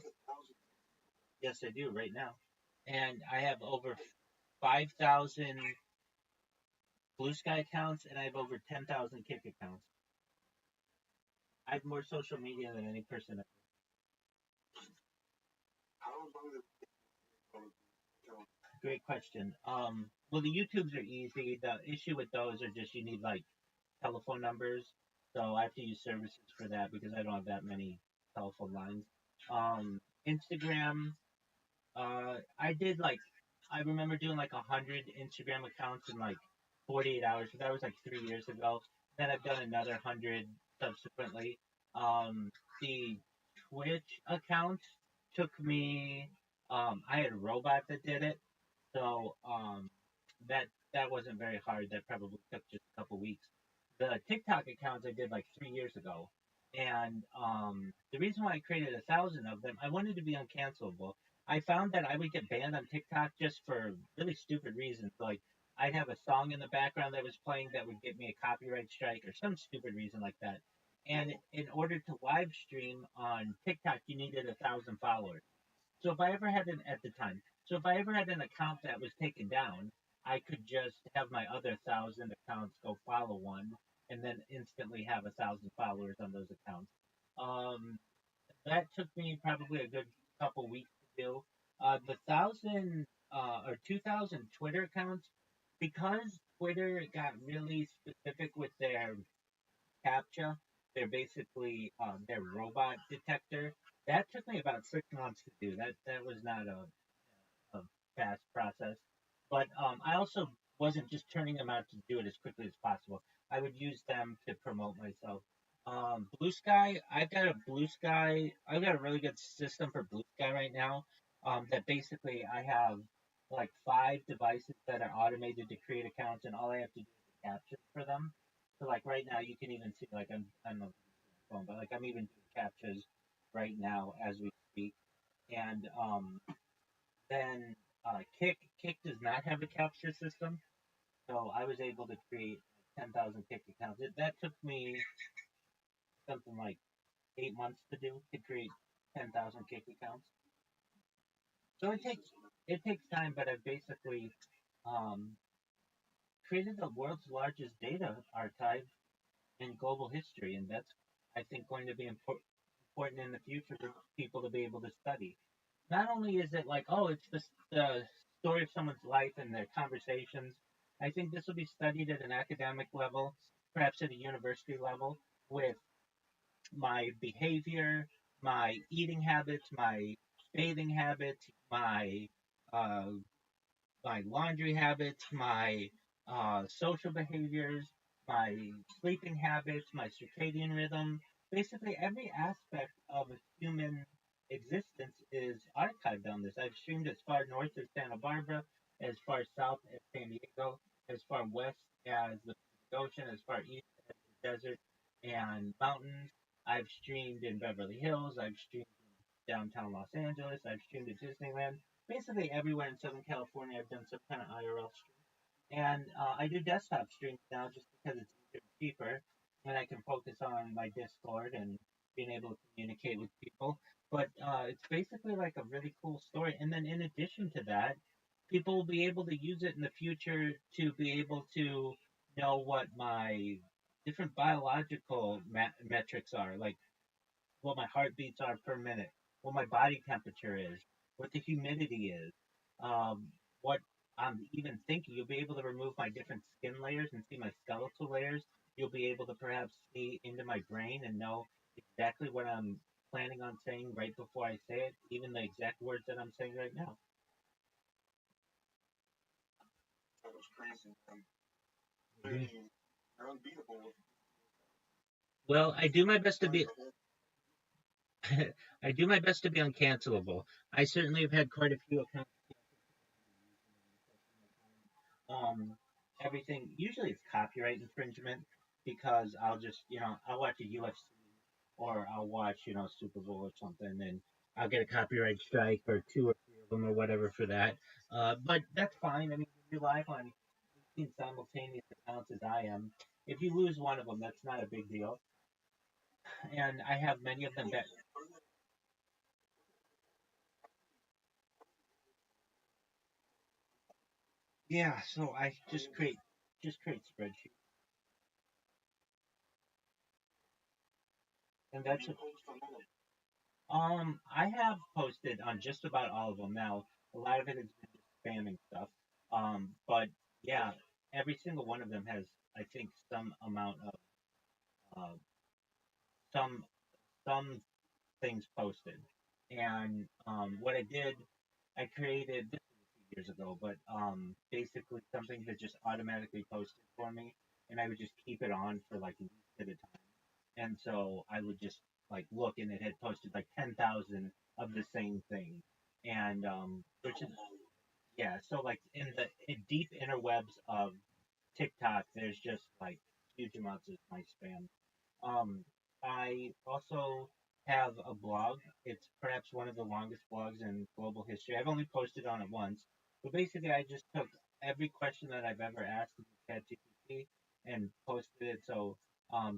Yes, I do right now, and I have over 5,000 Blue Sky accounts, and I have over 10,000 Kick accounts. I have more social media than any person. Great question. Well, the YouTubes are easy. The issue with those are just you need like telephone numbers, so I have to use services for that because I don't have that many telephone lines. Instagram, I did like I remember doing like 100 Instagram accounts in like 48 hours. So that was like 3 years ago. Then I've done another 100 subsequently. The Twitch account took me. I had a robot that did it, so that wasn't very hard. That probably took just a couple weeks. The TikTok accounts I did like 3 years ago, and the reason why I created 1,000 of them, I wanted to be uncancelable. I found that I would get banned on TikTok just for really stupid reasons. Like I'd have a song in the background that was playing that would get me a copyright strike or some stupid reason like that. And in order to live stream on TikTok, you needed 1,000 followers. So if I ever had an at the time, so if I ever had an account that was taken down, I could just have my other 1,000 accounts go follow one, and then instantly have 1,000 followers on those accounts. Um, that took me probably a good couple weeks to do. The 2,000 Twitter accounts, because Twitter got really specific with their CAPTCHA. They're basically their robot detector. That took me about 6 months to do. That was not a fast process. But I also wasn't just turning them out to do it as quickly as possible. I would use them to promote myself. Blue Sky, I've got a really good system for Blue Sky right now. That basically I have like 5 devices that are automated to create accounts, and all I have to do is capture for them. So like right now, you can even see like I'm on the phone, but like I'm even doing captures right now as we speak. And then Kick does not have a capture system, so I was able to create 10,000 Kick accounts. That took me something like 8 months to do to create 10,000 Kick accounts. So it takes time, but I've basically um, created the world's largest data archive in global history, and that's I think going to be important in the future for people to be able to study. Not only is it like, oh, it's the story of someone's life and their conversations. I think this will be studied at an academic level, perhaps at a university level, with my behavior, my eating habits, my bathing habits, uh, my laundry habits, my social behaviors, my sleeping habits, my circadian rhythm. Basically, every aspect of a human existence is archived on this. I've streamed as far north as Santa Barbara, as far south as San Diego, as far west as the Pacific Ocean, as far east as the desert and mountains. I've streamed in Beverly Hills. I've streamed in downtown Los Angeles. I've streamed at Disneyland. Basically everywhere in Southern California, I've done some kind of IRL stream. And I do desktop streams now just because it's easier and cheaper, and I can focus on my Discord and being able to communicate with people. But it's basically like a really cool story. And then in addition to that, people will be able to use it in the future to be able to know what my different biological metrics are, like what my heartbeats are per minute, what my body temperature is, what the humidity is, what I'm even thinking. You'll be able to remove my different skin layers and see my skeletal layers. You'll be able to perhaps see into my brain and know exactly what I'm planning on saying right before I say it, even the exact words that I'm saying right now. That was crazy. You're unbeatable. Well, I do my best to be. I do my best to be uncancelable. I certainly have had quite a few accounts. Um, Everything usually it's copyright infringement. because I'll just, I'll watch a UFC or I'll watch, Super Bowl or something, and I'll get a copyright strike or two or three of them or whatever for that. But that's fine. I mean, you're live on 18 simultaneous accounts as I am. If you lose one of them, that's not a big deal. And I have many of them that, yeah. So I just create spreadsheets, and that's I have posted on just about all of them now. A lot of it has been just spamming stuff. But yeah, every single one of them has, I think, some amount of uh, some some things posted. And what I did, I created this was a few years ago, but basically something that just automatically posted for me, and I would just keep it on for like weeks at a time. And so I would just like look, and it had posted like 10,000 of the same thing, and which is yeah. So like in deep interwebs of TikTok, there's just like huge amounts of my spam. Um, I also have a blog. It's perhaps one of the longest blogs in global history. I've only posted on it once, but basically, I just took every question that I've ever asked in ChatGPT and posted it. So,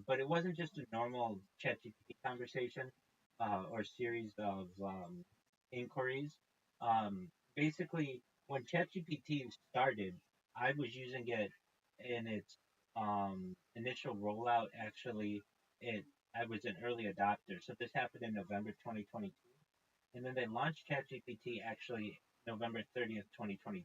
but it wasn't just a normal ChatGPT conversation or series of inquiries. Basically, when ChatGPT started, I was using it in its initial rollout. Actually, it I was an early adopter, so this happened in November 2022, and then they launched ChatGPT actually November 30th, 2022.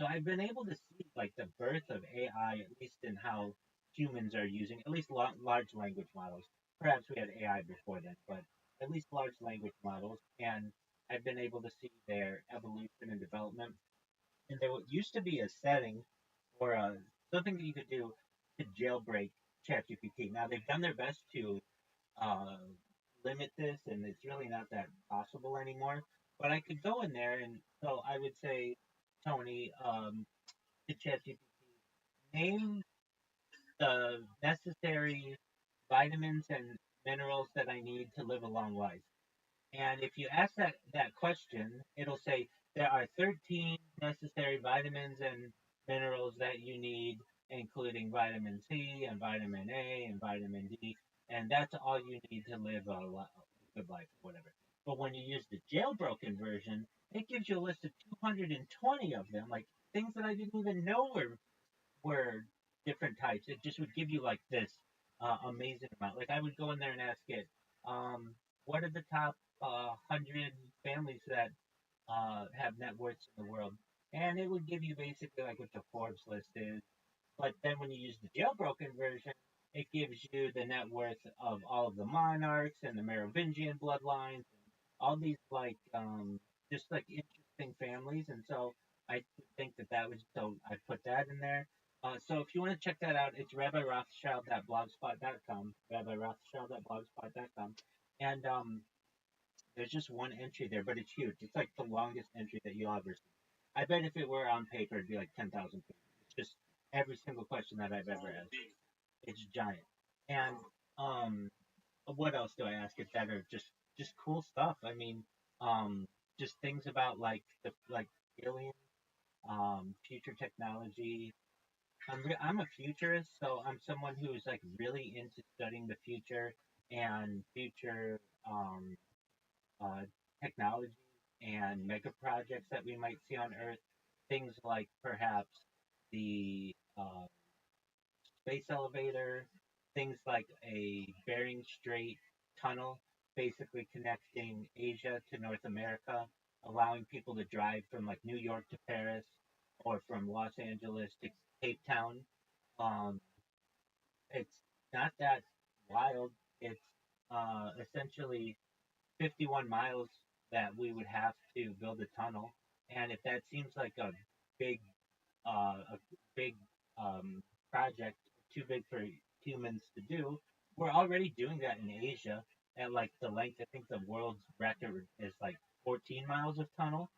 So I've been able to see like the birth of AI, at least in how humans are using at least large language models. Perhaps we had AI before then, but at least large language models, and I've been able to see their evolution and development. And there used to be a setting or something that you could do to jailbreak ChatGPT. Now they've done their best to uh, limit this, and it's really not that possible anymore. But I could go in there, and so I would say, Tony, to ChatGPT, name the necessary vitamins and minerals that I need to live a long life. And if you ask that question, it'll say there are 13 necessary vitamins and minerals that you need, including vitamin C and vitamin A and vitamin D, and that's all you need to live a good life, whatever. But when you use the jailbroken version, it gives you a list of 220 of them, like things that I didn't even know were different types. It just would give you like this amazing amount. Like I would go in there and ask it, what are the top 100 families that have net worths in the world? And it would give you basically like what the Forbes list is. But then when you use the jailbroken version, it gives you the net worth of all of the monarchs and the Merovingian bloodlines, and all these like just like interesting families. And so I think that was so I put that in there. So if you want to check that out, it's rabbirothschild.blogspot.com, rabbirothschild.blogspot.com, and there's just one entry there, but it's huge. It's like the longest entry that you'll ever see. I bet if it were on paper, it'd be like 10,000 pages. It's just every single question that I've ever asked. It's giant. And um, what else do I ask it that are just cool stuff? I mean, just things about like aliens, future technology. I'm a futurist, so I'm someone who's like really into studying the future and future um, uh, technology and mega projects that we might see on Earth. Things like perhaps the space elevator, things like a Bering Strait tunnel, basically connecting Asia to North America, allowing people to drive from like New York to Paris or from Los Angeles to Cape Town. Um, it's not that wild. It's essentially 51 miles that we would have to build a tunnel. And if that seems like big, a big um, project, too big for humans to do, we're already doing that in Asia at like the length. I think the world's record is like 14 miles of tunnel,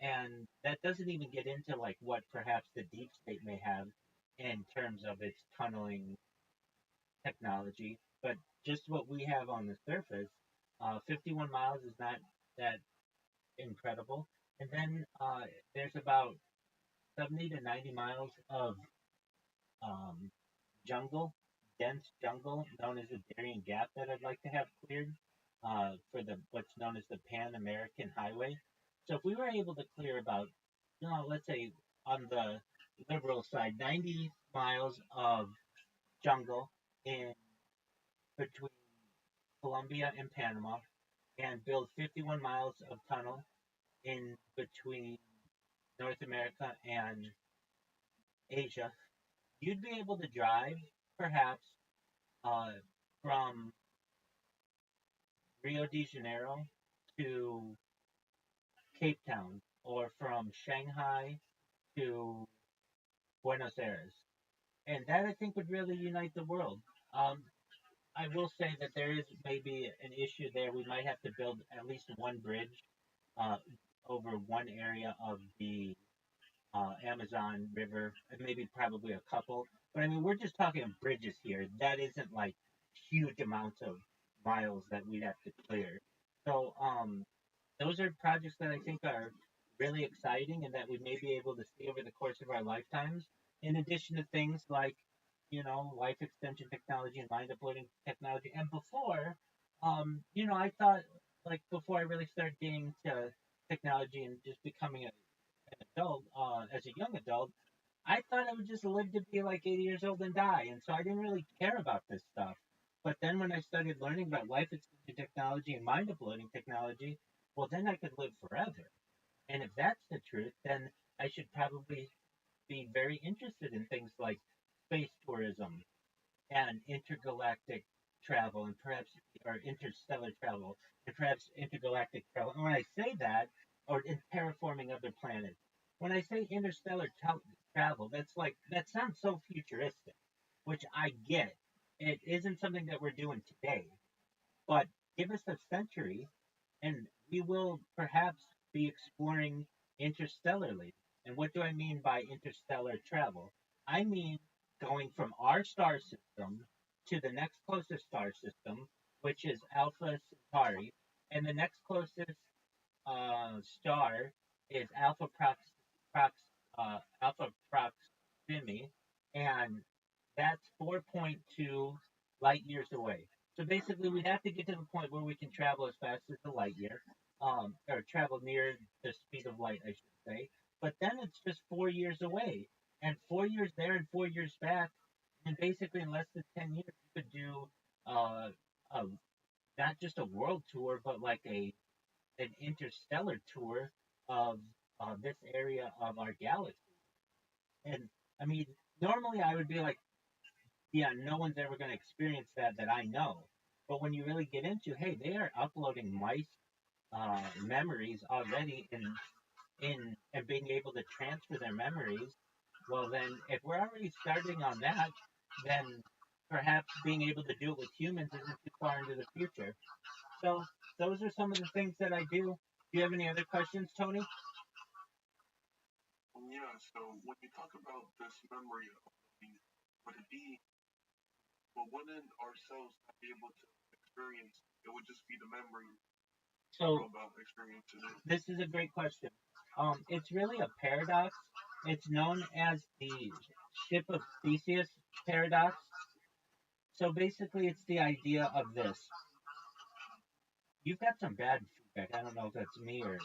and that doesn't even get into like what perhaps the deep state may have in terms of its tunneling technology, but just what we have on the surface, 51 miles is not that incredible. And then there's about 70 to 90 miles of um, jungle, dense jungle known as the Darien Gap that I'd like to have cleared for the what's known as the Pan American Highway. So if we were able to clear about, let's say on the liberal side, 90 miles of jungle in between Colombia and Panama, and build 51 miles of tunnel in between North America and Asia, you'd be able to drive perhaps uh, from Rio de Janeiro to Cape Town or from Shanghai to Buenos Aires. And that I think would really unite the world. Um, I will say that there is maybe an issue there. We might have to build at least one bridge uh, over one area of the Amazon River, and maybe probably a couple. But I mean, we're just talking bridges here. That isn't like huge amounts of miles that we'd have to clear. So those are projects that I think are really exciting and that we may be able to see over the course of our lifetimes. In addition to things like, life extension technology and mind uploading technology. And before, I thought like before I really started getting to technology and just becoming an adult, as a young adult, I thought I would just live to be like 80 years old and die. And so I didn't really care about this stuff. But then when I started learning about life extension technology and mind uploading technology, well, then I could live forever. And if that's the truth, then I should probably be very interested in things like space tourism and intergalactic travel and perhaps or interstellar travel and perhaps intergalactic travel. And when I say that, or in terraforming other planets, when I say travel, that's like that sounds so futuristic, which I get. It isn't something that we're doing today, but give us a century and we will perhaps be exploring interstellarly. And what do I mean by interstellar travel? I mean going from our star system to the next closest star system, which is Alpha Centauri, and the next closest star is Prox, Alpha Proxima, and that's 4.2 light years away. So basically, we'd have to get to the point where we can travel as fast as the light year, or travel near the speed of light, I should say. But then it's just 4 years away, and 4 years there and 4 years back, and basically in less than 10 years, you could do a, not just a world tour, but like an interstellar tour of this area of our galaxy. And I mean, normally I would be like, yeah, no one's ever going to experience that I know. But when you really get into, hey, they are uploading mice memories already in and being able to transfer their memories. Well, then if we're already starting on that, then perhaps being able to do it with humans isn't too far into the future. So those are some of the things that I do. Do you have any other questions, Tony? Yeah, so when you talk about this memory of things, would it be, well, wouldn't ourselves not be able to experience? It would just be the memory So about experiencing it. this is a great question. It's really a paradox. It's known as the ship of Theseus paradox. So basically, it's the idea of this. You've got some bad feedback. I don't know if that's me or,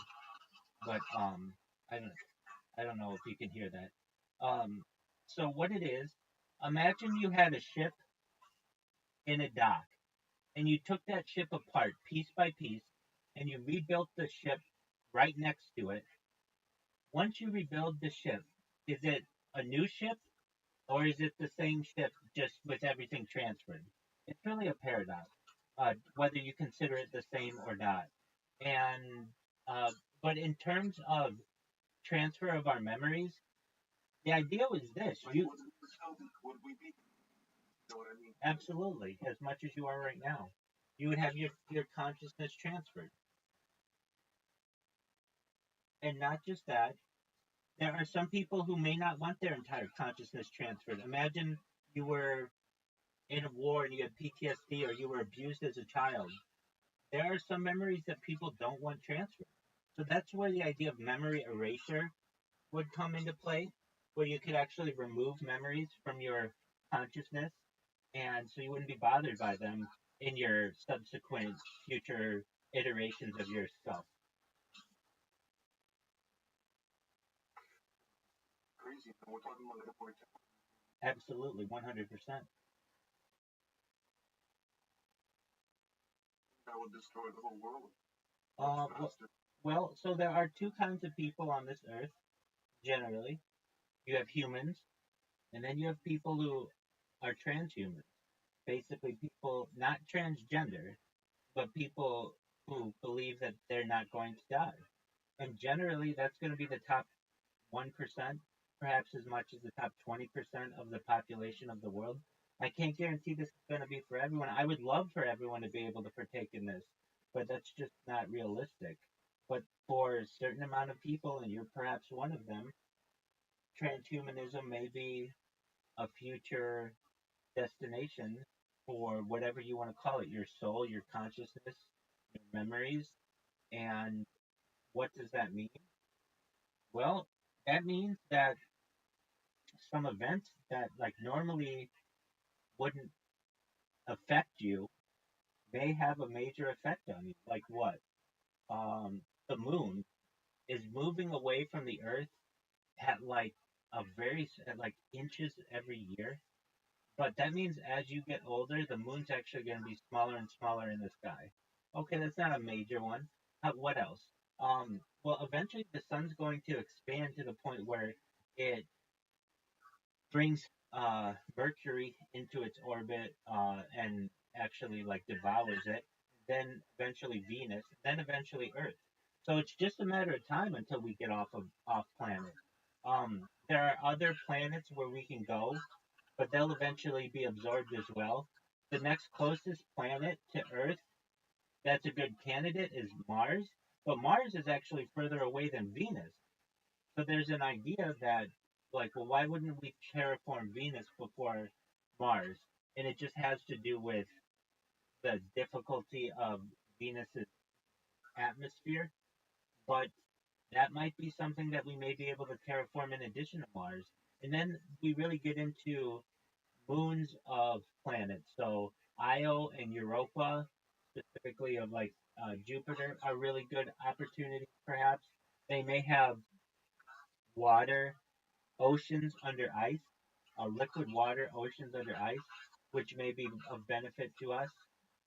but I don't, I don't know if you can hear that. So what it is, imagine you had a ship in a dock, and you took that ship apart piece by piece, and you rebuilt the ship right next to it. Once you rebuild the ship, is it a new ship or is it the same ship just with everything transferred? It's really a paradox, whether you consider it the same or not. And uh, but in terms of transfer of our memories, the idea was this: Like, you would we be? You know what I mean? absolutely, as much as you are right now, you would have your consciousness transferred, and not just that. There are some people who may not want their entire consciousness transferred. Imagine you were in a war and you have PTSD or you were abused as a child, there are some memories that people don't want transferred. So that's where the idea of memory erasure would come into play, where you could actually remove memories from your consciousness, and so you wouldn't be bothered by them in your subsequent future iterations of yourself. Crazy. And we're talking about immortality. Absolutely, 100%. That would destroy the whole world. Well, well, so there are two kinds of people on this earth, generally. You have humans, and then you have people who are transhumans. Basically, people not transgender, but people who believe that they're not going to die. And generally, that's going to be the top 1%, perhaps as much as the top 20% of the population of the world. I can't guarantee this is going to be for everyone. I would love for everyone to be able to partake in this, but that's just not realistic. But for a certain amount of people, and you're perhaps one of them, transhumanism may be a future destination for whatever you want to call it, your soul, your consciousness, your memories. And what does that mean? Well, that means that some events that like normally wouldn't affect you may have a major effect on you. Like what? The moon is moving away from the Earth at like at like inches every year. But that means as you get older, the moon's actually going to be smaller and smaller in the sky. Okay, that's not a major one. What else? Well, eventually the sun's going to expand to the point where it brings Mercury into its orbit and actually like devours it. Then eventually Venus, then eventually Earth. So it's just a matter of time until we get off planet. There are other planets where we can go, but they'll eventually be absorbed as well. The next closest planet to Earth that's a good candidate is Mars, but Mars is actually further away than Venus. So there's an idea that, like, well, why wouldn't we terraform Venus before Mars? And it just has to do with the difficulty of Venus's atmosphere. But that might be something that we may be able to terraform in addition to Mars. And then we really get into moons of planets. So Io and Europa, specifically of like Jupiter, are really good opportunities. Perhaps they may have water, oceans under ice, liquid water, oceans under ice, which may be of benefit to us.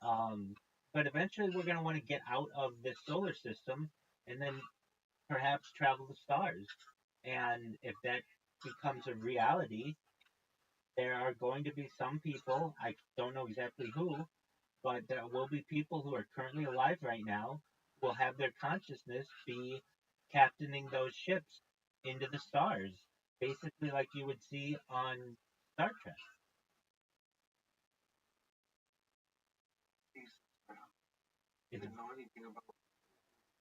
Um, but eventually, we're going to want to get out of this solar system and then perhaps travel the stars. And if that becomes a reality, there are going to be some people, I don't know exactly who, but there will be people who are currently alive right now who will have their consciousness be captaining those ships into the stars, basically like you would see on Star Trek. It's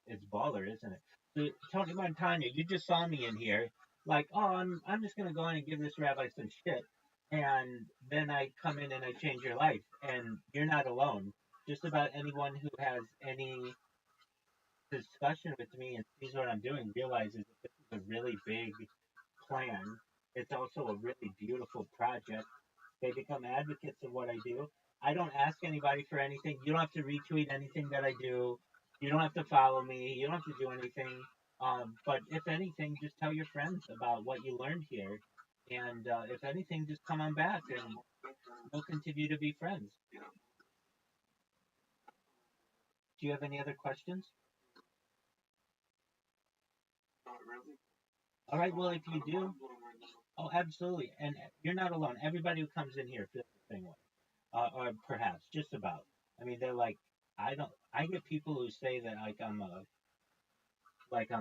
it's baller, isn't it? So Tony Montana, you just saw me in here, like, oh, I'm just gonna go in and give this rabbi some shit, and then I come in and I change your life, and you're not alone. Just about anyone who has any discussion with me and sees what I'm doing realizes that this is a really big plan. It's also a really beautiful project. They become advocates of what I do. I don't ask anybody for anything. You don't have to retweet anything that I do. You don't have to follow me. You don't have to do anything. But if anything, just tell your friends about what you learned here. And if anything, just come on back and we'll continue to be friends. Do you have any other questions? Not really. All right, well, if you do, oh, absolutely. And you're not alone. Everybody who comes in here feels the same way. Or perhaps just about. I mean, they're like, I don't. I get people who say that I'm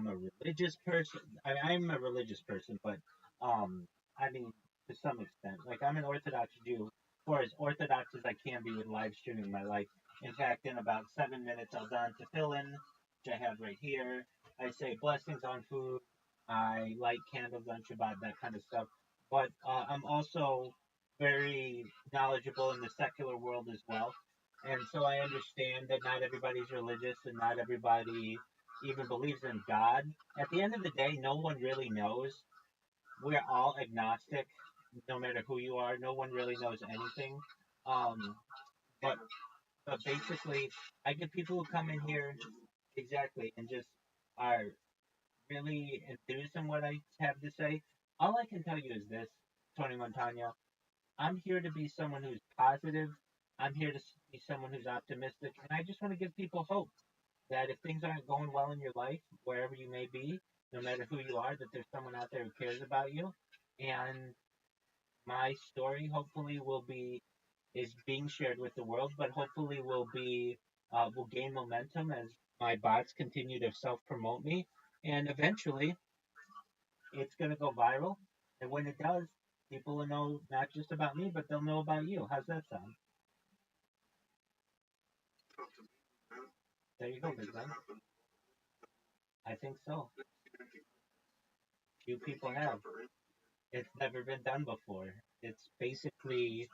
a religious person. I'm a religious person, but I mean, to some extent, like I'm an Orthodox Jew, or as Orthodox as I can be with live streaming my life. In fact, in about 7 minutes, I'll don tefillin, which I have right here. I say blessings on food. I light candles on Shabbat, that kind of stuff. But I'm also very knowledgeable in the secular world as well. And so I understand that not everybody's religious and not everybody even believes in God. At the end of the day, no one really knows. We're all agnostic, no matter who you are. No one really knows anything. Um, but but basically, I get people who come in here exactly and just are really enthused in what I have to say. All I can tell you is this, Tony Montano. I'm here to be someone who's positive. I'm here to be someone who's optimistic, and I just want to give people hope that if things aren't going well in your life, wherever you may be, no matter who you are, that there's someone out there who cares about you. And my story, hopefully, will be is being shared with the world, but hopefully will gain momentum as my bots continue to self promote me, and eventually it's going to go viral. And when it does, people will know not just about me, but they'll know about you. How's that sound? There you go, big man. I think so. Few people have. It's never been done before. It's basically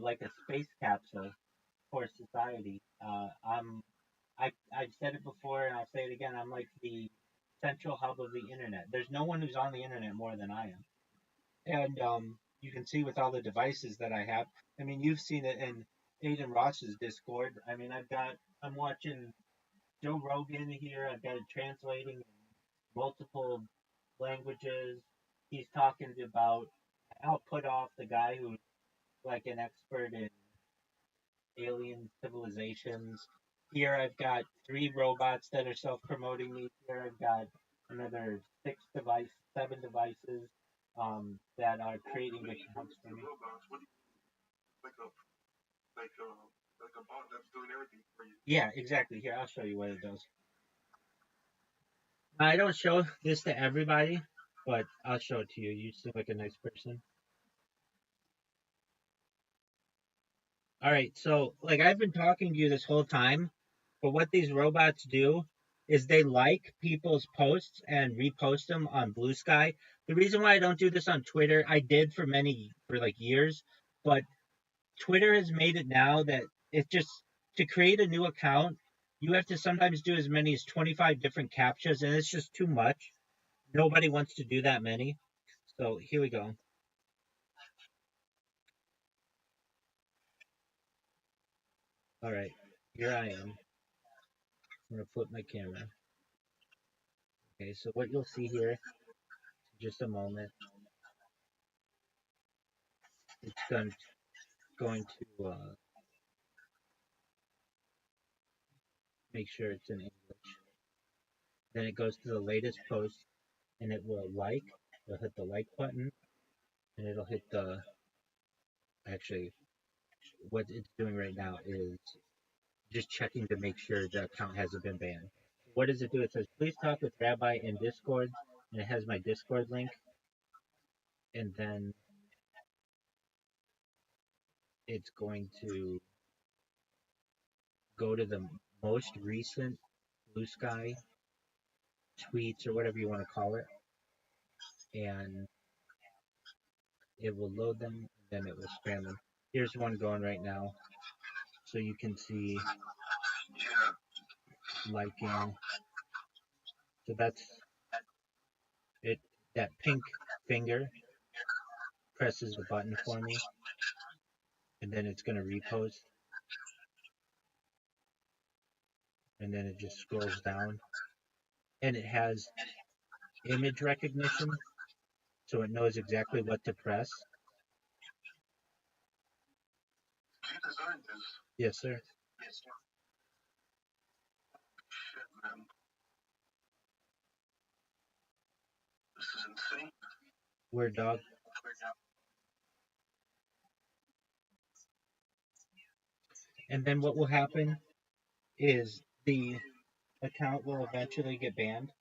like a space capsule for society. I've said it before and I'll say it again. I'm like the central hub of the internet. There's no one who's on the internet more than I am. And you can see with all the devices that I have. I mean, you've seen it in Aiden Ross's Discord. I mean, I'm watching Joe Rogan here. I've got it translating in multiple languages. He's talking about. I'll put off the guy who's like an expert in alien civilizations. Here I've got three robots that are self-promoting me. Here I've got another seven devices that are creating accounts for me. Like a bot that's doing everything for you. Yeah, exactly. Here, I'll show you what it does. I don't show this to everybody, but I'll show it to you. You seem like a nice person. All right, so like I've been talking to you this whole time, but what these robots do is they like people's posts and repost them on Blue Sky. The reason why I don't do this on Twitter, I did for like years, but Twitter has made it now that it just to create a new account, you have to sometimes do as many as 25 different captchas, and it's just too much. Nobody wants to do that many. So here we go. All right, here I am. I'm gonna flip my camera. Okay, so what you'll see here, just a moment, it's going to make sure it's in English. Then it goes to the latest post, and it will it'll hit the like button, and it'll hit actually, what it's doing right now is just checking to make sure the account hasn't been banned. What does it do? It says, please talk with Rabbi in Discord, and it has my Discord link, and then it's going to go to the most recent Blue Sky tweets or whatever you want to call it, and it will load them, then it will spam them. Here's one going right now, so you can see liking. So that's it. That pink finger presses the button for me, and then it's going to repost, and then it just scrolls down, and it has image recognition, so it knows exactly what to press. You designed this? Yes, sir. Yes, sir. Shit, man. This is insane. Word dog. And then what will happen is the account will eventually get banned.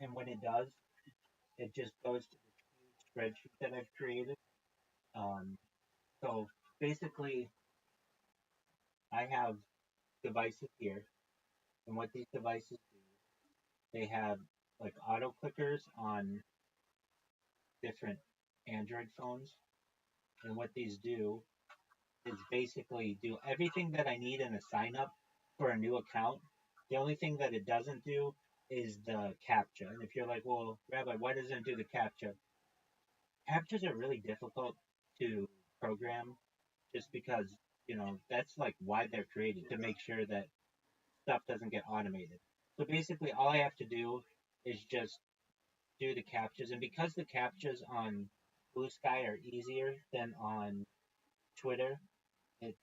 And when it does, it just goes to the spreadsheet that I've created. Um, so basically, I have devices here. And what these devices do, they have like auto clickers on different Android phones. And what these do is basically do everything that I need in a sign up for a new account. The only thing that it doesn't do is the captcha. And if you're like, well, Rabbi, why doesn't it do the captcha? Captchas are really difficult to program just because, that's like why they're created to make sure that stuff doesn't get automated. So basically, all I have to do is just do the captchas. And because the captchas on Blue Sky are easier than on Twitter, it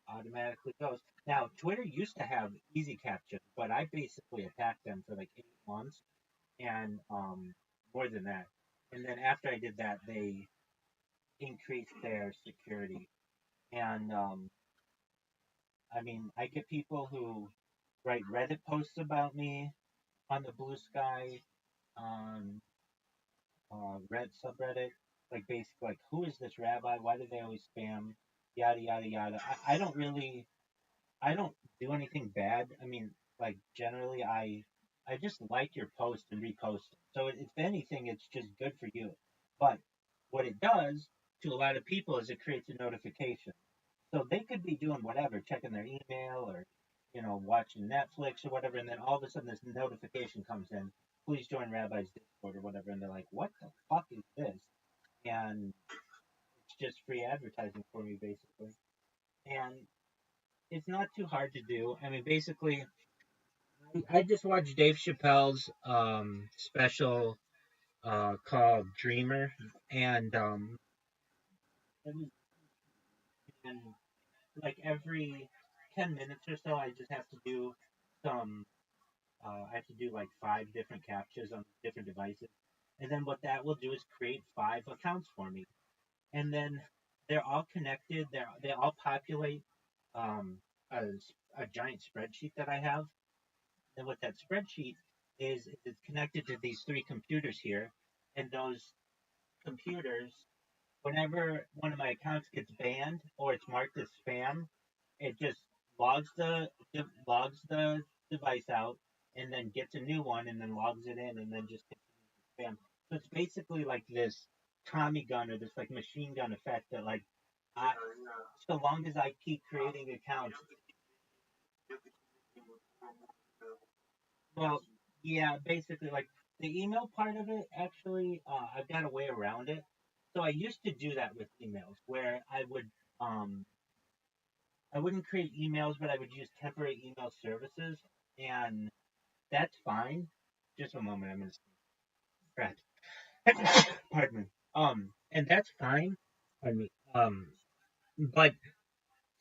automatically goes. Now, Twitter used to have easy captcha, but I basically attacked them for like 8 months and more than that. And then after I did that, they increased their security. And I mean, I get people who write Reddit posts about me on the Blue Sky on Red subreddit, like basically like, who is this rabbi? Why do they always spam? Yada yada yada. I don't do anything bad. I mean, like generally, I just like your post and repost it. So if anything, it's just good for you. But what it does to a lot of people is it creates a notification. So they could be doing whatever, checking their email or watching Netflix or whatever, and then all of a sudden this notification comes in. Please join Rabbi's Discord or whatever, and they're like, "What the fuck is this?" And it's just free advertising for me, basically. And it's not too hard to do. I mean, basically, I just watched Dave Chappelle's special called Dreamer, and and like every 10 minutes or so, I just have to do some. I have to do like 5 different captchas on different devices, and then what that will do is create 5 accounts for me, and then they're all connected. They all populate um, a, a giant spreadsheet that I have. And what that spreadsheet is it's connected to these 3 computers here, and those computers, whenever one of my accounts gets banned or it's marked as spam, it just logs the device out and then gets a new one and then logs it in and then just continues to spam. So it's basically like this Tommy gun or this like machine gun effect that like I, so long as I keep creating accounts. Well, yeah, basically, like the email part of it, actually, I've got a way around it. So I used to do that with emails, where um, I wouldn't create emails, but I would use temporary email services, and that's fine. Just a moment, I'm gonna scratch. Pardon me. And that's fine. Pardon me. But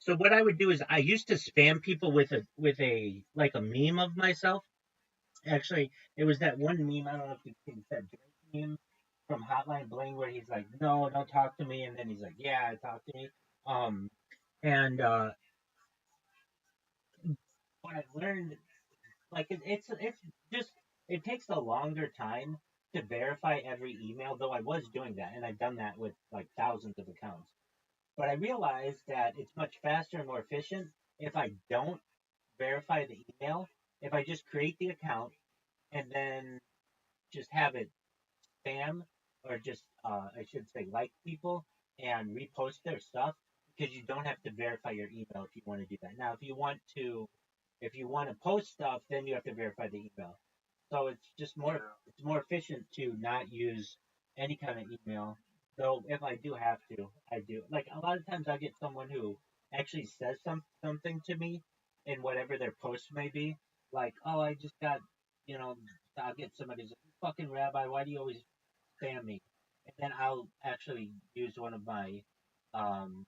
so what I would do is I used to spam people with a like a meme of myself. Actually, it was that one meme. I don't know if you can that Drake meme from Hotline Bling where he's like, "No, don't talk to me," and then he's like, "Yeah, talk to me." Um, and what I learned, like, it's just it takes a longer time to verify every email. Though I was doing that, and I've done that with like thousands of accounts. But I realized that it's much faster and more efficient if I don't verify the email. If I just create the account and then just have it spam or just I should say like people and repost their stuff because you don't have to verify your email if you want to do that. Now, if you want to post stuff, then you have to verify the email. So it's more efficient to not use any kind of email. Though if I do have to, I do. Like a lot of times I get someone who actually says something to me in whatever their post may be. Like, oh, I just got, you know, I'll get somebody's like, fucking rabbi, why do you always spam me? And then I'll actually use one of my um,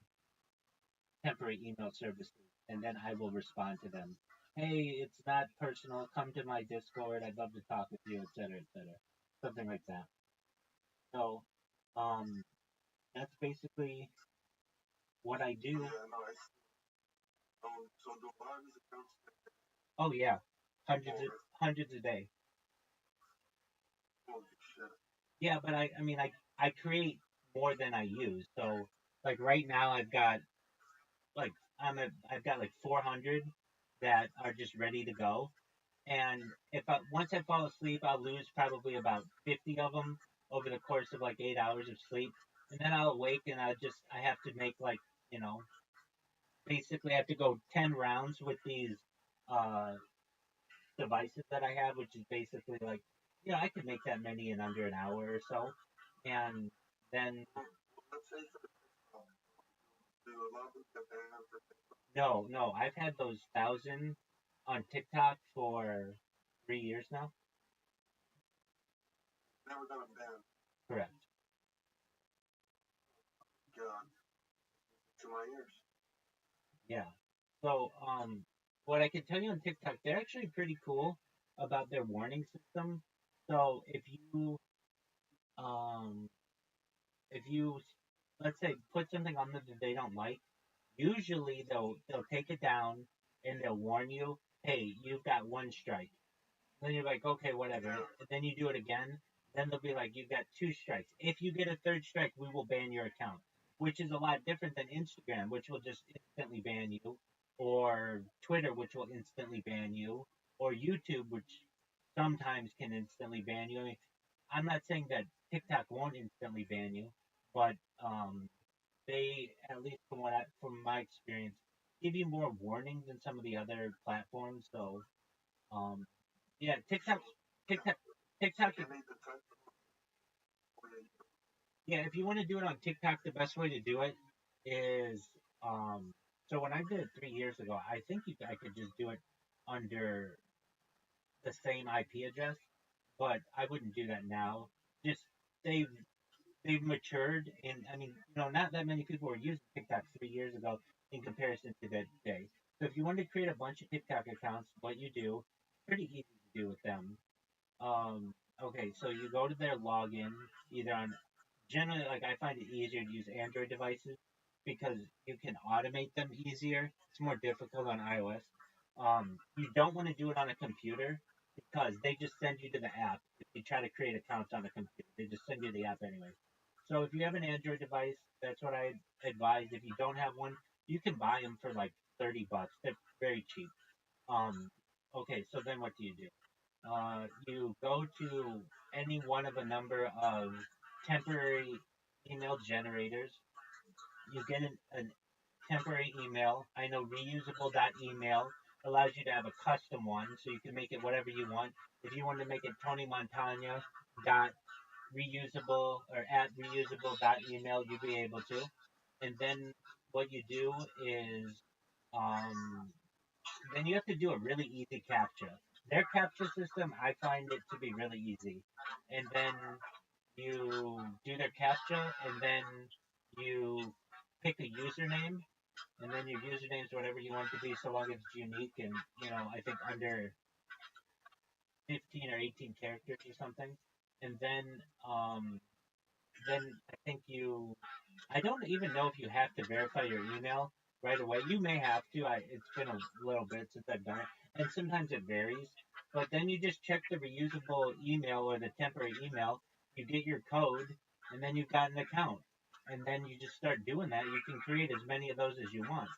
temporary email services, and then I will respond to them. Hey, it's not personal. Come to my Discord. I'd love to talk with you, etc., etc. Something like that. So, um, that's basically what I do. Oh yeah, hundreds a day. Yeah, but I mean, I create more than I use. So, like right now, like I've got like 400 that are just ready to go. And if once I fall asleep, I'll lose probably about 50 of them over the course of like 8 hours of sleep. and then I'll awake and I have to make like you know basically I have to go 10 rounds with these uh devices that I have, which is basically like I could make that many in under an hour or so, and then Let's say for do a lot of them get banned for no, I've had those 1,000 on TikTok for 3 years now. never got them banned. Correct. God, to my ears. Yeah. So, what I can tell you on TikTok, they're actually pretty cool about their warning system. So um, if you, let's say, put something on them that they don't like, usually they'll take it down and they'll warn you, hey, you've got one strike. Then you're like, okay, whatever. Yeah. And then you do it again. Then they'll be like, you've got two strikes. If you get a third strike, we will ban your account, which is a lot different than Instagram, which will just instantly ban you, or Twitter, which will instantly ban you, or YouTube, which sometimes can instantly ban you. I mean, I'm not saying that TikTok won't instantly ban you, but they, at least from my experience, give you more warning than some of the other platforms. So um, yeah, TikTok, TikTok. They made the type Yeah, if you want to do it on TikTok, the best way to do it is so when I did it 3 years ago, I think I could just do it under the same IP address, but I wouldn't do that now. Just they've they've matured, and I mean, not that many people were using TikTok 3 years ago in comparison to that day. So if you want to create a bunch of TikTok accounts, what you do, pretty easy to do with them. Okay, so you go to their login either on generally like I find it easier to use Android devices because you can automate them easier. It's more difficult on iOS. You don't want to do it on a computer because they just send you to the app. If you try to create accounts on a computer, they just send you the app anyway. So if you have an Android device, that's what I advise. If you don't have one, you can buy them for like $30. They're very cheap. Um, okay, so then what do? You go to any one of a number of temporary email generators. You get an temporary email. I know reusable.email allows you to have a custom one, so you can make it whatever you want. If you want to make it Tony Montana dot reusable or at reusable.email, you'll be able to. And then what you do is um, then you have to do a really easy captcha. Their captcha system, I find it to be really easy. And then you do their captcha, and then you pick a username, and then your username is whatever you want it to be, so long as it's unique and I think under 15 or 18 characters or something. And then I think I don't even know if you have to verify your email right away. You may have to. It's been a little bit since I've done it, and sometimes it varies. But then you just check the reusable email or the temporary email. You get your code, and then you've got an account. And then you just start doing that. You can create as many of those as you want.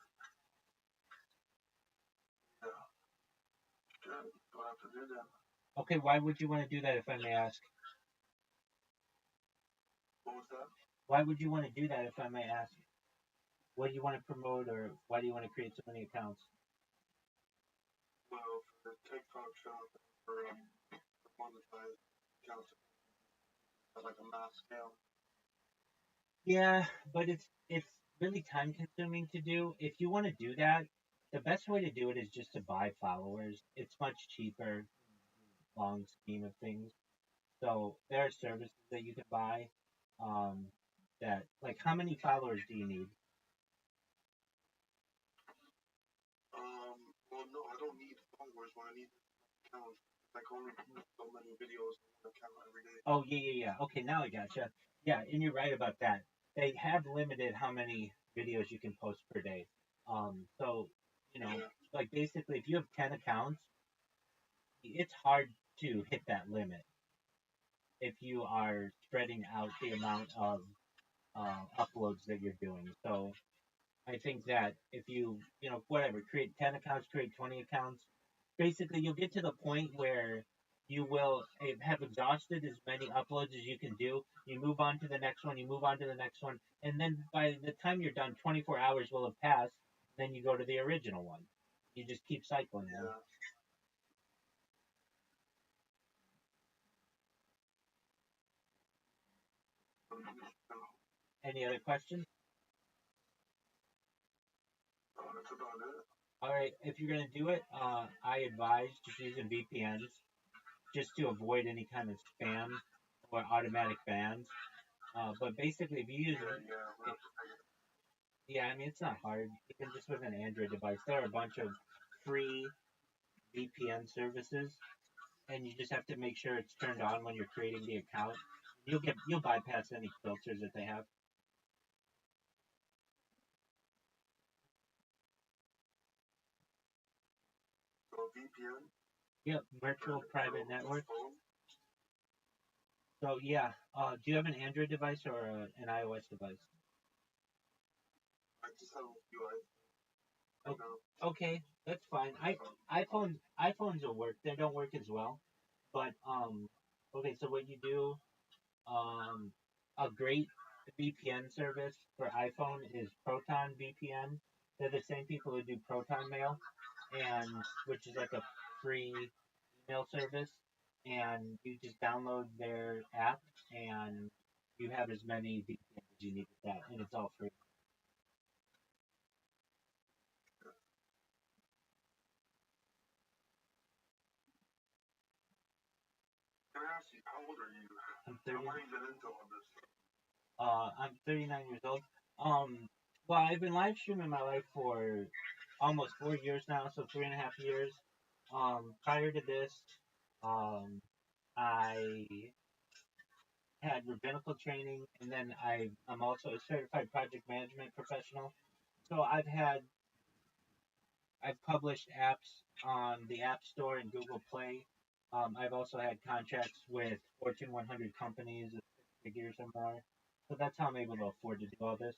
Yeah. Good. We'll have to do that. Okay, why would you want to do that, if I may ask? What was that? Why would you want to do that, if I may ask? What do you want to promote, or why do you want to create so many accounts? Well, for the TikTok shop, for monetized accounts at like a mass scale. Yeah, but it's really time consuming to do. If you want to do that, the best way to do it is just to buy followers. It's much cheaper, long scheme of things. So there are services that you can buy. Um, that like how many followers do you need? Well, no, I don't need followers. What I need is accounts. I can only post so many videos on account every day. Oh yeah. Okay, now I gotcha. Yeah, and you're right about that. They have limited how many videos you can post per day. So Yeah. like basically, if you have 10 accounts, it's hard to hit that limit if you are spreading out the amount of uploads that you're doing. So I think that if whatever, create 10 accounts, create 20 accounts, basically you'll get to the point where you will have exhausted as many uploads as you can do. You move on to the next one, you move on to the next one, and then by the time you're done, 24 hours will have passed. Then you go to the original one. You just keep cycling them. Yeah. Any other questions? That's about it. All right, if you're gonna do it, I advise just using VPNs just to avoid any kind of spam or automatic bans. But basically, if you use yeah, I mean it's not hard. Even just with an Android device, there are a bunch of free VPN services, and you just have to make sure it's turned on when you're creating the account. You'll bypass any filters that they have. So VPN. Yep, virtual private network. So yeah, do you have an Android device or an iOS device? I just have a few Okay, that's fine. iPhones will work. They don't work as well, but okay. So what you do, um, a great VPN service for iPhone is Proton VPN. They're the same people who do Proton Mail, and which is like a free email service. And you just download their app, and you have as many VPNs as you need with that, and it's all free. Can I ask you, how old are you? I'm 30. How are you get into all this? I'm 39 years old. Well, I've been live streaming my life for almost 4 years now, so 3.5 years. Prior to this, um, I had rabbinical training, and then I'm also a certified project management professional. So I've published apps on the App Store and Google Play. I've also had contracts with Fortune 100 companies of 6 figures or more. So that's how I'm able to afford to do all this.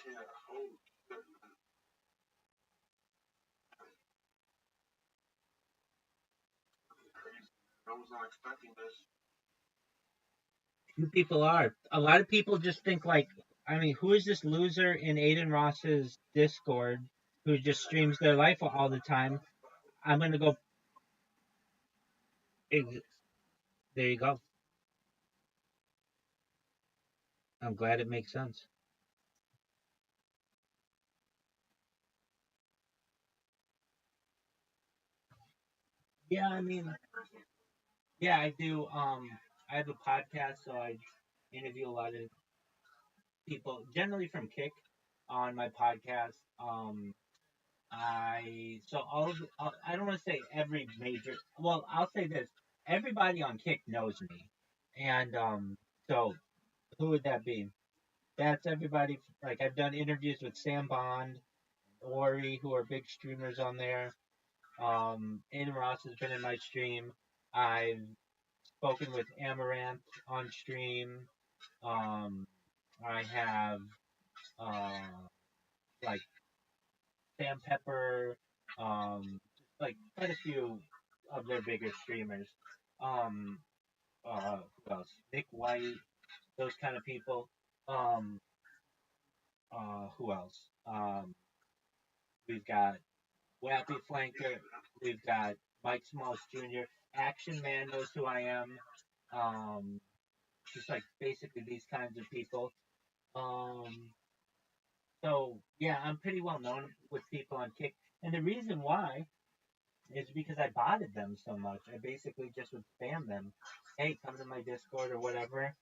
Yeah. Oh, shit, man. Crazy. I was not expecting this. Few people are. A lot of people just think like, I mean, who is this loser in Aiden Ross's Discord who just streams their life all the time? I'm gonna go. There you go. I'm glad it makes sense. Yeah, I mean, yeah, I do. I have a podcast, so I interview a lot of people, generally from Kick, on my podcast. I so all of I don't want to say every major. Well, I'll say this: everybody on Kick knows me, and so who would that be? That's everybody. Like I've done interviews with Sam Bond, Ori, who are big streamers on there. Aiden Ross has been in my stream. I've spoken with Amaranth on stream. Um, I have uh, like Sam Pepper, like quite a few of their bigger streamers. Um, who else? Nick White, those kind of people. Um, who else? We've got Wappy Flanker. We've got Mike Smalls Jr. Action Man knows who I am. Um, just like basically these kinds of people. Um, so yeah, I'm pretty well known with people on Kick, and the reason why is because I botted them so much. I basically just would spam them. Hey, come to my Discord or whatever.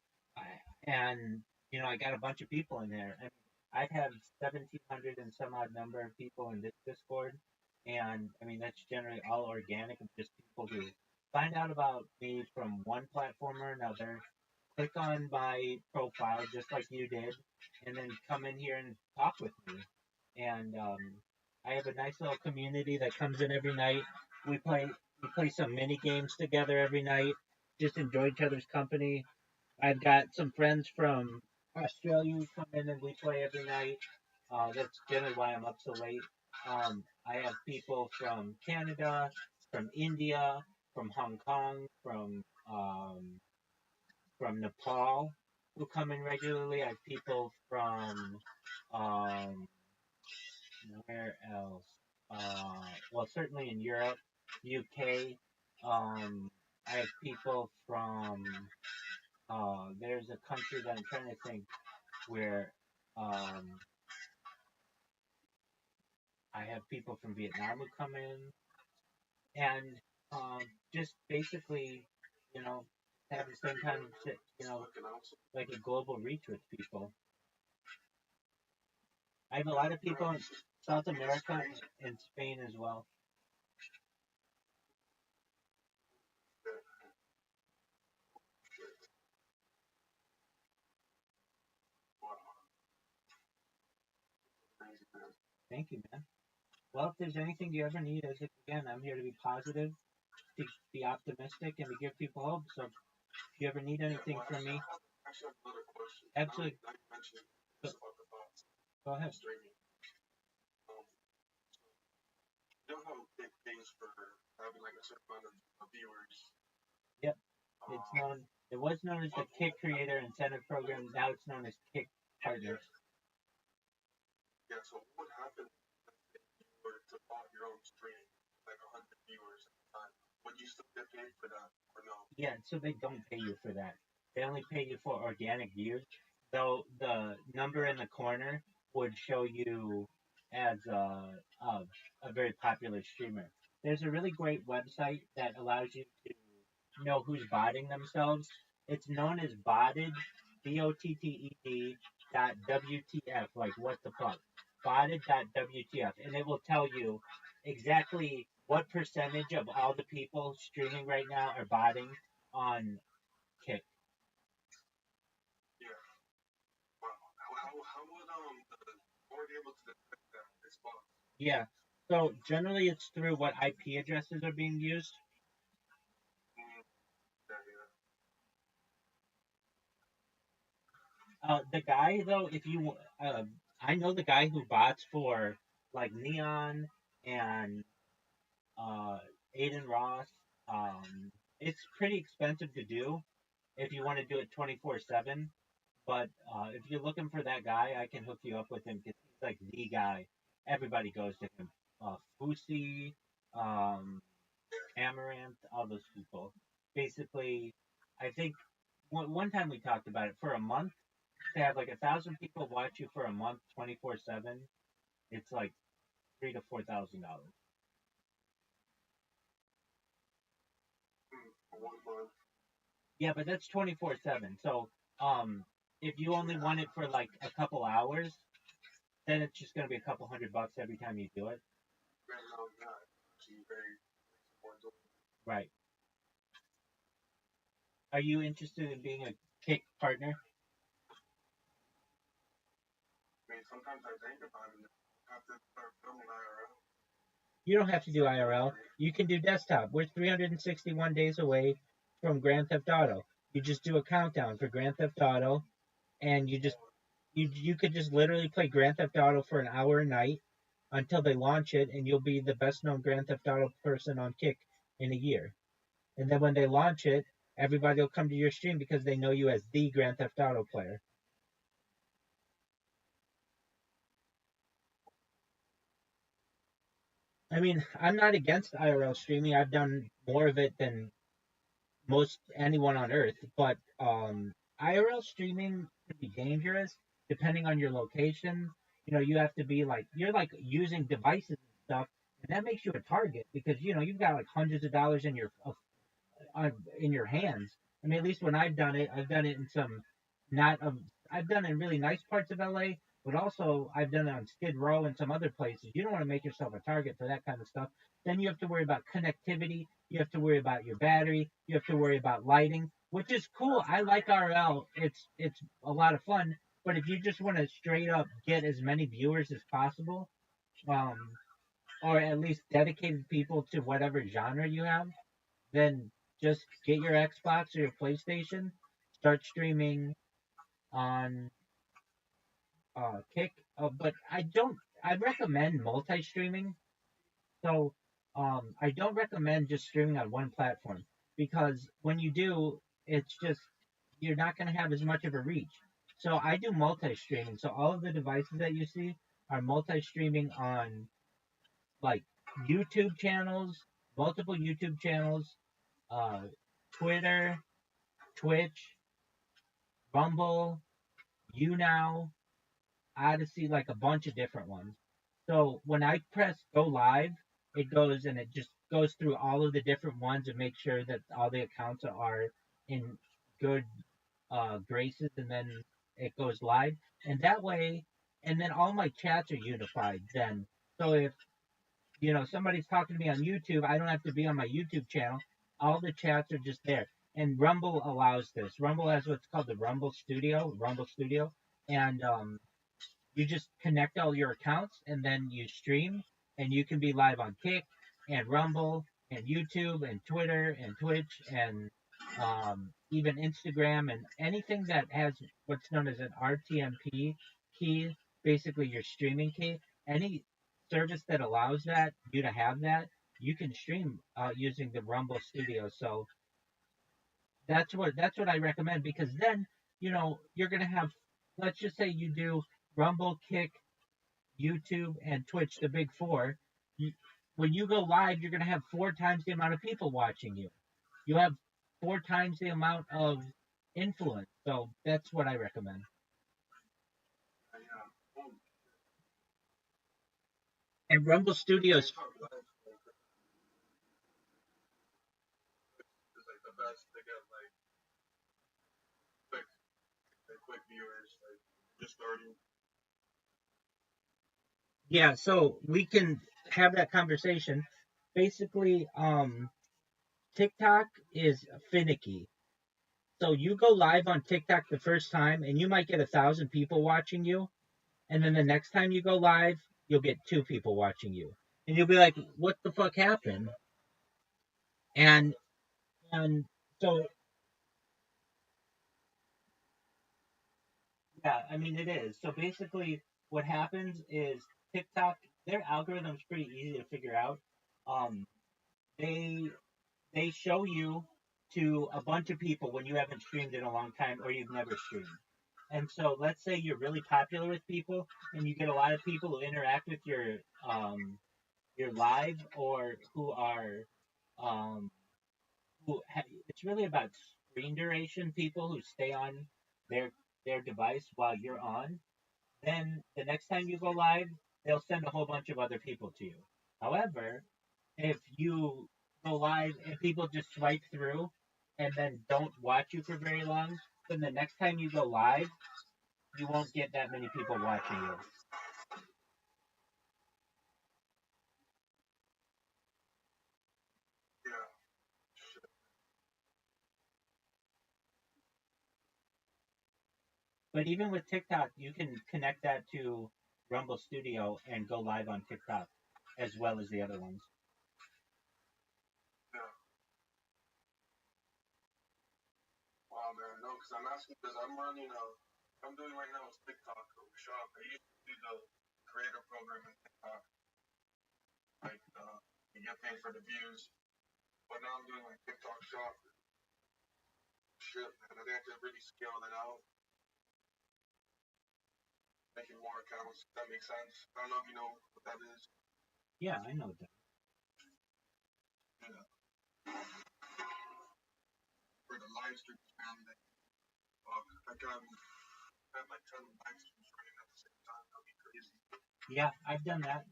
And, I got a bunch of people in there. And I have 1,700 and some odd number of people in this Discord. And, I mean, that's generally all organic of just people who find out about me from one platform or another, click on my profile just like you did, and then come in here and talk with me. And I have a nice little community that comes in every night. We play some mini games together every night. Just enjoy each other's company. I've got some friends from Australia who come in and we play every night. That's generally why I'm up so late. I have people from Canada, from India, from Hong Kong, from Nepal who come in regularly. I have people from um, where else? Well, certainly in Europe, UK. I have people from there's a country that I'm trying to think where um, I have people from Vietnam who come in, and um, just basically, you know, have the same kind of like a global reach with people. I have a lot of people in South America and Spain as well. Thank you, man. Well, if there's anything you ever need, as again, I'm here to be positive, to be optimistic, and to give people hope. So if you ever need anything from me, absolutely, go, go ahead. Yep, it's known. It was known as the Kick Creator Incentive Program. Now it's known as Kick Partners. Yeah, so they don't pay you for that. They only pay you for organic views. Though the number in the corner would show you as a very popular streamer. There's a really great website that allows you to know who's botting themselves. It's known as botted, BOTTED .WTF, like what the fuck, botted .WTF, and it will tell you exactly what percentage of all the people streaming right now are botting on Kick. Yeah. So generally, it's through what IP addresses are being used. The guy though, if you, I know the guy who bots for like Neon and uh, Aiden Ross. It's pretty expensive to do if you want to do it 24/7. But if you're looking for that guy, I can hook you up with him because he's like the guy. Everybody goes to him. Fusi, um, Amaranth, all those people. Basically, I think one time we talked about it for a month to have like 1,000 people watch you for a month, 24/7. It's like $3,000 to $4,000. Yeah, but that's 24/7. So, if you only want it for like a couple hours, then it's just gonna be a couple $100 every time you do it. Right. Are you interested in being a Kick partner? You don't have to do IRL. You can do desktop. We're 361 days away from Grand Theft Auto. You just do a countdown for Grand Theft Auto, and you could just literally play Grand Theft Auto for an hour a night until they launch it, and you'll be the best known Grand Theft Auto person on Kick in a year. And then when they launch it, everybody will come to your stream because they know you as the Grand Theft Auto player. I mean, I'm not against IRL streaming. I've done more of it than most anyone on earth, but IRL streaming can be dangerous depending on your location. You know, you have to be like you're like using devices and stuff, and that makes you a target because you've got like hundreds of dollars in your hands. I mean, at least when I've done it in some not of I've done it in really nice parts of LA, but also I've done it on Skid Row and some other places. You don't want to make yourself a target for that kind of stuff. Then you have to worry about connectivity. You have to worry about your battery. You have to worry about lighting, which is cool. I like RL. It's a lot of fun. But if you just want to straight up get as many viewers as possible, um, or at least dedicated people to whatever genre you have, then just get your Xbox or your PlayStation, start streaming on Kick. But I don't. I recommend multi-streaming. So I don't recommend just streaming on one platform because when you do, it's just you're not going to have as much of a reach. So I do multi-streaming. So all of the devices that you see are multi-streaming on like YouTube channels, multiple YouTube channels, uh, Twitter, Twitch, Rumble, YouNow, Odyssey, like a bunch of different ones. So when I press go live, it goes and it just goes through all of the different ones and makes sure that all the accounts are in good graces, and then it goes live. And that way, and then all my chats are unified then. So if somebody's talking to me on YouTube, I don't have to be on my YouTube channel. All the chats are just there. And Rumble allows this. Rumble has what's called the Rumble Studio, and you just connect all your accounts and then you stream, and you can be live on Kick and Rumble and YouTube and Twitter and Twitch and even Instagram and anything that has what's known as an RTMP key, basically your streaming key. Any service that allows that you to have that, you can stream using the Rumble Studio. So that's what I recommend, because then you're gonna have, let's just say you do Rumble, Kick, YouTube, and Twitch, the big four. You, when you go live, you're going to have four times the amount of people watching you. You have four times the amount of influence. So that's what I recommend. Yeah. And Rumble Studios, It's like the best to get like quick, quick viewers, like just starting. yeah. So we can have that conversation. Basically, TikTok is finicky. So you go live on TikTok the first time, and you might get 1,000 people watching you, and then the next time you go live, you'll get two people watching you, and you'll be like, "What the fuck happened?" And and so yeah, I mean it is. So basically, what happens is TikTok, their algorithm's pretty easy to figure out. Um, they they show you to a bunch of people when you haven't streamed in a long time or you've never streamed. And so let's say you're really popular with people and you get a lot of people who interact with your live, or who are um, it's really about screen duration, people who stay on their their device while you're on. Then the next time you go live, they'll send a whole bunch of other people to you. However, if you go live and people just swipe through and then don't watch you for very long, then the next time you go live, you won't get that many people watching you. Yeah. But even with TikTok, you can connect that to Rumble Studio and go live on TikTok as well as the other ones. Yeah. Wow, man. No, because I'm asking because I'm running a. I'm doing right now is TikTok shop. I used to do the creator program in TikTok, like you get paid for the views. But now I'm doing like TikTok shop. Shit, man. I think I could really scale that out, making more accounts. That makes sense. I don't know if you know what that is. Yeah, I know that. Yeah. For the live stream family. I can have like 10 live streams running at the same time. That'd be crazy. Yeah, I've done that.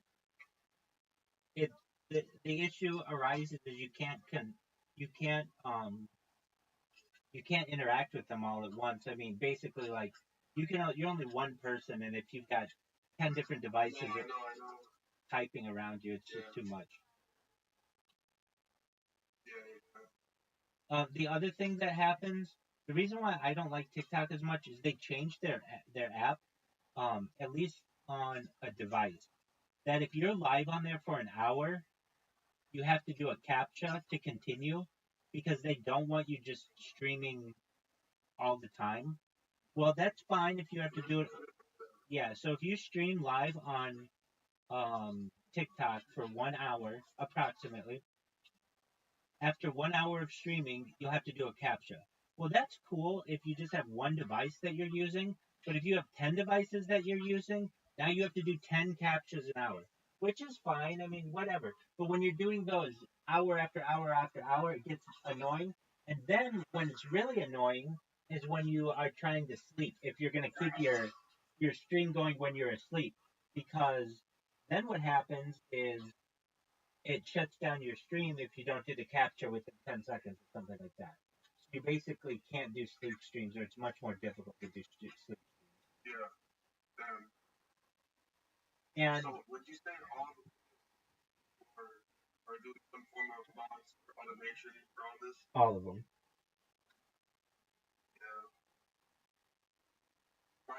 It the issue arises is you can't you can't interact with them all at once. I mean, basically, like you're only one person, and if you've got 10 different No, devices I know. typing around you, it's just Yeah. too much. Yeah, yeah. The other thing that happens, the reason why I don't like TikTok as much is they changed their app, at least on a device, that if you're live on there for an hour, you have to do a captcha to continue, because they don't want you just streaming all the time. Well, that's fine if you have to do it. Yeah, so if you stream live on TikTok for 1 hour approximately. After 1 hour of streaming, you'll have to do a captcha. Well, that's cool if you just have one device that you're using, but if you have 10 devices that you're using, now you have to do 10 captchas an hour, which is fine. I mean, whatever. But when you're doing those hour after hour after hour, it gets annoying. And then when it's really annoying is when you are trying to sleep. If you're going to keep your stream going when you're asleep, because then what happens is it shuts down your stream if you don't do the capture within 10 seconds or something like that. So you basically can't do sleep streams, or it's much more difficult to do sleep streams. Yeah. And so would you say all of them are doing some form of bots or automation for all this? all of them. Yeah. Why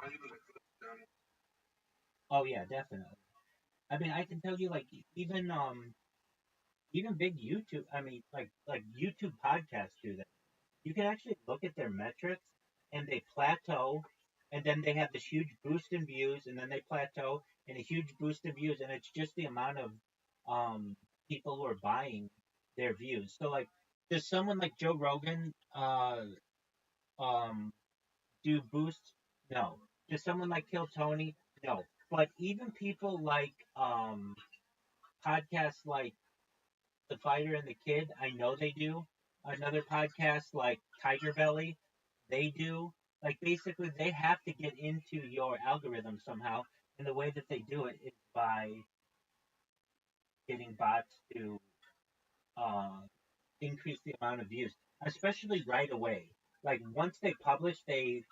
even the clip channel? Oh yeah, definitely. I mean, I can tell you, like, even big YouTube. I mean, like YouTube podcasts do that. You can actually look at their metrics, and they plateau, and then they have this huge boost in views, and then they plateau and a huge boost in views, and it's just the amount of people who are buying their views. So like, does someone like Joe Rogan um do boosts? No. Does someone like Kill Tony? No. But even people like podcasts like The Fighter and the Kid, I know they do. Another podcast like Tiger Belly, they do. Like basically, they have to get into your algorithm somehow, and the way that they do it is by getting bots to uh, increase the amount of views, especially right away. Like once they publish, they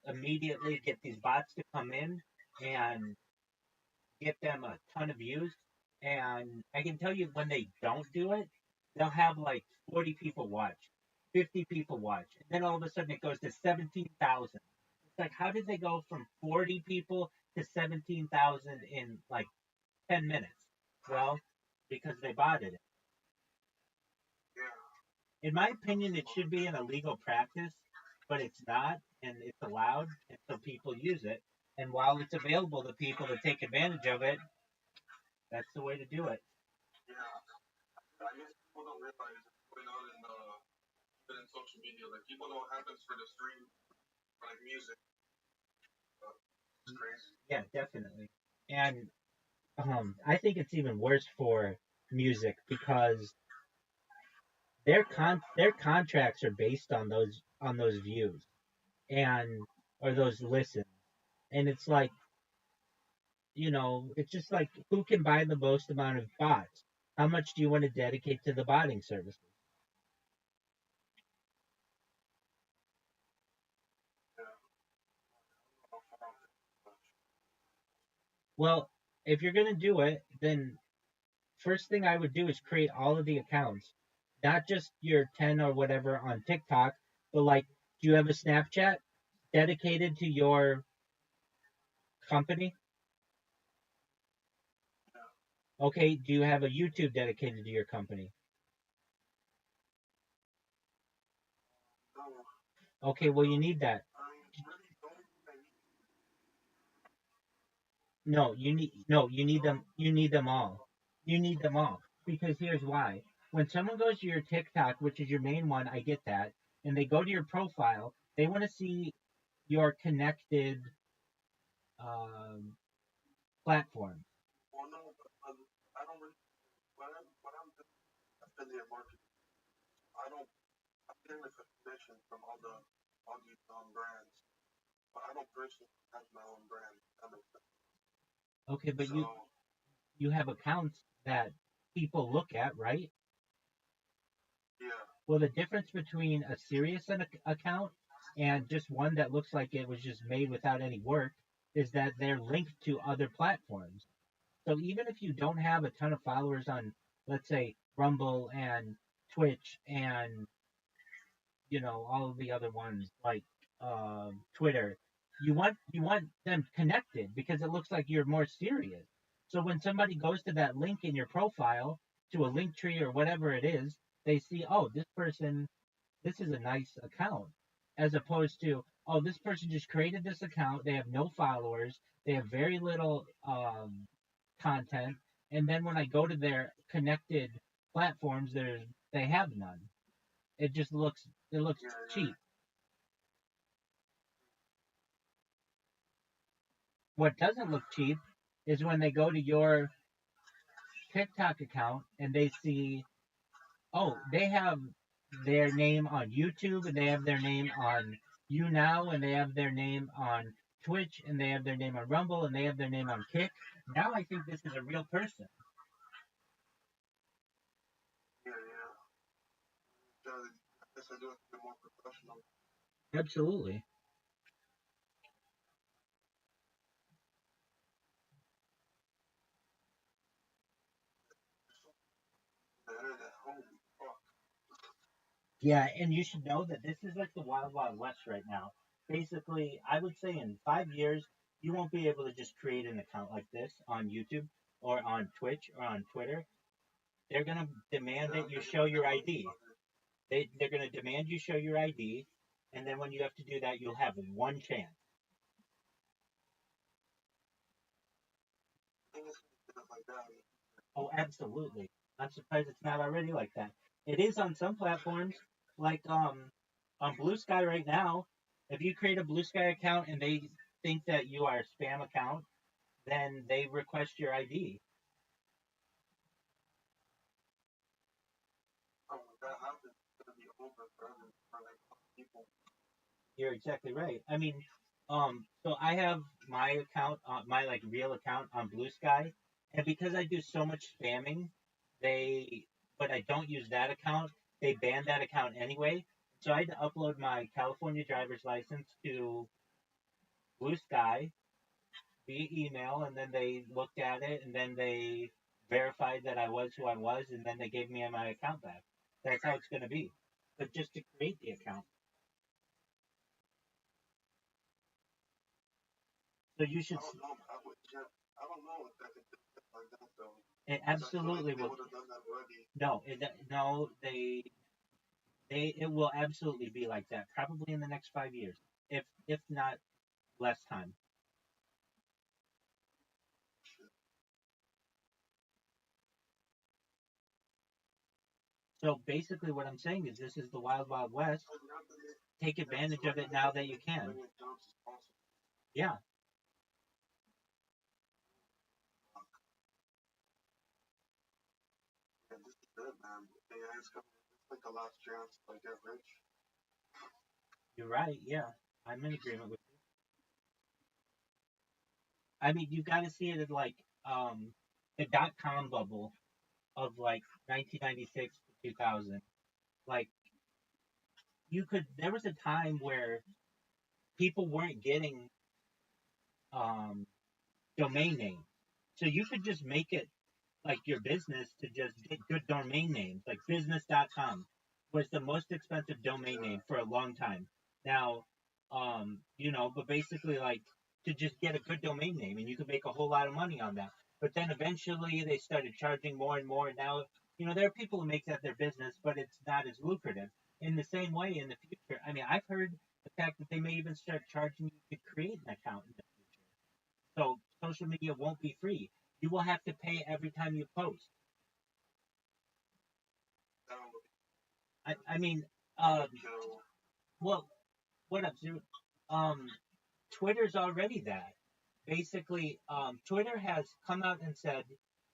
immediately get these bots to come in and get them a ton of views. And I can tell you when they don't do it, they'll have like 40 people watch, 50 people watch, and then all of a sudden it goes to 17,000. It's like, how did they go from 40 people to 17,000 in like 10 minutes? Well, because they botted it. Yeah. In my opinion, it should be an illegal practice, but it's not, and it's allowed, and so people use it. And while it's available to people to take advantage of it, that's the way to do it. Yeah. I guess people don't realize what's going on even in social media. Like people know what happens for the stream, like music. It's crazy. Yeah, definitely. And I think it's even worse for music because their contracts are based on those views and or those listens, and it's like, it's just like, who can buy the most amount of bots? How much do you want to dedicate to the botting services? Yeah. Well, if you're gonna do it, then first thing I would do is create all of the accounts, not just your 10 or whatever on TikTok, but like, do you have a Snapchat dedicated to your company? Okay, do you have a YouTube dedicated to your company? No, Okay, well you need that. I really don't. No, you need them all. You need them all. Because here's why. When someone goes to your TikTok, which is your main one, I get that, and they go to your profile, they want to see your connected um, platform. Well, no, but I don't really. What I'm doing affiliate marketing. I don't. I'm getting the commission from all these brands, but I don't personally have my own brand. That makes sense. Okay, but So you have accounts that people look at, right? yeah, Well, the difference between a serious account and just one that looks like it was just made without any work is that they're linked to other platforms. So even if you don't have a ton of followers on, let's say, Rumble and Twitch and all of the other ones like Twitter, you want them connected because it looks like you're more serious. So when somebody goes to that link in your profile, to a link tree or whatever it is, they see, oh, this is a nice account, as opposed to, oh, this person just created this account, they have no followers, they have very little content, and then when I go to their connected platforms, they have none. It just looks cheap. What doesn't look cheap is when they go to your TikTok account and they see, oh, they have their name on YouTube and they have their name on YouNow and they have their name on Twitch and they have their name on Rumble and they have their name on Kick. Now I think this is a real person. Yeah, yeah. I guess I do have to be more professional. Absolutely. Better than holy fuck. Yeah, and you should know that this is like the wild, wild west right now. Basically, I would say in 5 years, you won't be able to just create an account like this on YouTube or on Twitch or on Twitter. They're gonna demand that you show your ID. They're gonna demand you show your ID, and then when you have to do that, you'll have one chance. I think it's stuff like that. Oh, absolutely. I'm surprised it's not already like that. It is on some platforms, like on Blue Sky right now. If you create a Blue Sky account and they think that you are a spam account, then they request your ID. Oh, when that happens, it's gonna be over for like people. You're exactly right. I mean, so I have my account, my like real account on Blue Sky, and because I do so much spamming, they, but I don't use that account. They banned that account anyway. So I had to upload my California driver's license to Blue Sky via email, and then they looked at it, and then they verified that I was who I was, and then they gave me my account back. That's how it's going to be. But just to create the account, so you should. I don't know. I don't know if that could do stuff like that though. It 'Cause I feel like absolutely they will. would have done that already. No, no, it will absolutely be like that. Probably in the next 5 years, if not less time. So basically, what I'm saying is this is the wild, wild west. Take advantage of it now that you can. Yeah, Yeah, this is good, man. AI is coming. It's like the last chance to like, get rich. you're right. Yeah, I'm in agreement with you. I mean, you got to see it as like the .com bubble of like 1996 to 2000. Like you could, there was a time where people weren't getting um domain names, so you could just make it like your business to just get good domain names. Like business.com was the most expensive domain name for a long time. Now, but basically like to just get a good domain name and you could make a whole lot of money on that. But then eventually they started charging more and more. And now, there are people who make that their business, but it's not as lucrative. In the same way in the future, I mean, I've heard the fact that they may even start charging you to create an account in the future. So social media won't be free. You will have to pay every time you post. I mean, um, well, what up, Zoo? Um, Twitter's already that. Basically, Twitter has come out and said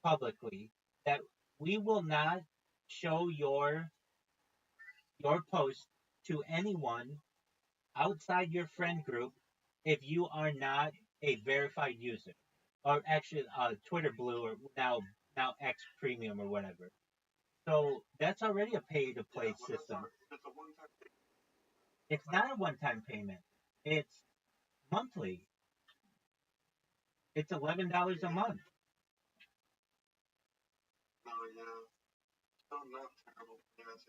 publicly that we will not show your post to anyone outside your friend group if you are not a verified user, or actually, Twitter Blue or now X Premium or whatever. So that's already a pay to play system. It's not a one time payment. It's monthly. It's $11 a month. No, yeah. Still not terrible. Yeah, it's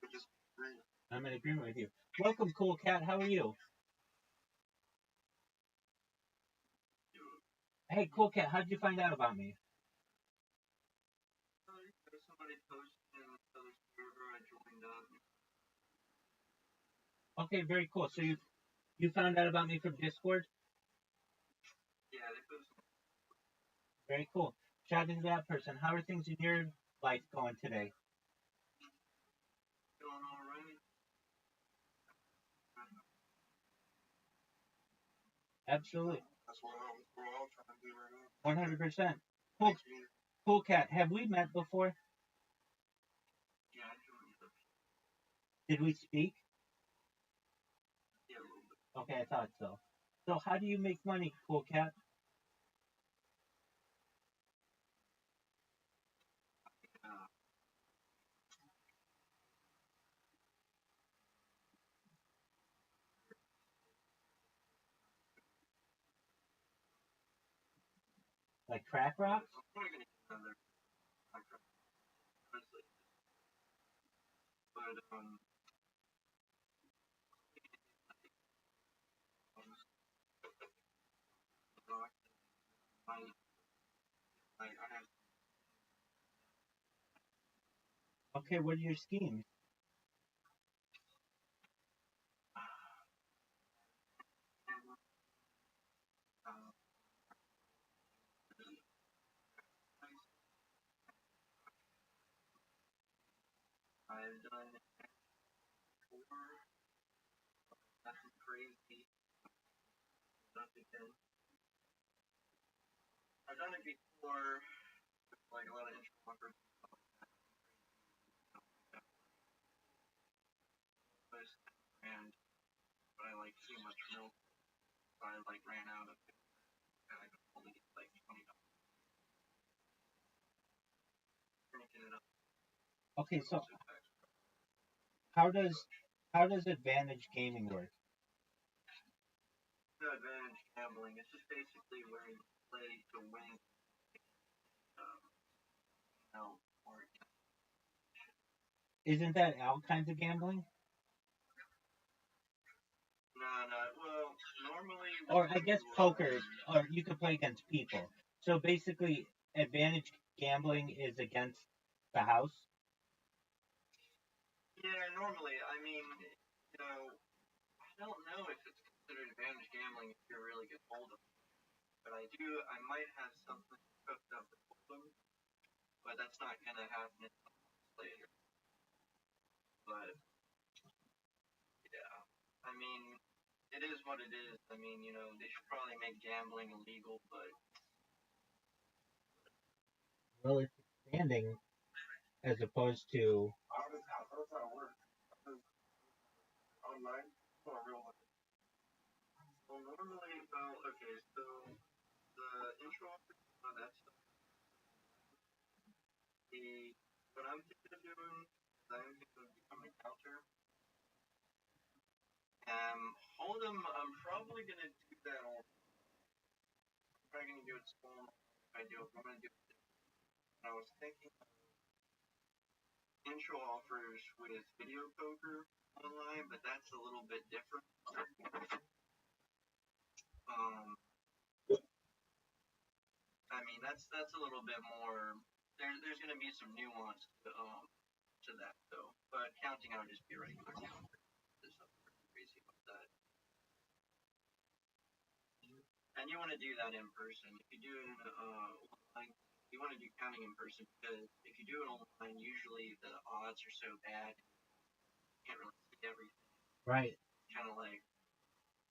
it just green. I'm in agreement with you. Welcome, Cool Cat. How are you? Hey, Cool Cat, how did you find out about me? Somebody posted on the other server. I joined up. Okay, very cool. So you found out about me from Discord? Yeah, they posted. Very cool. Shout into that person. How are things in your life going today? Doing all right. Absolutely. That's what we're all trying to do right now. 100%. Cool, cool cat. Have we met before? Yeah, I joined the Did we speak? yeah, a little bit. Okay, I thought so. So how do you make money, cool cat? Uh, Like crack rocks? I'm probably gonna get another contract, honestly. But rock, my I have Okay, what are your schemes? uh, I've done it before. Nothing crazy. Nothing. I've done it before. Like a lot of intro offers. And but I like too much milk. So I like ran out of it. And I could only get like $20. Making it up. Okay, so how does advantage gaming work? No advantage gambling. It's just basically where you play to win. Um, or Isn't that all kinds of gambling? no. Well, normally. Or I guess poker, or you could play against people. So basically, advantage gambling is against the house. Yeah, normally. I mean, I don't know if it's considered advantage gambling if you're a really good holder. But I do. I might have something cooked up with them, but that's not gonna happen until later. But yeah, I mean, it is what it is. I mean, they should probably make gambling illegal, but Well, it's expanding as opposed to. how does that work? Online? Or real life? Well, normally, okay, so the intro, that's the what I'm thinking of doing. I'm thinking of becoming a counter. Hold'em, I'm probably gonna do that all. I'm probably gonna do it small. I do. I'm gonna do. I was thinking intro offers with video poker online, but that's a little bit different. Um, I mean that's a little bit more. There's gonna be some nuance to that though. But counting out just be a regular counter. There's nothing crazy about that. And you want to do that in person. If you do it online, you want to do counting in person because if you do it online, usually the odds are so bad you can't really see everything. Right. Kind of like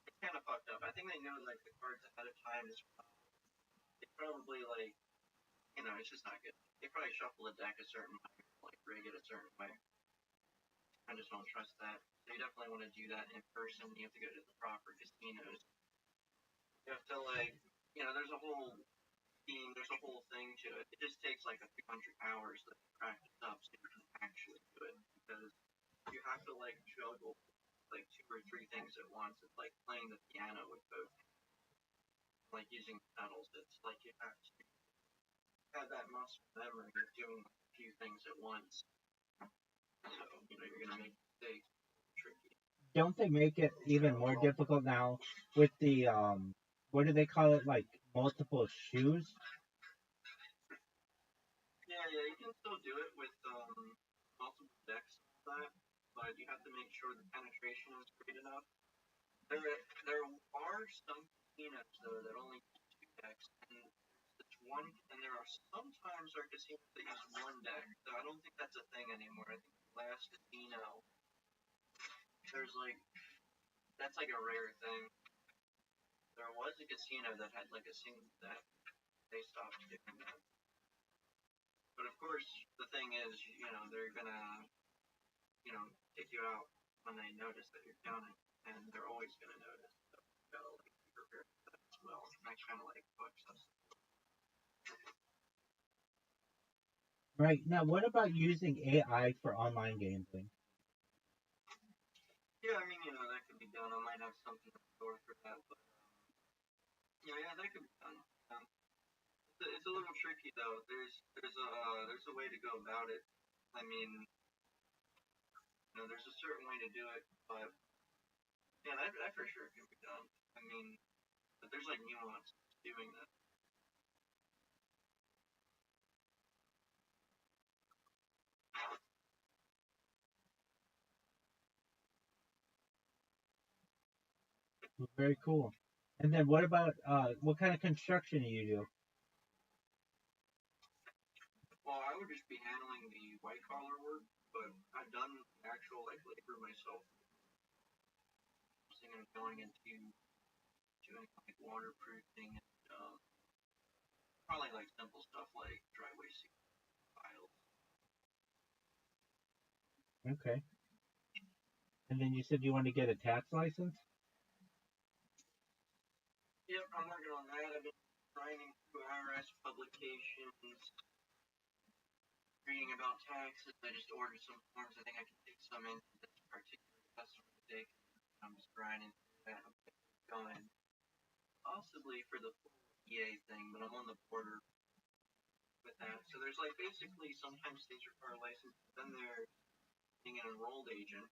it's kind of fucked up. I think they know like the cards ahead of time is they probably like it's just not good. They probably shuffle the deck a certain way, like rig it a certain way. I just don't trust that. So you definitely want to do that in person. You have to go to the proper casinos. You have to like there's a whole team, there's a whole thing to it. It just takes like a few hundred hours to practice up so you can actually do it because you have to like juggle like two or three things at once. It's like playing the piano with both, like using pedals. It's like you have to have that muscle memory of doing a few things at once. So you're gonna make mistakes. Tricky. Don't they make it even more difficult now with the what do they call it? Like multiple shoes? Yeah, you can still do it with multiple decks and all that, but you have to make sure the penetration is great enough. There are some casinos though that only use two decks, and it's one, and there are sometimes our casinos that use one deck. So I don't think that's a thing anymore. I think the last casino, there's like, that's like a rare thing. There was a casino that had like a single deck. They stopped doing that. But of course, the thing is, they're gonna, kick you out when they notice that you're counting, and they're always gonna notice. So you gotta like be prepared for that as well. And that kind of like bugs us. Right. Now, what about using AI for online gambling? Yeah, I mean, that could be done. I might have something in store for that, but yeah, that could be done. Um, it's a little tricky though. There's a way to go about it. I mean, there's a certain way to do it, but yeah, that for sure can be done. I mean, but there's like nuance to doing that. Very cool. And then what about what kind of construction do you do? Well, I would just be handling the white collar work, but I've done actual like labor myself. I was thinking of going into doing like waterproofing and probably like simple stuff like driveway seal tiles. Okay. And then you said you want to get a tax license? Yep, I'm working on that. I've been writing through IRS publications, reading about taxes. I just ordered some forms. I think I can take some in for this particular customer today. I'm just grinding through that. I'm going possibly for the full EA thing, but I'm on the border with that. So there's like basically sometimes states require a license, then there's being an enrolled agent,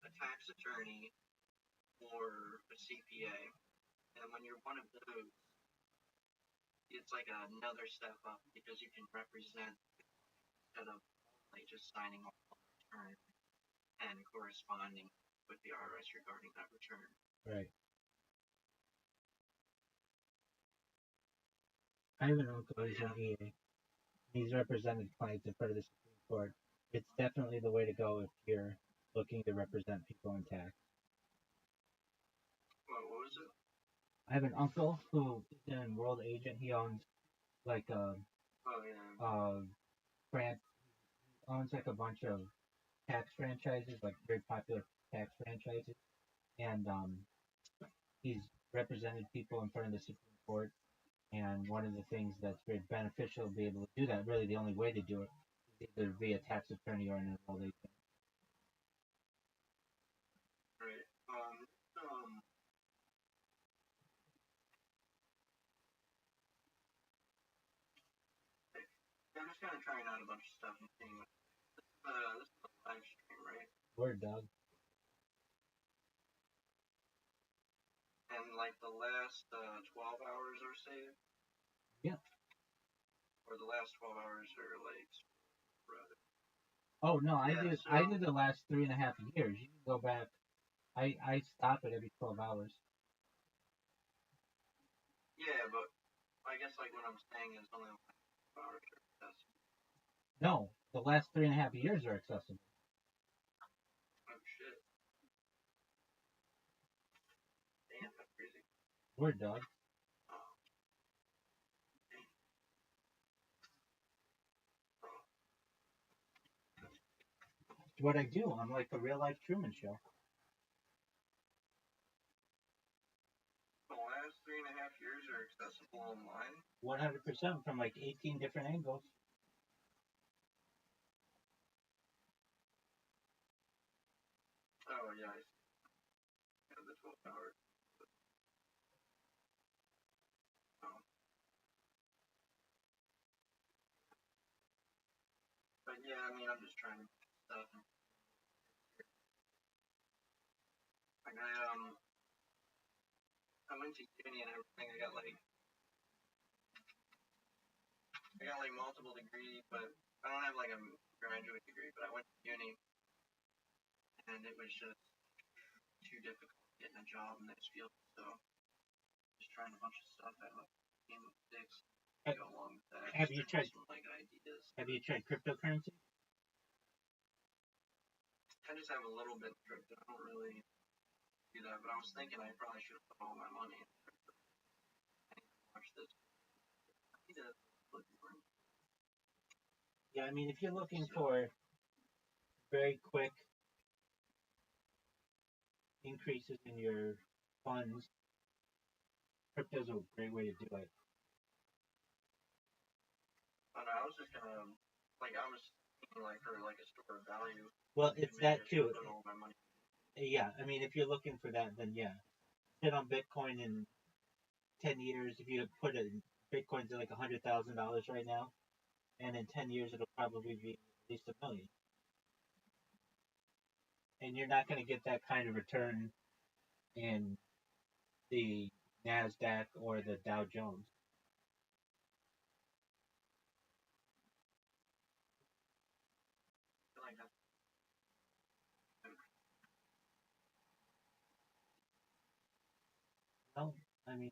a tax attorney, or a CPA. And when you're one of those, it's like another step up because you can represent instead of only just signing off on the return and corresponding with the IRS regarding that return. Right. I have an uncle who's an EA. He's represented clients in front of the Supreme Court. It's definitely the way to go if you're looking to represent people in tax. What was it? I have an uncle who is an enrolled agent. He owns like brand owns like a bunch of tax franchises, like very popular tax franchises, and he's represented people in front of the Supreme Court. And one of the things that's very beneficial to be able to do that, really the only way to do it, is either be a tax attorney or an enrolled agent. Right. I'm just kind of trying out a bunch of stuff and seeing what. This is a live stream, right? Word, dog. And like the last 12 hours are saved? Yeah. Or the last 12 hours are like rather. Oh no, I Yeah, did. so, I did the last 3.5 years. You can go back. I stop it every 12 hours. yeah, but I guess like what I'm saying is only like 12 hours are accessible. No, the last 3.5 years are accessible. Oh shit. Damn, that's crazy. Word, dog. Oh, damn. Oh. It's what I do. I'm like a real life Truman Show. The last 3.5 years are accessible online? 100% from like 18 different angles. Oh yeah, I see. Yeah, the 12 hours. Oh. But yeah, I mean, I'm just trying to do stuff. And, like I went to uni and everything. I got like multiple degrees, but I don't have like a graduate degree. But I went to uni, and it was just too difficult getting a job in this field. So just trying a bunch of stuff out. Game of sticks. Ha- go along with that. Have you tried? Some like ideas. Have you tried cryptocurrency? I just have a little bit of crypto. I don't really do that, but I was thinking I probably should have put all my money in crypto. Watch this. I need to look more. Yeah, I mean, if you're looking for very quick increases in your funds, crypto's a great way to do it. But I was just gonna like I was thinking like for like a store of value. Well, it's Maybe I that should too. put all my money. Yeah, I mean, if you're looking for that, then yeah, sit on Bitcoin in 10 years. If you put it, Bitcoin's at like $100,000 right now, and in 10 years it'll probably be at least $1 million. And you're not going to get that kind of return in the Nasdaq or the Dow Jones. I feel like that's No, I mean,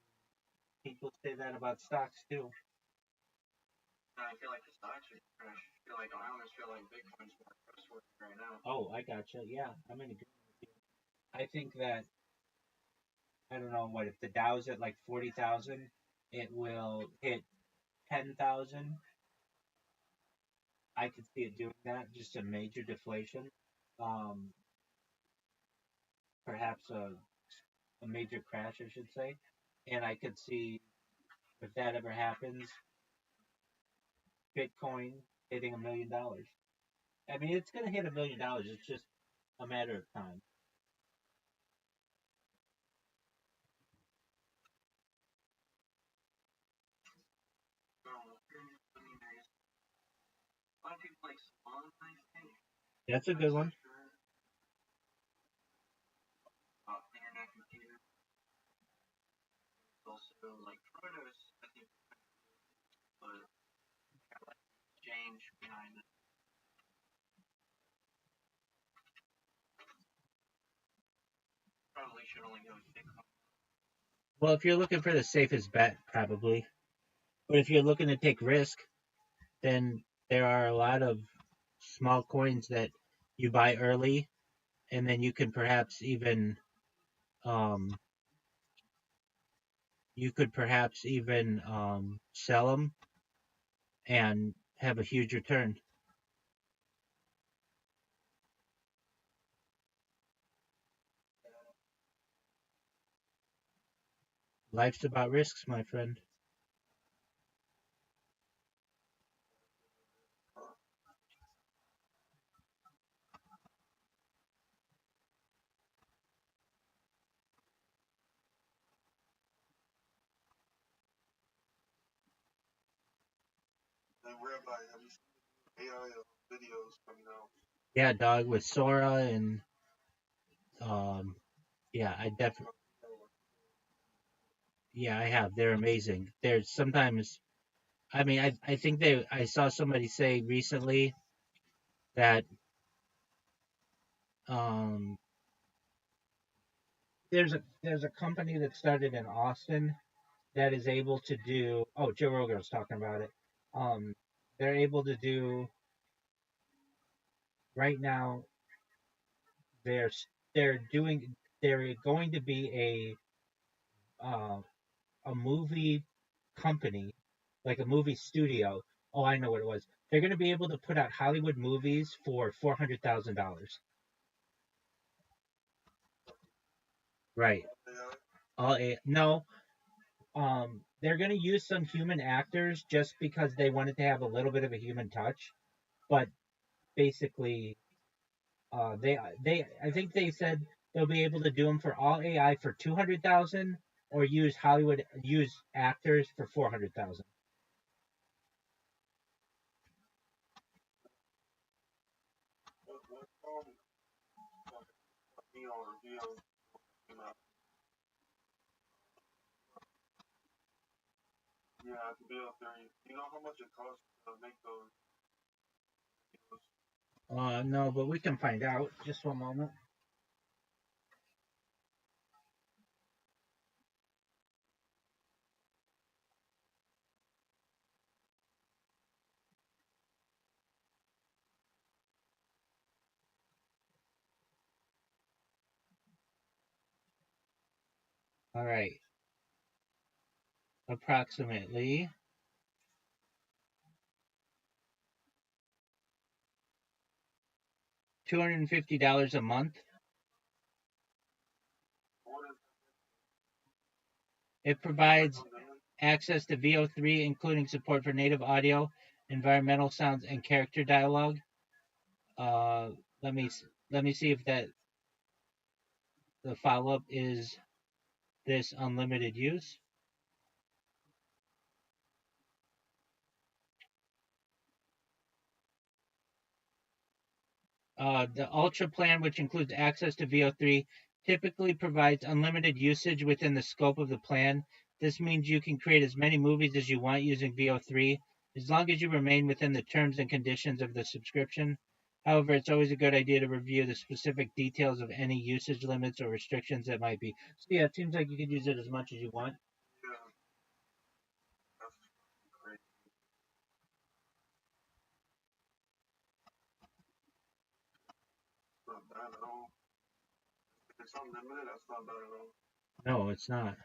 people say that about stocks too. I feel like the stocks are crash. I feel like I almost feel like Bitcoin's more trustworthy right now. Oh, I gotcha. Yeah, I'm in agreement with you. I think that I don't know what if the Dow's at like 40,000, it will hit 10,000. I could see it doing that, just a major deflation. Um, Perhaps a major crash, I should say. And I could see if that ever happens, Bitcoin hitting $1 million. I mean, it's going to hit $1 million. It's just a matter of time. So, I mean, there's a lot of people like Swan, I think. That's a good one. Internet computer. Also, like Protos, I think, but got like change behind it. Probably should only go with Bitcoin. Well, if you're looking for the safest bet, probably. But if you're looking to take risk, then there are a lot of small coins that you buy early, and then um, you could perhaps even sell them and have a huge return. Life's about risks, my friend. And Rabbi, have you seen AI videos coming out? Yeah, dog with Sora and um, yeah, I definitely yeah I have. They're amazing. There's sometimes I mean I think I saw somebody say recently that um there's a company that started in Austin that is able to do. Oh, Joe Rogan was talking about it. Um, they're able to do right now. They're they're doing. They're going to be uh, a movie company, like a movie studio. Oh, I know what it was. They're going to be able to put out Hollywood movies for $400,000. Right. No. They're going to use some human actors just because they wanted to have a little bit of a human touch, but basically, they I think they said they'll be able to do them for all AI for 200,000, or use actors for 400,000. Yeah, to be up there. You know how much it costs to make those videos? No, but we can find out. Just one moment. All right. Approximately $250 a month. It provides access to VO3, including support for native audio, environmental sounds, and character dialogue. Uh, let me let me see if that the follow up is this unlimited use. The Ultra plan, which includes access to VO3, typically provides unlimited usage within the scope of the plan. This means you can create as many movies as you want using VO3, as long as you remain within the terms and conditions of the subscription. However, it's always a good idea to review the specific details of any usage limits or restrictions that might be. So yeah, it seems like you could use it as much as you want. Yeah, that's great. Not bad at all. If it's unlimited, that's not bad at all. No, it's not.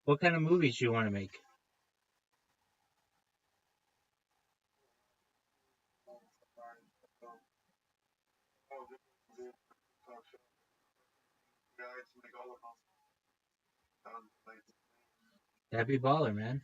What kind of movies do you want to make? Oh, this is good. Talk show. Guys, make all of them sound like That'd be baller, man.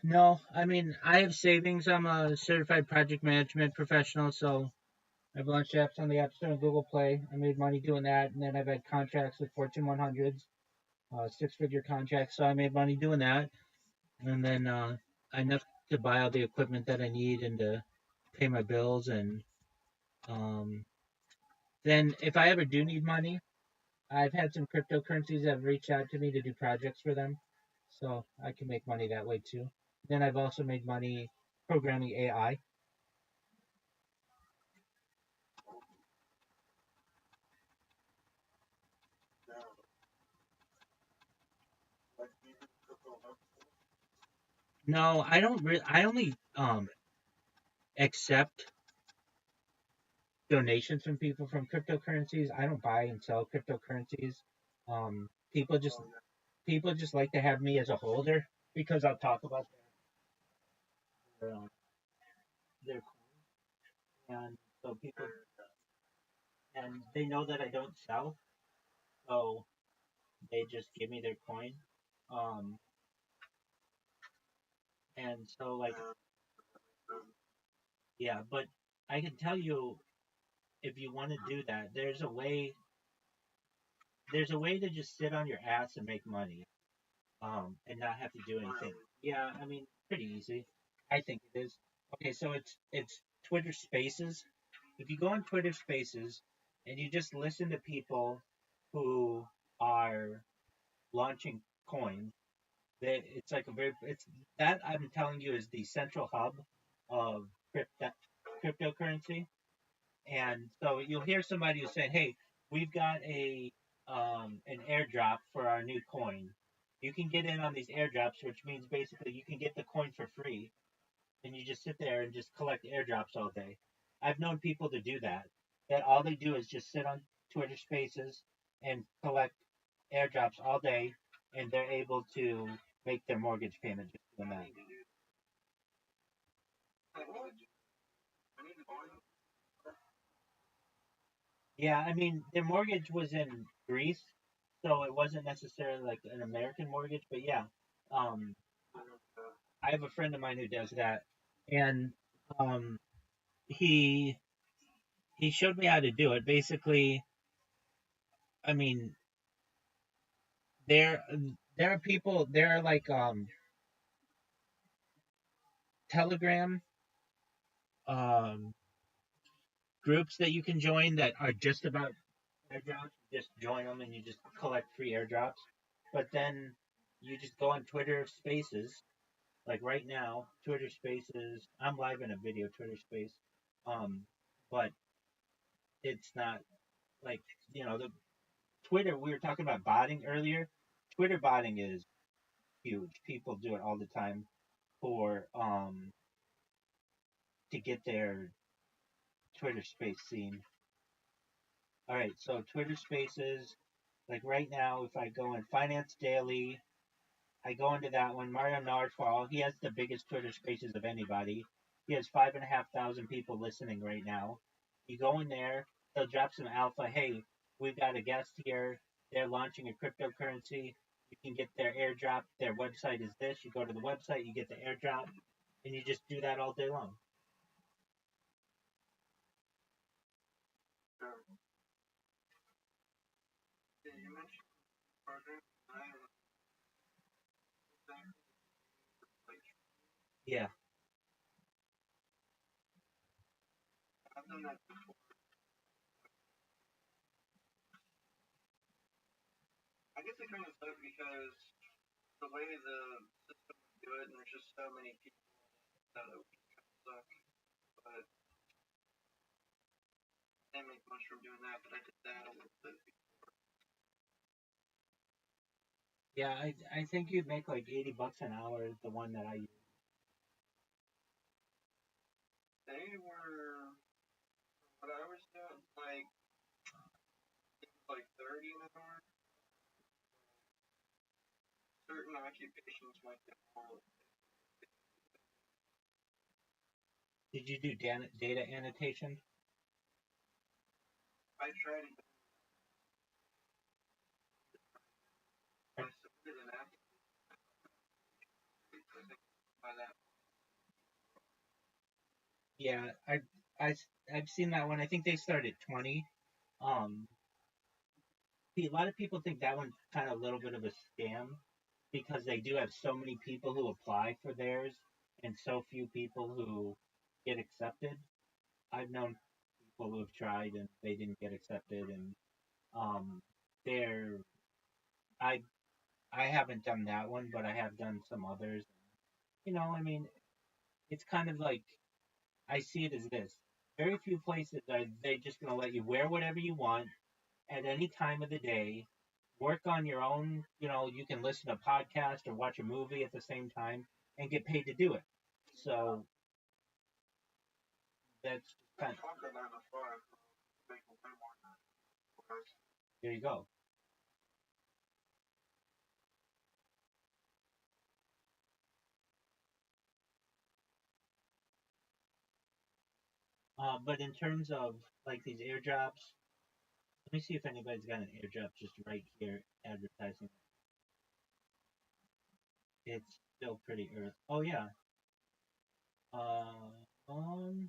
No, I mean, I have savings. I'm a certified project management professional, so I've launched apps on the App Store and Google Play. I made money doing that, and then I've had contracts with Fortune 100s, six-figure contracts, so I made money doing that. And then enough to buy all the equipment that I need and to pay my bills. And um, then if I ever do need money, I've had some cryptocurrencies that have reached out to me to do projects for them, so I can make money that way too. Then I've also made money programming AI. yeah, like even crypto. No, I don't. I only accept donations from people from cryptocurrencies. I don't buy and sell cryptocurrencies. Um, people just Oh yeah, people just like to have me as a holder because I'll talk about their and so people and they know that I don't sell, so they just give me their coin. Um, and so like yeah. yeah, but I can tell you if you want to do that, there's a way to just sit on your ass and make money, and not have to do anything. Really? Yeah, I mean, pretty easy. I think it is. Okay, so it's Twitter Spaces. If you go on Twitter Spaces and you just listen to people who are launching coins, it's like a very it's that I'm telling you is the central hub of cryptocurrency. And so you'll hear somebody who's saying, "Hey, we've got a an airdrop for our new coin. You can get in on these airdrops, which means basically you can get the coin for free, and you just sit there and just collect airdrops all day." I've known people to do that, that all they do is just sit on Twitter Spaces and collect airdrops all day, and they're able to make their mortgage payment just doing that. Yeah, I mean, their mortgage was in Greece, so it wasn't necessarily like an American mortgage, but yeah, um, I have a friend of mine who does that, and um, he he showed me how to do it. Basically, I mean, there there are people, there are like Telegram um groups that you can join that are just about airdrops. You just join them and you just collect free airdrops. But then you just go on Twitter Spaces. Like right now, Twitter Spaces. I'm live in a video Twitter Space, um, but it's not like the Twitter. We were talking about botting earlier. Twitter botting is huge. People do it all the time for to get their Twitter Space seen. All right, so Twitter Spaces. Like right now, if I go in Finance Daily, I go into that one. Mario Nardfall, he has the biggest Twitter Spaces of anybody. He has 5,500 people listening right now. You go in there, they'll drop some alpha. Hey, we've got a guest here. They're launching a cryptocurrency. You can get their airdrop. Their website is this. You go to the website, you get the airdrop, and you just do that all day long. Yeah. I've done that before. I guess it kind of sucks because the way the system is good, and there's just so many people that it would kind of suck. But I didn't make much from doing that, but I did that a little bit. Yeah, I think you'd make like $80 an hour. Is the one that I use. They were what I was doing, like 30 an hour. Certain occupations might get more. Did you do data annotation? I tried to. I submitted an application by that. Yeah, I I've seen that one. I think they start at 20. Um, a lot of people think that one's kind of a little bit of a scam because they do have so many people who apply for theirs and so few people who get accepted. I've known people who have tried and they didn't get accepted, and um, they're I I haven't done that one, but I have done some others. I mean, it's kind of like I see it as this. Very few places are they just going to let you wear whatever you want at any time of the day, work on your own. You can listen to a podcast or watch a movie at the same time and get paid to do it. So that's kind of, there you go. But in terms of like these airdrops, let me see if anybody's got an airdrop just right here advertising. It's still pretty early. Oh yeah. Uh, um,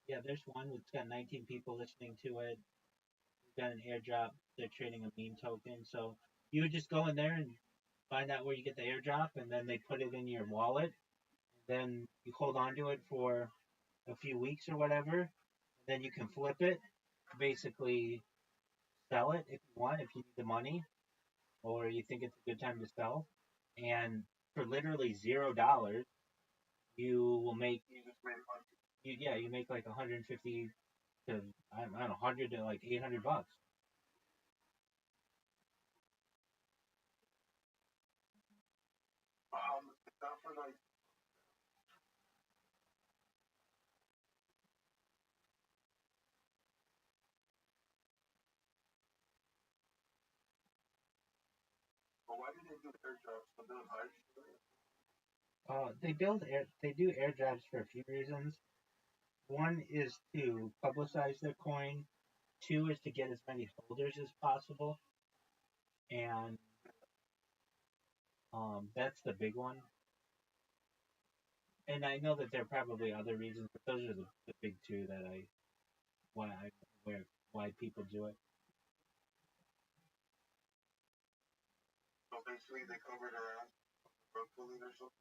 yeah, there's one that's got 19 people listening to it. We've got an airdrop. They're trading a meme token. So you would just go in there and find out where you get the airdrop, and then they put it in your wallet. Then you hold on to it for a few weeks or whatever. Then you can flip it, basically sell it if you want, if you need the money, or you think it's a good time to sell. And for literally $0, you will make you make like 150 to I don't know 100 to like $800. They do airdrops for a few reasons. One is to publicize their coin. Two is to get as many holders as possible, and that's the big one. And I know that there are probably other reasons, but those are the big two that I where why people do it. So basically, they covered our ass virtually or something.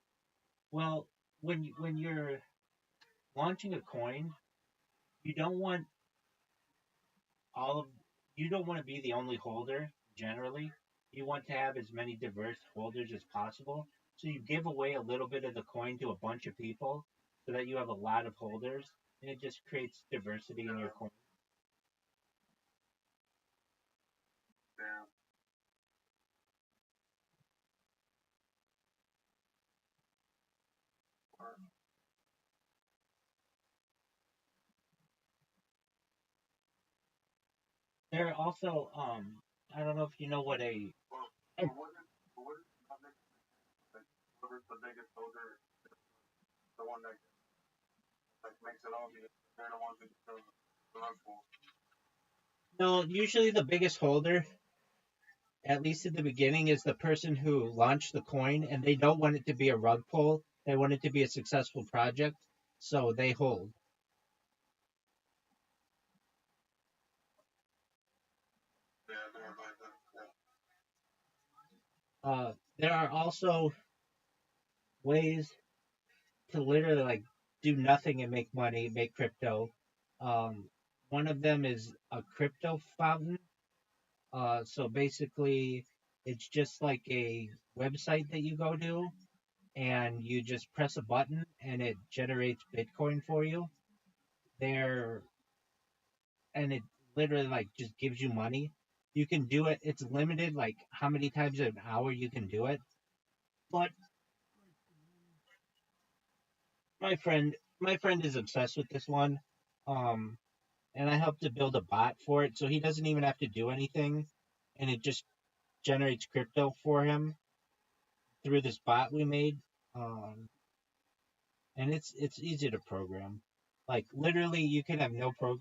Well, when you're launching a coin, you don't want all of you don't want to be the only holder generally. You want to have as many diverse holders as possible. So you give away a little bit of the coin to a bunch of people so that you have a lot of holders, and it just creates diversity in your coin. Yeah. There are also I don't know if you know what a Well, what is the topic? Like, whoever's the biggest holder, the one that like makes it obvious. They're the ones who the love pool. no, usually the biggest holder, at least at the beginning, is the person who launched the coin, and they don't want it to be a rug pull. They want it to be a successful project, so they hold. Yeah, they're like that. Yeah. There are also ways to literally like do nothing and make money, make crypto. Um, One of them is a crypto fountain. So basically, it's just like a website that you go to, and you just press a button, and it generates Bitcoin for you. There, and it literally like just gives you money. You can do it. It's limited, like how many times an hour you can do it. But my friend is obsessed with this one. Um, and I helped to build a bot for it, so he doesn't even have to do anything, and it just generates crypto for him through this bot we made. Um, and it's easy to program. Like literally, you can have no pro.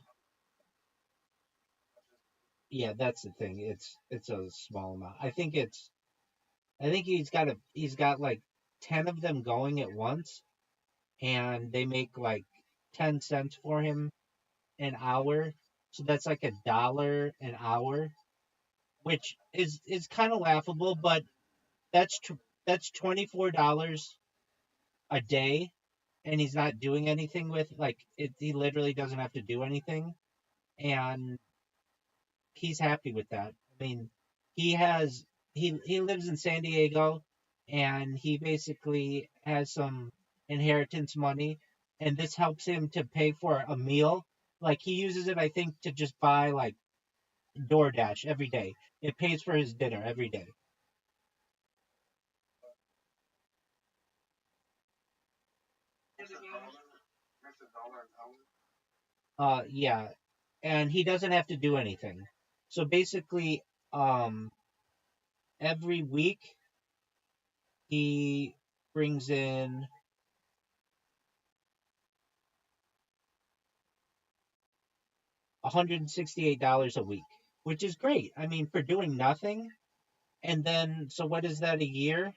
Yeah, that's the thing. It's a small amount. I think he's got like 10 of them going at once, and they make like 10 cents for him an hour. So that's like $1 an hour, which is kind of laughable, but that's that's $24 a day, and he's not doing anything with like it. He literally doesn't have to do anything, and he's happy with that. I mean, he has he lives in San Diego, and he basically has some inheritance money, and this helps him to pay for a meal. Like he uses it, I think, to just buy like DoorDash every day. It pays for his dinner every day. Makes $1 an hour. Yeah, and he doesn't have to do anything. So basically, um, every week he brings in $168 a week, which is great. I mean, for doing nothing. And then, so what is that a year?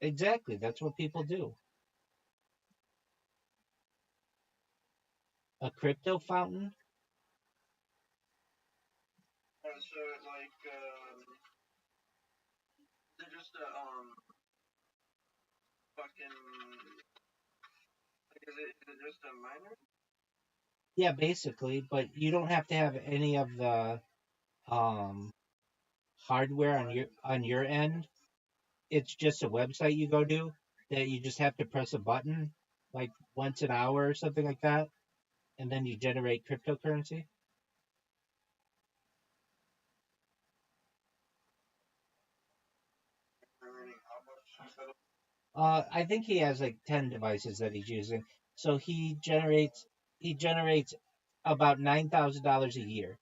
Exactly. That's what people do. A crypto fountain? So like, they're just a fucking. Like, is it just a minor? Yeah, basically. But you don't have to have any of the um, hardware on your end. It's just a website you go to that you just have to press a button like once an hour or something like that, and then you generate cryptocurrency. Generating how much instead of I think he has like 10 devices that he's using. So he generates about $9,000 a year.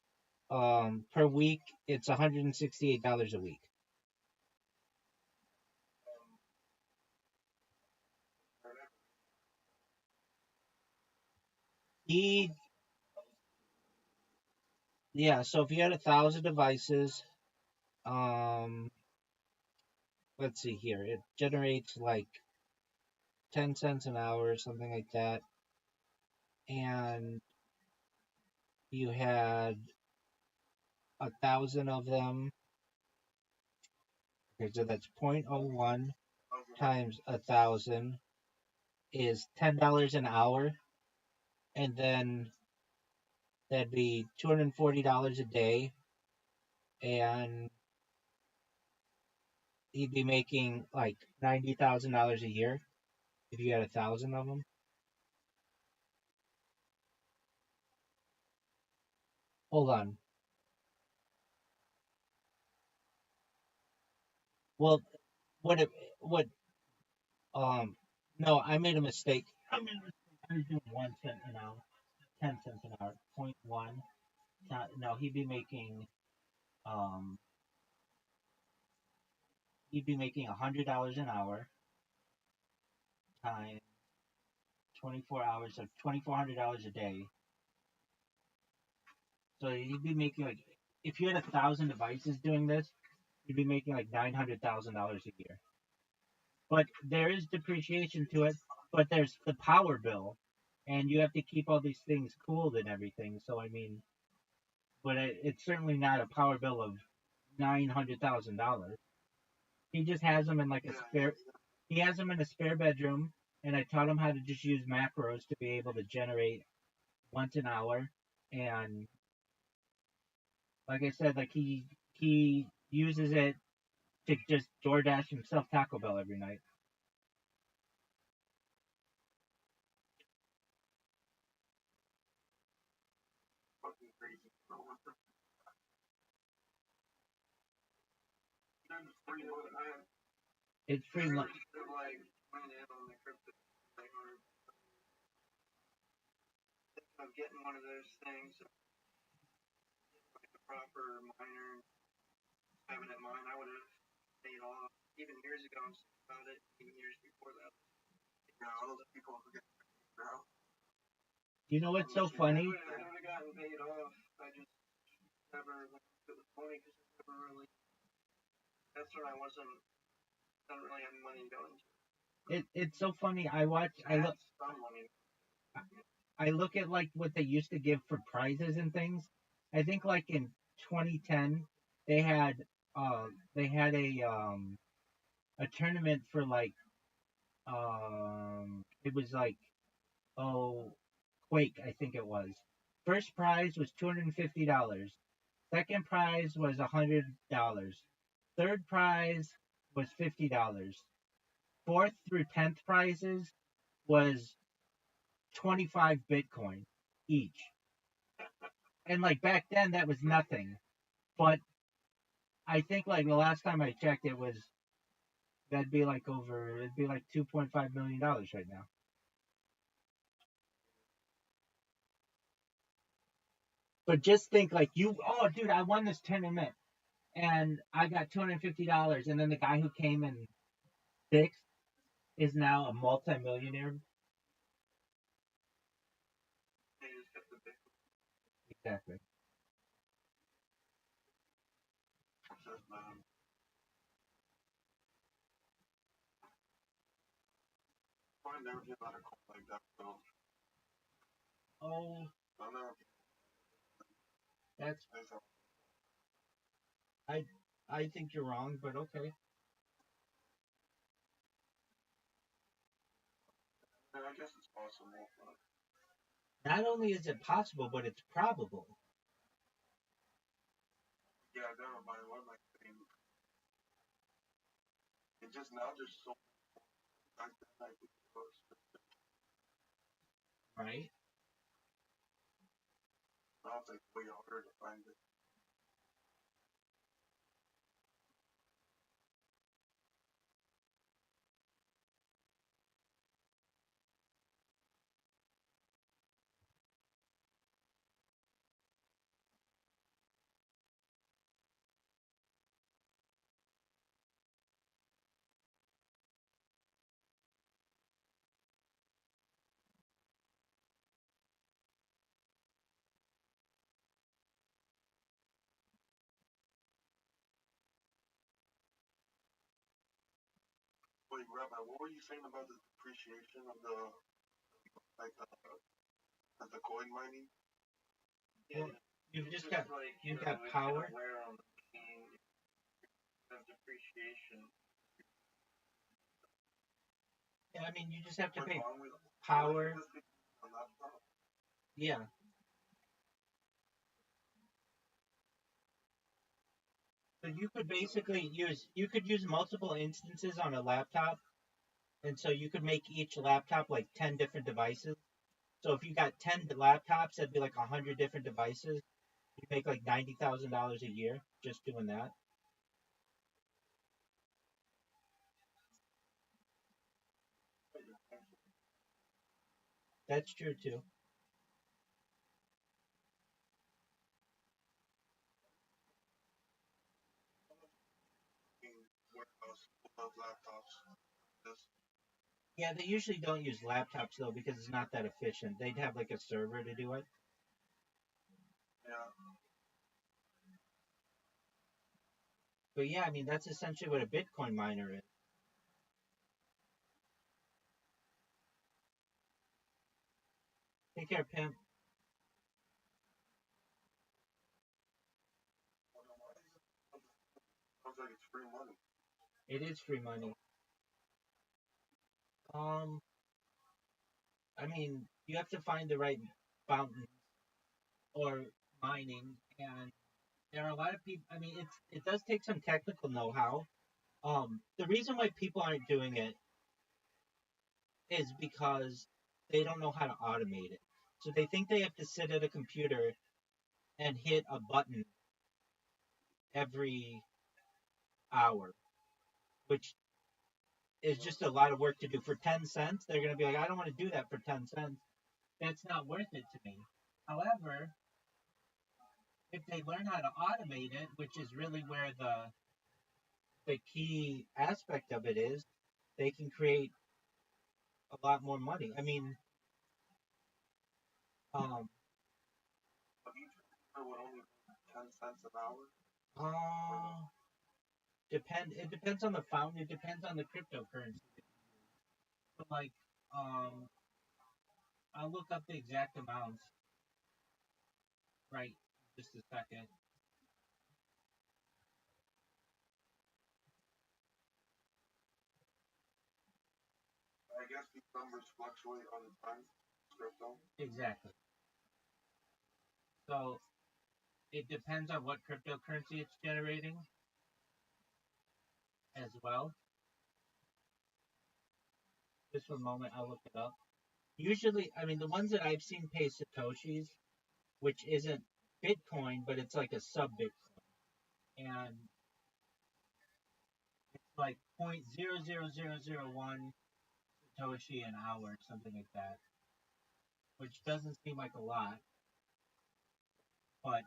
Per week, it's $168 a week. He, yeah. So if you had 1,000 devices, um, let's see here, it generates like 10 cents an hour, something like that, and you had 1,000 of them. Okay, so that's 0.01 times 1,000 is $10 an hour, and then that'd be $240 a day, and he'd be making like $90,000 a year if you had 1,000 of them. Hold on. Well, what it what no, I made a mistake. I was doing 1 cent an hour, 10 cents an hour, 0.1. No, um he'd be making $100 an hour times 24 hours, so $2,400 a day. So he'd be making like, if you had 1,000 devices doing this, you'd be making like $900,000 a year. But there is depreciation to it. But there's the power bill, and you have to keep all these things cooled and everything. So I mean, but it's certainly not a power bill of $900,000. He just has them in like a spare. He has them in a spare bedroom, and I taught him how to just use macros to be able to generate once an hour. And like I said, like he uses it to just DoorDash himself Taco Bell every night. Fucking crazy. Free money. It's free lunch. Like playing in on the crypto thing or of getting one of those things, like a proper miner, having it mine, I would have paid off even years ago. I'm sick about it. Even years before that. Yeah, all those people who get out. You know what's so funny? I would have gotten paid off. I just never like, it was funny because I never really. That's when I wasn't. I don't really have money going. It's so funny. I look at like what they used to give for prizes and things. I think like in 2010 they had they had a tournament for like it was like, oh, Quake, I think it was. First prize was $250. Second prize was $100. Third prize was $50. Fourth through 10th prizes was 25 Bitcoin each. And like back then that was nothing. But I think like the last time I checked it was, it'd be like $2.5 million right now. But just think like oh dude, I won this tournament and I got $250, and then the guy who came in sixth is now a multimillionaire. Exactly. I never get a lot of calls like that. So Oh, I know. that's I I think you're wrong, but okay. I guess it's possible. But Not only is it possible, but it's probable. yeah, I know. By one, like, it just now there's so like Right? now it's like way harder to find it. wait, Rabbi, what were you saying about the depreciation of the coin mining? Well, you've got power. Wear on the machine, depreciation. Yeah, I mean, you just have to pay power. Yeah. So you could basically use multiple instances on a laptop, and so you could make each laptop like 10 different devices. So if you got 10 laptops, that'd be like 100 different devices. You make like $90,000 a year just doing that. That's true too. Yeah, they usually don't use laptops though because it's not that efficient. They'd have like a server to do it. Yeah. But yeah, I mean that's essentially what a Bitcoin miner is. Take care, pimp. Sounds like it's free money. It is free money. Um, I mean, you have to find the right fountain or mining, and there are a lot of people. I mean, it does take some technical know-how. The reason why people aren't doing it is because they don't know how to automate it. So they think they have to sit at a computer and hit a button every hour, which is just a lot of work to do for 10 cents. They're going to be like, I don't want to do that for 10 cents. That's not worth it to me. However, if they learn how to automate it, which is really where the key aspect of it is, they can create a lot more money. I mean, um, Would only 10 cents an hour. uh, it depends on the fountain. It depends on the cryptocurrency. So like, um, I'll look up the exact amounts. Right, just a second. I guess these numbers fluctuate all the time. Crypto. Exactly. So it depends on what cryptocurrency it's generating as well. Just for a moment, I'll look it up. Usually, I mean, the ones that I've seen pay Satoshis, which isn't Bitcoin, but it's like a sub Bitcoin. And it's like 0.00001 Satoshi an hour, something like that, which doesn't seem like a lot, but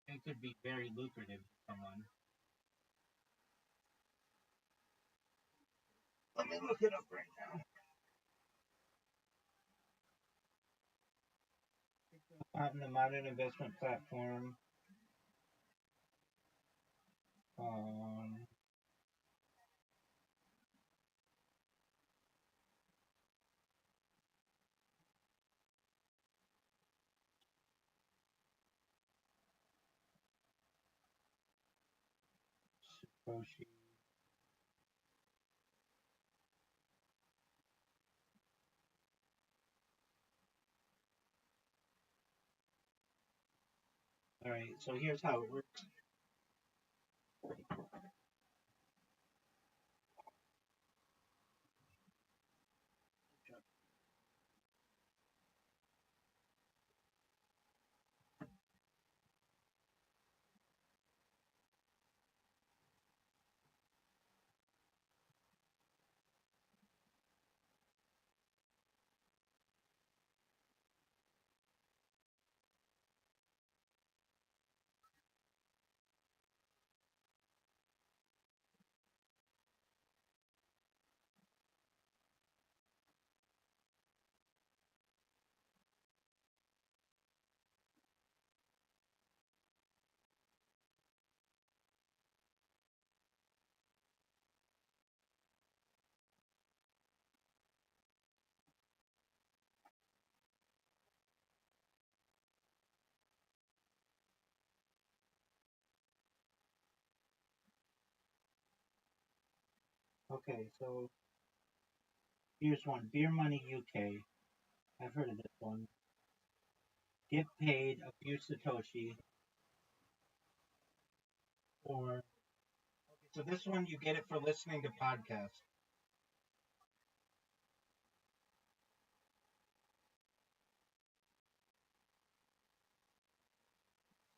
it could be very lucrative to someone. Let me look it up right now. On the modern investment platform, um, Satoshi. All right, so here's how it works. Okay, so here's one. Beer Money UK. I've heard of this one. Get paid a few Satoshi for. So this one you get it for listening to podcasts.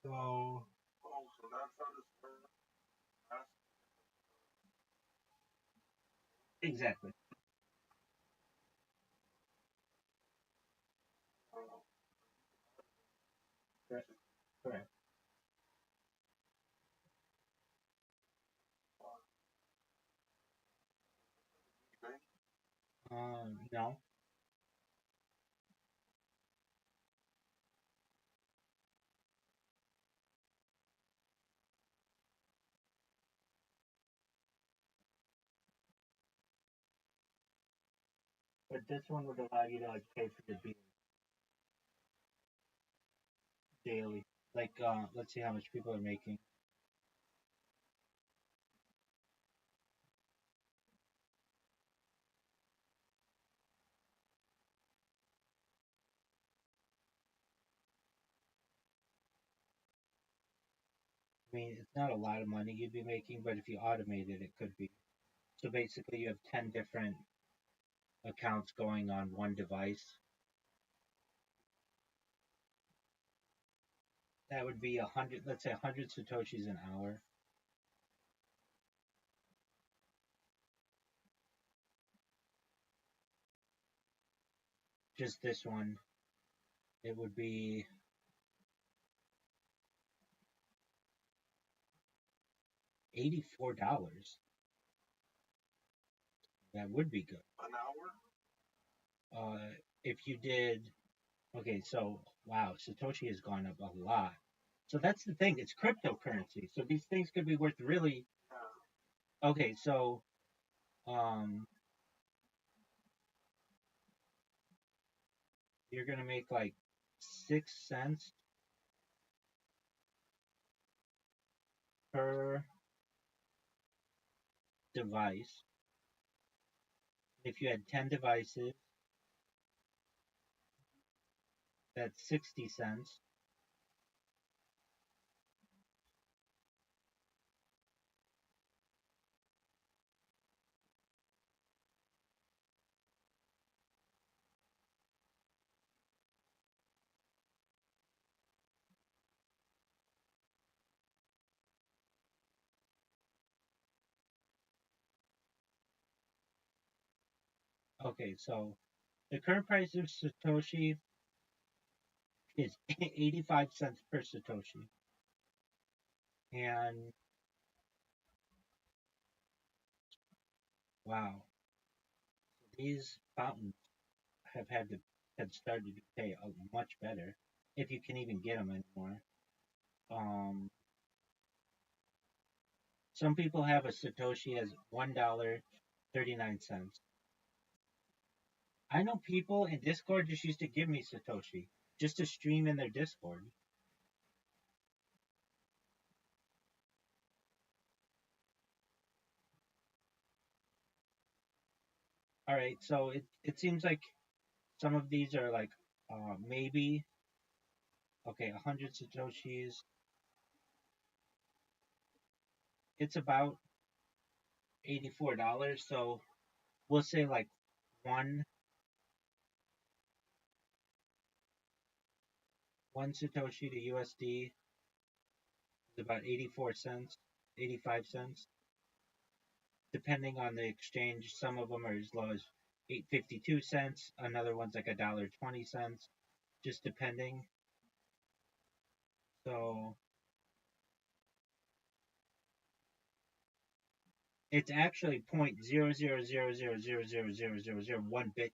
So Oh, so that's how this works. That's exactly. Correct. Correct. okay. No, but this one would allow you to like pay for the beer daily. Like, let's see how much people are making. I mean, it's not a lot of money you'd be making, but if you automate it, it could be. So basically, you have 10 different accounts going on one device. That would be 100, let's say 100 Satoshis an hour. Just this one, it would be $84. That would be good. An hour? If you did, okay, so wow, Satoshi has gone up a lot. So that's the thing, it's cryptocurrency. So these things could be worth really, Yeah. okay, so um, you're going to make like 6 cents per device. If you had 10 devices, that's 60 cents. Okay, so the current price of Satoshi is 85 cents per Satoshi. And wow, these fountains have started to pay much better if you can even get them anymore. Um, some people have a Satoshi as $1.39. I know people in Discord just used to give me Satoshi just to stream in their Discord. All right, so it seems like some of these are like maybe okay, 100 Satoshis. It's about $84. So we'll say like one one Satoshi to USD is about 84 cents, 85 cents, depending on the exchange. Some of them are as low as 8.52 cents. Another one's like $1.20, just depending. So it's actually 0.0000000001 Bitcoin,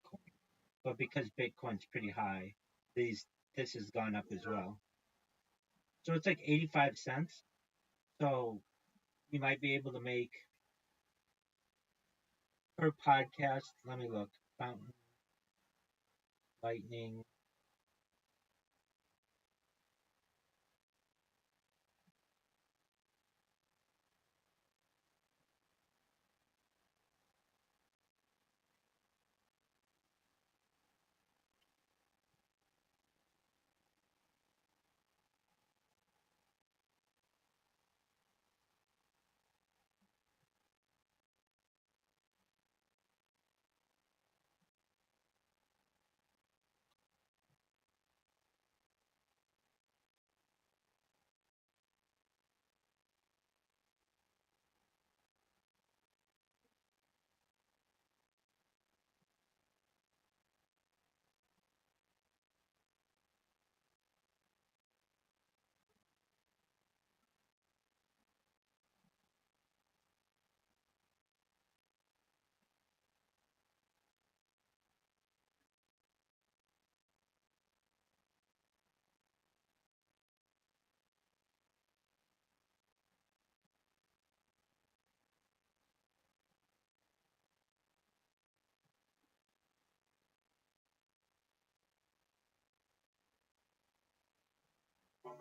but because Bitcoin's pretty high, these this has gone up as Yeah. well. So it's like 85 cents. So you might be able to make per podcast. Let me look. Fountain, Lightning.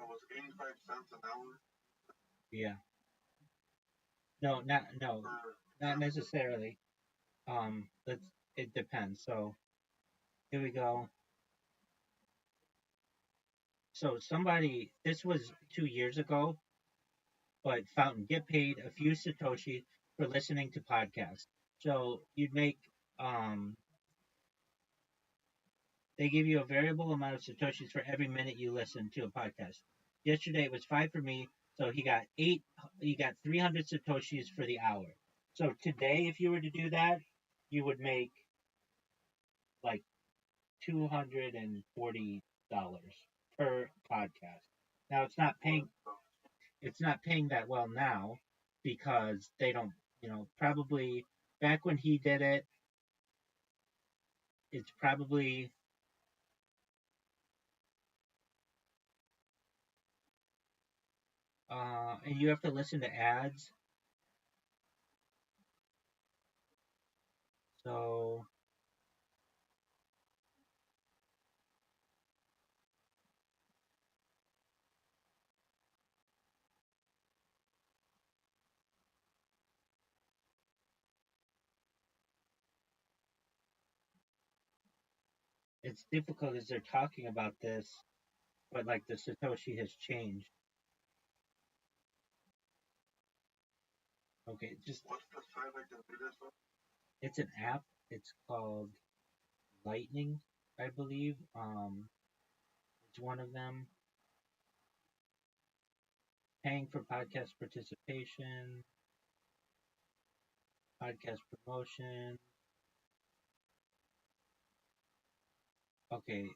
was 85 cents an hour. Yeah. No, not necessarily. Let's. It depends. So here we go. So somebody, this was 2 years ago, but Fountain get paid a few satoshi for listening to podcasts. So you'd make um they give you a variable amount of satoshis for every minute you listen to a podcast. Yesterday it was 5 for me, so he got 300 satoshis for the hour. So today if you were to do that, you would make like $240 per podcast. Now it's not paying that well now because they don't, probably back when he did it, it's probably and you have to listen to ads. So it's difficult as they're talking about this, but like the Satoshi has changed. Okay, just What's the site I can do this on? it's an app. It's called Lightning, I believe. It's one of them. Paying for podcast participation, podcast promotion. Okay,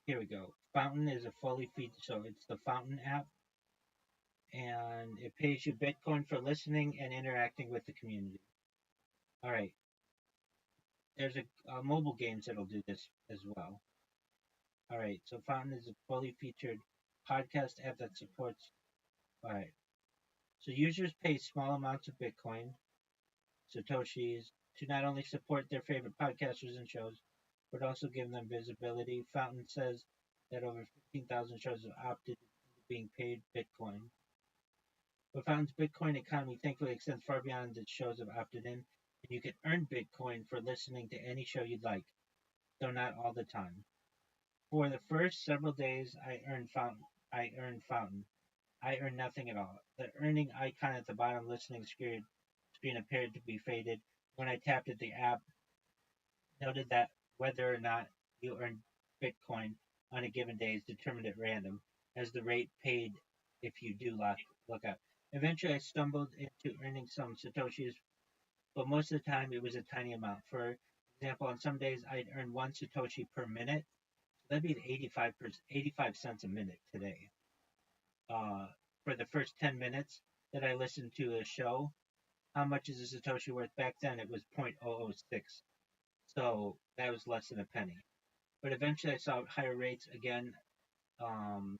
here we go. Fountain is a fully featured, so it's the Fountain app, and it pays you Bitcoin for listening and interacting with the community. All right, there's a mobile games that'll do this as well. All right, so Fountain is a fully featured podcast app that supports. All right, so users pay small amounts of Bitcoin, Satoshis, to not only support their favorite podcasters and shows, but also give them visibility. Fountain says that over 15,000 shows have opted into being paid Bitcoin. But Fountain's Bitcoin economy thankfully extends far beyond its shows have opted in, and you can earn Bitcoin for listening to any show you'd like, though not all the time. For the first several days, I earned Fountain. I earned nothing at all. The earning icon at the bottom listening screen appeared to be faded. When I tapped at the app, noted that whether or not you earn Bitcoin on a given day is determined at random, as the rate paid if you do look up. Eventually, I stumbled into earning some satoshis, but most of the time it was a tiny amount. For example, on some days I'd earn one satoshi per minute. So that'd be 85 cents a minute today. Uh, for the first 10 minutes that I listened to a show, how much is a satoshi worth? Back then it was 0.006. So that was less than a penny. But eventually I saw higher rates again. Um,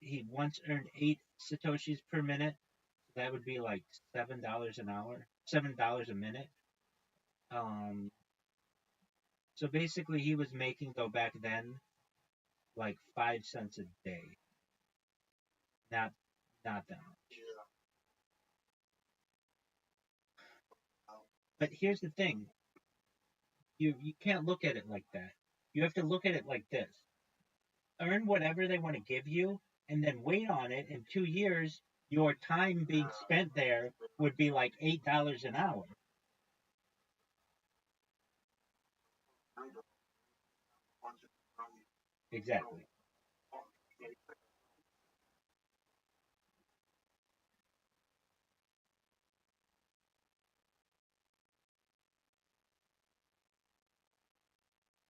he once earned 8 satoshis per minute. That would be like $7 an hour, $7 a minute. Um, so basically, he was making though back then like 5 cents a day. Not not that much. Yeah. But here's the thing: you can't look at it like that. You have to look at it like this: earn whatever they want to give you, and then wait on it. In 2 years, your time being spent there would be like $8 an hour. Exactly.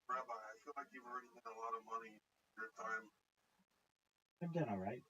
Rabbi, I feel like you've already made a lot of money in your time. I've done all right.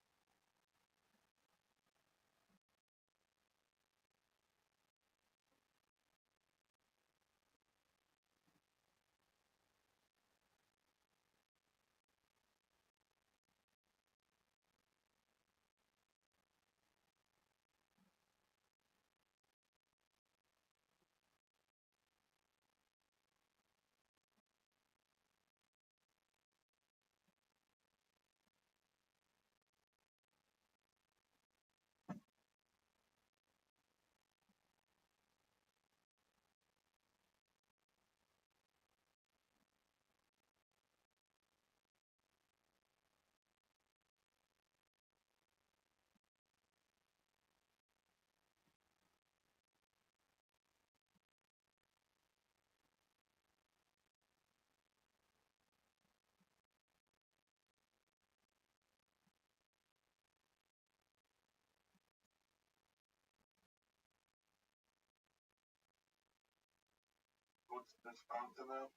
puts this fountain up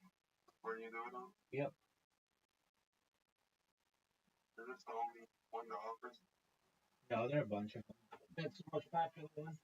where you do it on? Yep. Is this the only one that offers? No, there are a bunch of them. That's the most popular one.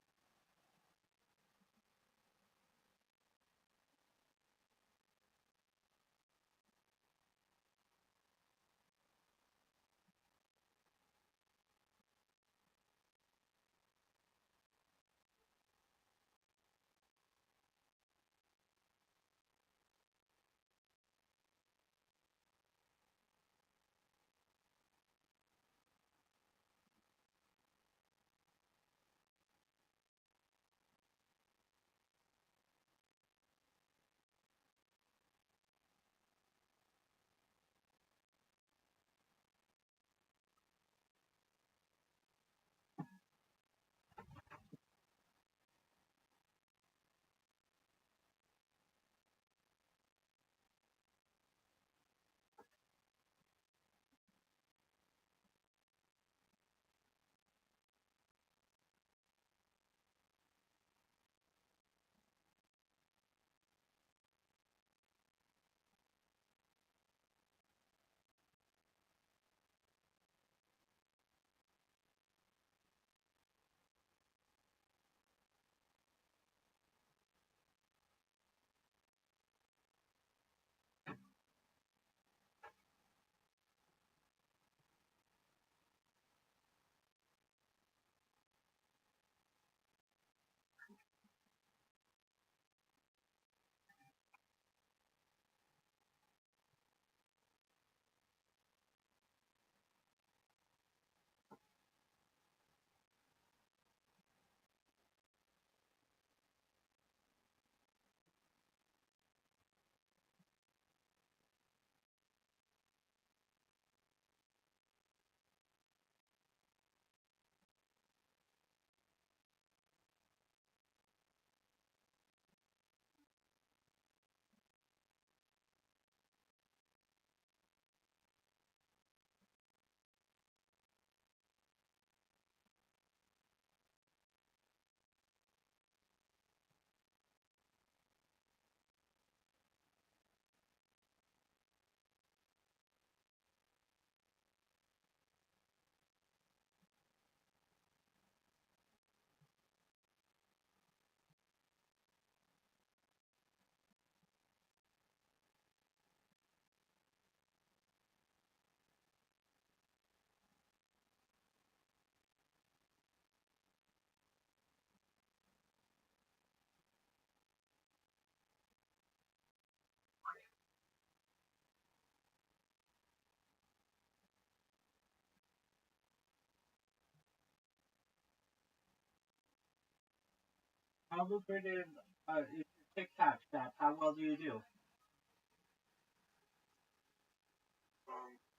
How lucrative is your TikTok stuff? How well do you do?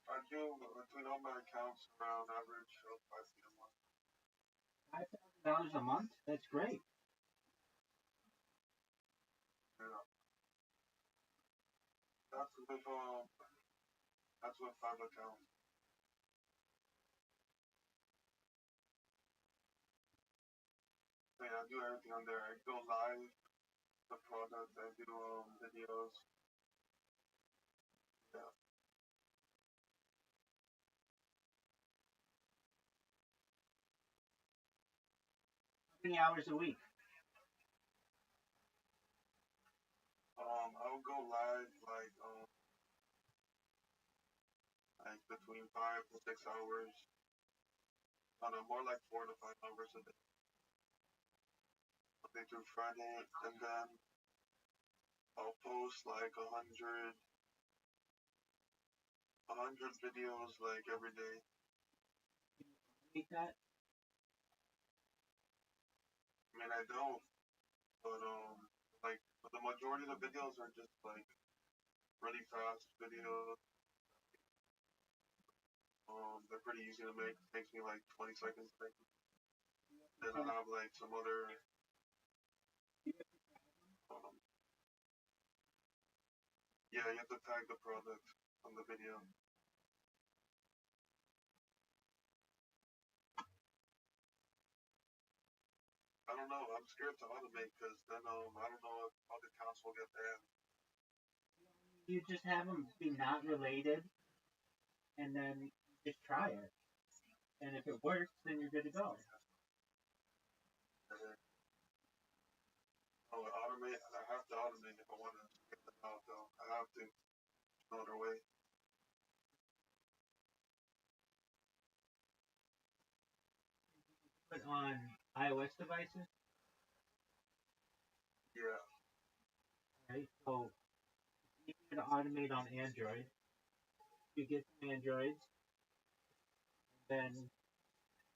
I do between all my accounts around average of 5 feet a month. $5,000 a month? That's great. Yeah, that's with 5 accounts. So yeah, I do everything on there. I go live, the product. I do videos. Yeah. How many hours a week? I'll go live like between 5 to 6 hours. On a more like 4 to 5 hours a day, Monday through Friday, and then I'll post like a hundred videos like every day. Make that? I mean, I don't, but like the majority of the videos are just like really fast videos. They're pretty easy to make. It takes me like 20 seconds to make. Then I have like some other. Um, yeah, you have to tag the product on the video. I don't know. I'm scared to automate because then I don't know if other accounts will get banned. You just have them be not related, and then just try it. And if it works, then you're good to go. Oh, automate. I have to automate if I want to get them out, though. I have to. No other way. But on iOS devices, Yeah. right? So you can automate on Android. You get some Androids, then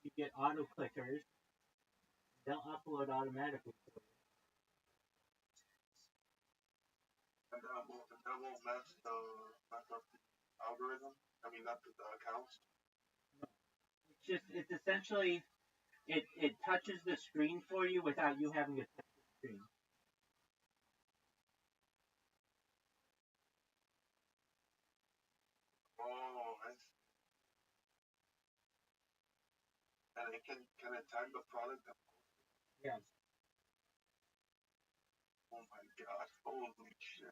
you get auto clickers. They'll upload automatically. And that won't mess up the algorithm. I mean, not the accounts. It's essentially it touches the screen for you without you having to touch the screen. Oh, I see. And it can it tag the product? Yes. Oh my god! Holy shit!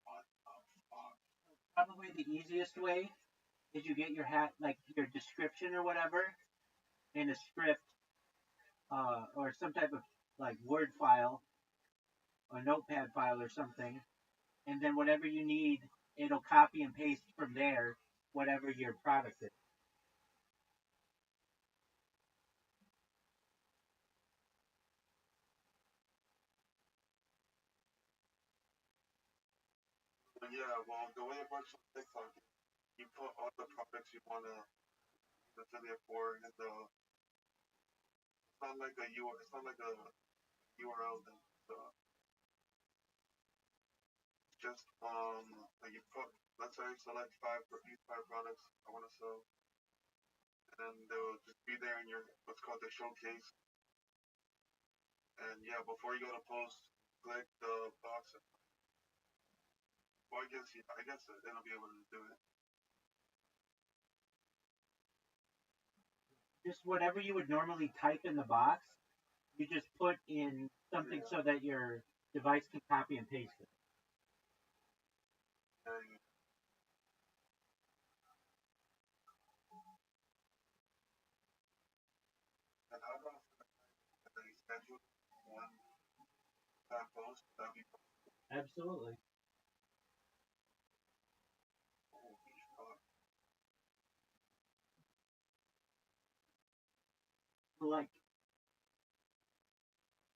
What the fuck? Probably the easiest way is you get your hat like your description or whatever in a script or some type of like Word file or Notepad file or something, and then whatever you need, it'll copy and paste from there whatever your product is. But yeah, well, the way it works on TikTok, you put all the products you wanna affiliate for in the. It's not like a U. It's not like a URL. Then just like you put. Let's say I select these five products I want to sell, and then they'll just be there in your what's called the showcase. And yeah, before you go to post, click the box. Well, I guess it'll be able to do it. Just whatever you would normally type in the box, you just put in something Yeah. so that your device can copy and paste it. And, and how about they schedule one time post? That'd be Absolutely. holy fuck. So like,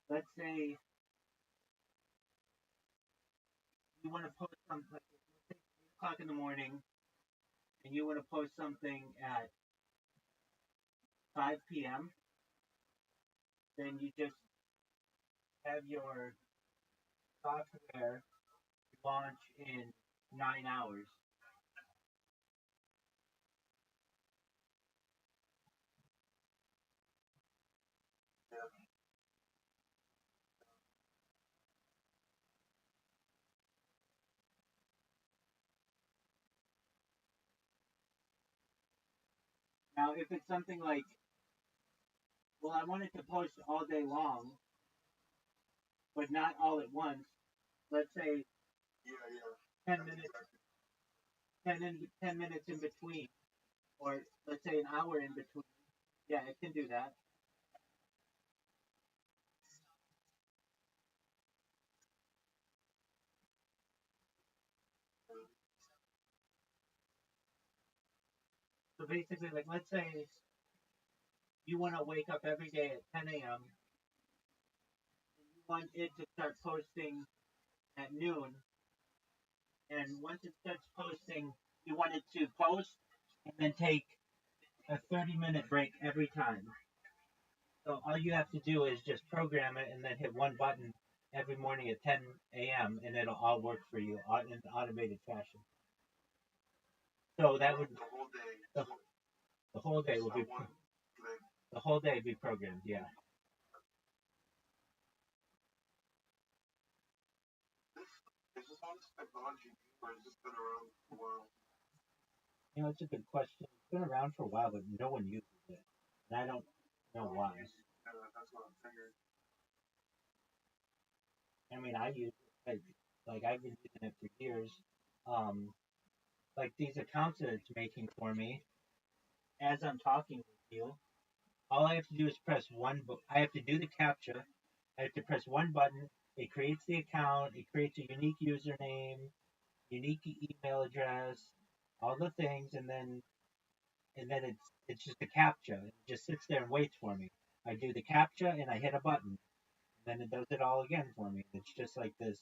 let's say you want to post something like 8 o'clock in the morning, and you want to post something at 5 p.m., then you just have your software launch in 9 hours. Yeah. Now, if it's something like, well, I want it to post all day long, but not all at once. Let's say Yeah. Yeah. 10 That's minutes, exactly. 10 minutes in between, or let's say an hour in between. Yeah, it can do that. So basically, like, let's say you want to wake up every day at 10 a.m. You want it to start posting at noon, and once it starts posting, you want it to post and then take a 30-minute break every time. So all you have to do is just program it and then hit one button every morning at 10 a.m. and it'll all work for you in automated fashion. So that would The whole day. the, the whole day will Just be one click. the whole day be programmed. Yeah. This is all this technology, or has this been around for a while? It's a good question. It's been around for a while, but no one uses it, and I don't know why. That's what I'm figuring. I mean, I use it, like I've been using it for years. Um, like these accounts that it's making for me as I'm talking with you. All I have to do is press one. I have to do the captcha. I have to press one button. It creates the account. It creates a unique username, unique email address, all the things, and then it's just a captcha. It just sits there and waits for me. I do the captcha and I hit a button. And then it does it all again for me. It's just like this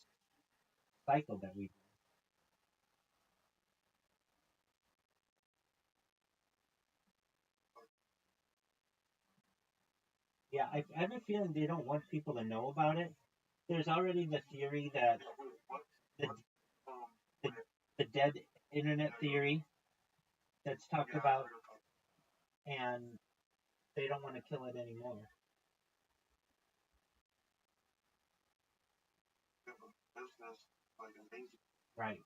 cycle that we. Yeah, I have a feeling they don't want people to know about it. There's already the theory that the the, the dead internet theory that's talked about, and they don't want to kill it anymore. Business like amazing. Right.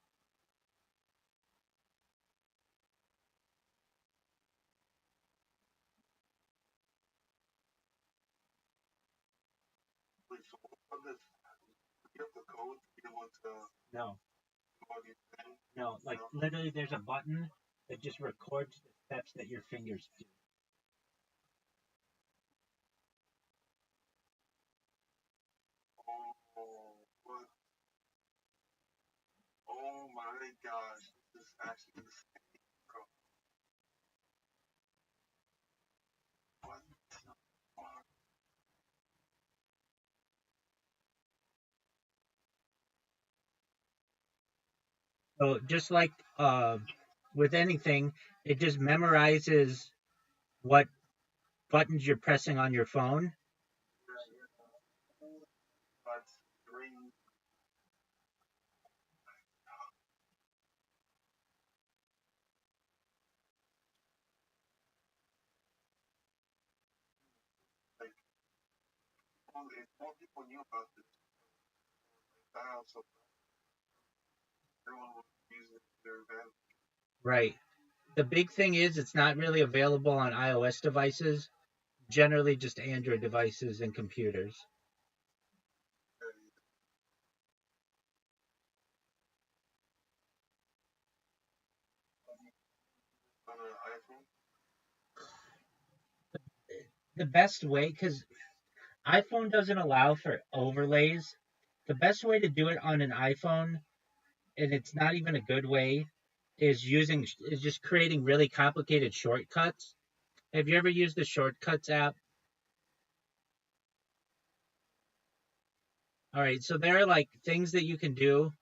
Wait, so what this? You have the code to be able to No, log in. no. Like literally, there's a button that just records the steps that your fingers do. Oh, what? Oh my gosh, this is actually the same code. What? So just like with anything, it just memorizes what buttons you're pressing on your phone. But three, like, if more people knew about this style, so everyone would use it to their advantage. Right. The big thing is it's not really available on iOS devices, generally just Android devices and computers. On an iPhone, The best way, because iPhone doesn't allow for overlays, the best way to do it on an iPhone, and it's not even a good way, is just creating really complicated shortcuts. Have you ever used the shortcuts app? All right, so there are like things that you can do,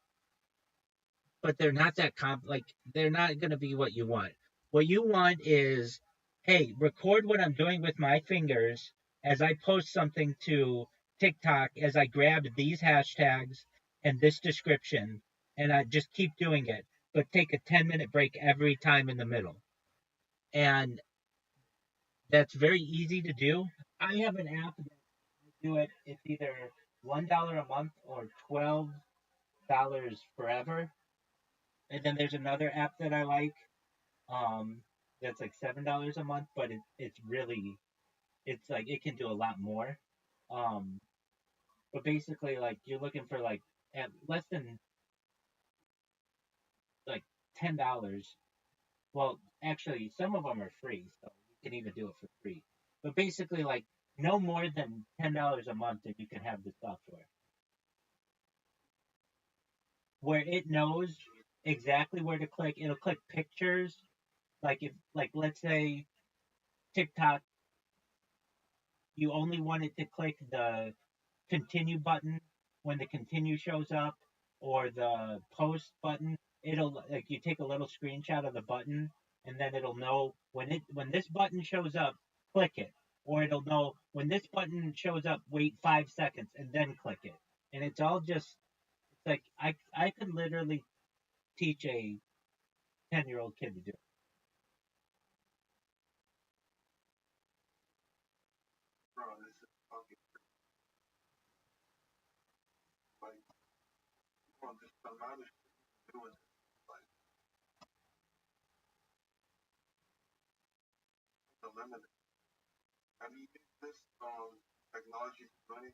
but they're not that like they're not going to be what you want. What you want is, hey, record what I'm doing with my fingers as I post something to TikTok as I grab these hashtags and this description, and I just keep doing it, but take a 10-minute break every time in the middle. And that's very easy to do. I have an app that do it. It's either $1 a month or $12 forever. And then there's another app that I like, um, that's like $7 a month, but it's really it's like it can do a lot more. Um, but basically, like you're looking for like at less than like $10. Well, actually, some of them are free, so you can even do it for free. But basically, like no more than $10 a month, and you can have the software where it knows exactly where to click. It'll click pictures. Like if like let's say TikTok, you only want it to click the continue button when the continue shows up, or the post button. It'll like you take a little screenshot of the button, and then it'll know when this button shows up, click it. Or it'll know when this button shows up, wait 5 seconds and then click it. And it's all just it's like I could literally teach a 10-year-old kid to do it. bro, this is fucking like, bro, this the amount of shit doing. Like, the limit. Have you used this technology for money?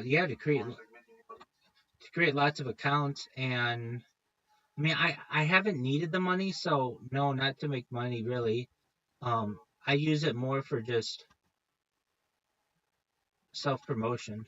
Yeah, Or like making money? to create lots of accounts, and I mean, I haven't needed the money, so no, not to make money really. I use it more for just self promotion.